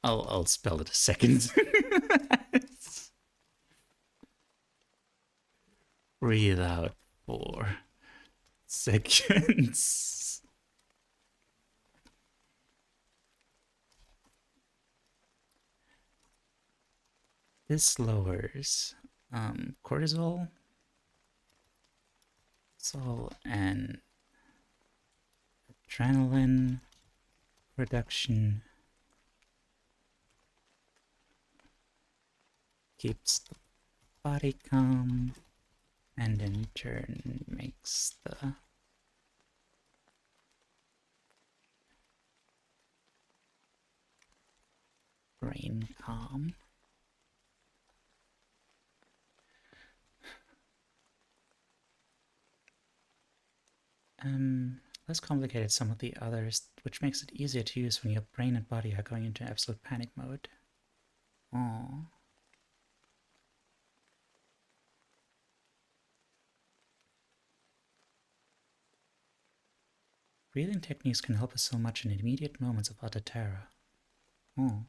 I'll spell it a second. Breathe out for seconds. This lowers cortisol, and adrenaline production, keeps the body calm, and in turn makes the brain calm. Less complicated some of the others, which makes it easier to use when your brain and body are going into absolute panic mode. Aww. Breathing techniques can help us so much in immediate moments of utter terror. Oh.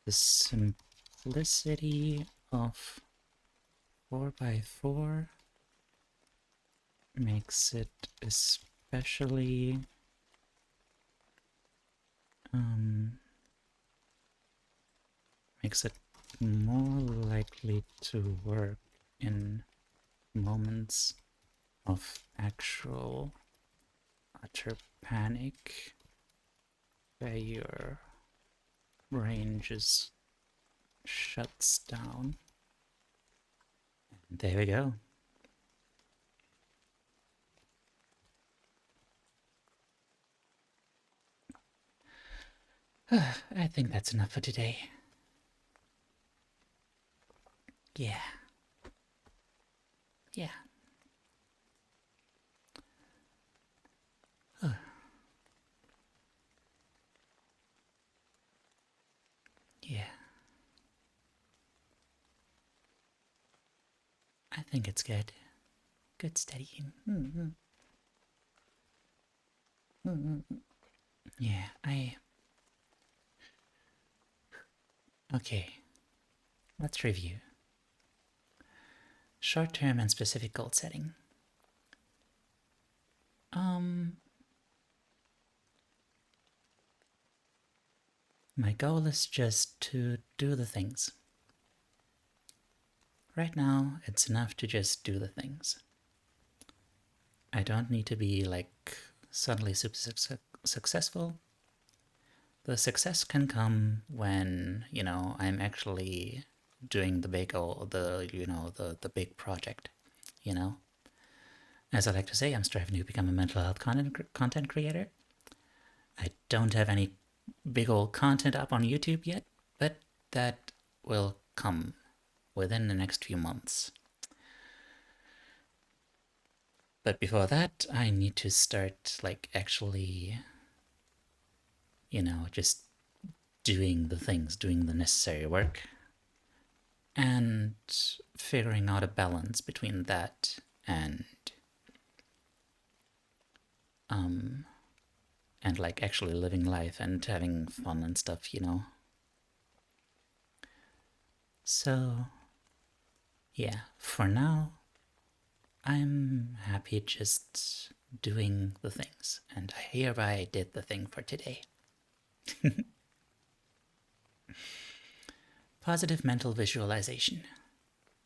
The simplicity of 4x4 makes it especially makes it more likely to work in moments of actual utter panic where your brain just shuts down. And there we go. I think that's enough for today. Yeah. Yeah. Yeah. I think it's good. Good studying. Yeah, Okay. Let's review. Short-term and specific goal setting. My goal is just to do the things. Right now, it's enough to just do the things. I don't need to be, like, suddenly super successful. The success can come when, you know, I'm actually doing the big goal, the big project, you know? As I like to say, I'm striving to become a mental health content creator. I don't have any big old content up on YouTube yet, but that will come within the next few months. But before that, I need to start, like, actually, you know, just doing the things, doing the necessary work, and figuring out a balance between that and like actually living life and having fun and stuff, you know. So yeah, for now I'm happy just doing the things, and I hereby did the thing for today. Positive mental visualization.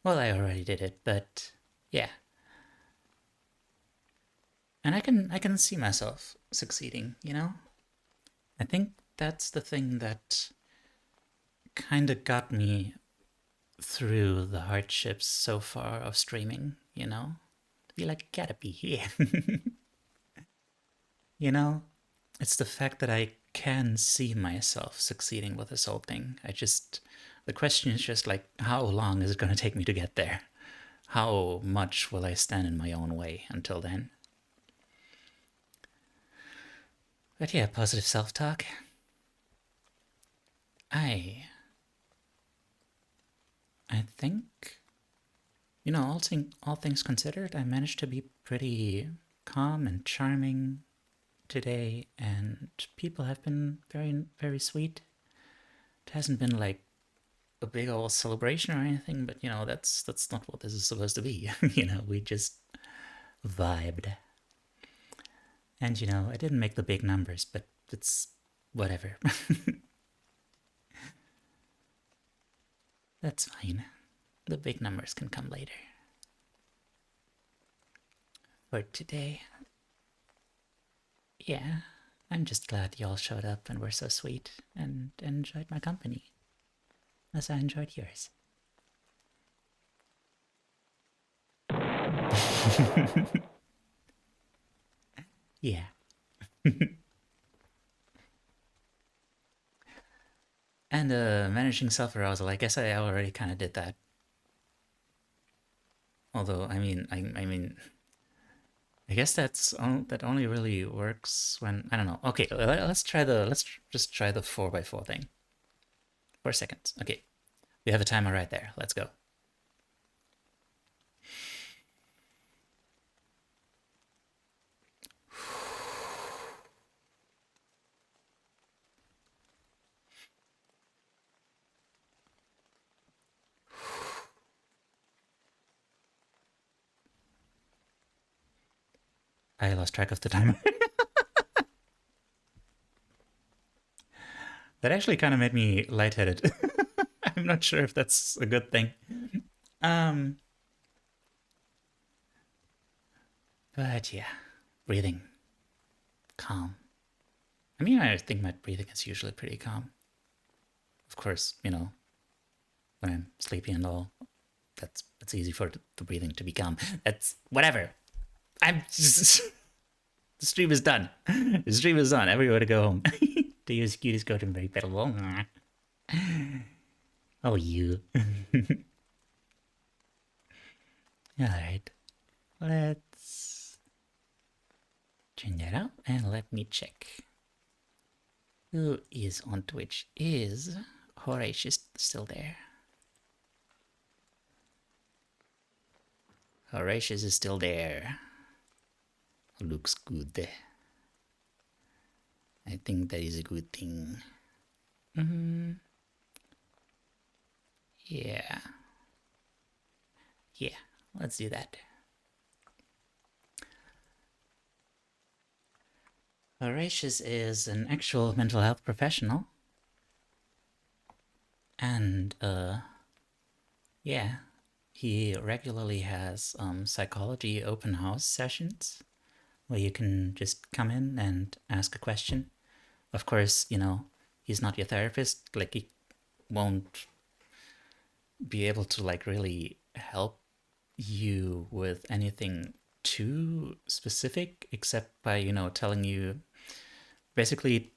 Well, I already did it, but Yeah. And I can see myself succeeding, you know? I think that's the thing that kind of got me through the hardships so far of streaming, you know? Be like, gotta be here. You know? It's the fact that I can see myself succeeding with this whole thing. The question is just like, how long is it gonna take me to get there? How much will I stand in my own way until then? But yeah, positive self-talk. I think, you know, all things considered, I managed to be pretty calm and charming today, and people have been very, very sweet. It hasn't been like a big old celebration or anything, but you know, that's not what this is supposed to be. You know, we just vibed. And you know, I didn't make the big numbers, but it's whatever. That's fine. The big numbers can come later. For today, yeah, I'm just glad y'all showed up and were so sweet and enjoyed my company, as I enjoyed yours. Yeah. And managing self-arousal, I guess I already kind of did that. Although, I mean, I guess that only really works when, I don't know. Okay, let's just try the 4x4 thing. 4 seconds. Okay, we have a timer right there. Let's go. I lost track of the timer. That actually kind of made me lightheaded. I'm not sure if that's a good thing. But yeah, breathing. Calm. I mean, I think my breathing is usually pretty calm. Of course, you know, when I'm sleepy and all, it's easy for the breathing to be calm. That's whatever. I'm just... The stream is done. The stream is done. Everywhere to go home. To use cuties go to very better. Oh, you. Alright. Let's turn that up and let me check. Who is on Twitch? Is Horatius still there? Horatius is still there. Looks good. I think that is a good thing. Yeah. Yeah, let's do that. Horatius is an actual mental health professional. And, yeah, he regularly has psychology open house sessions where you can just come in and ask a question. Of course, you know, he's not your therapist. Like, he won't be able to, like, really help you with anything too specific, except by, you know, telling you, basically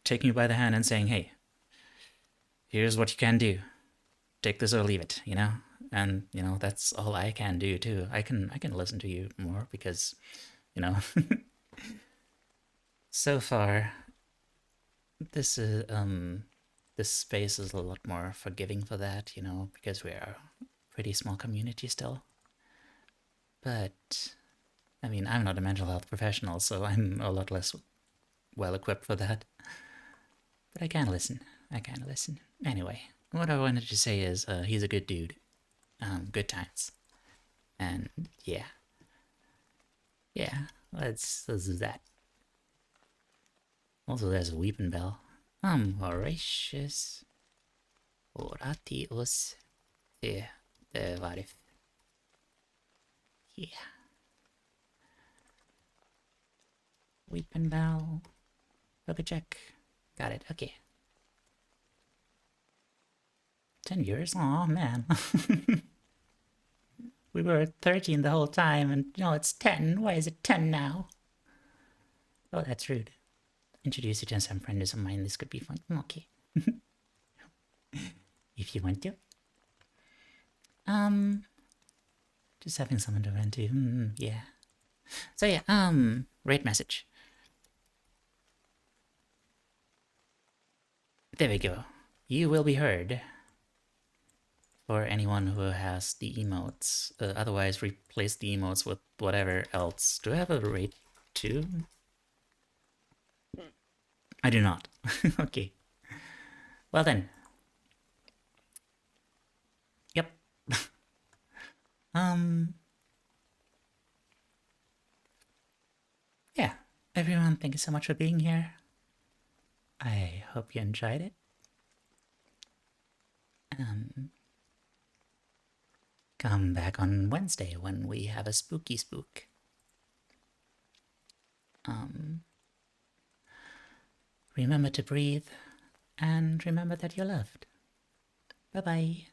taking you by the hand and saying, hey, here's what you can do. Take this or leave it, you know? And, you know, that's all I can do, too. I can listen to you more because... You know, so far, this space is a lot more forgiving for that, you know, because we are a pretty small community still. But, I mean, I'm not a mental health professional, so I'm a lot less well-equipped for that. But I can listen. I can listen. Anyway, what I wanted to say is, he's a good dude. Good times. And, yeah. Yeah, let's do that. Also, there's a weeping bell. Horatius. Horatius. Det var det. Yeah. Weeping Bell. Puppy check. Got it. Okay. 10 years? Aw, man. We were at 13 the whole time, and no, it's 10. Why is it 10 now? Oh, that's rude. Introduce you to some friends of mine. This could be fun. Okay. If you want to. Just having someone to run to. Yeah. So yeah, rate message. There we go. You will be heard. For anyone who has the emotes. Otherwise, replace the emotes with whatever else. Do I have a rate too? I do not. Okay. Well then. Yep. Yeah. Everyone, thank you so much for being here. I hope you enjoyed it. Come back on Wednesday when we have a spooky spook. Remember to breathe, and remember that you're loved. Bye-bye.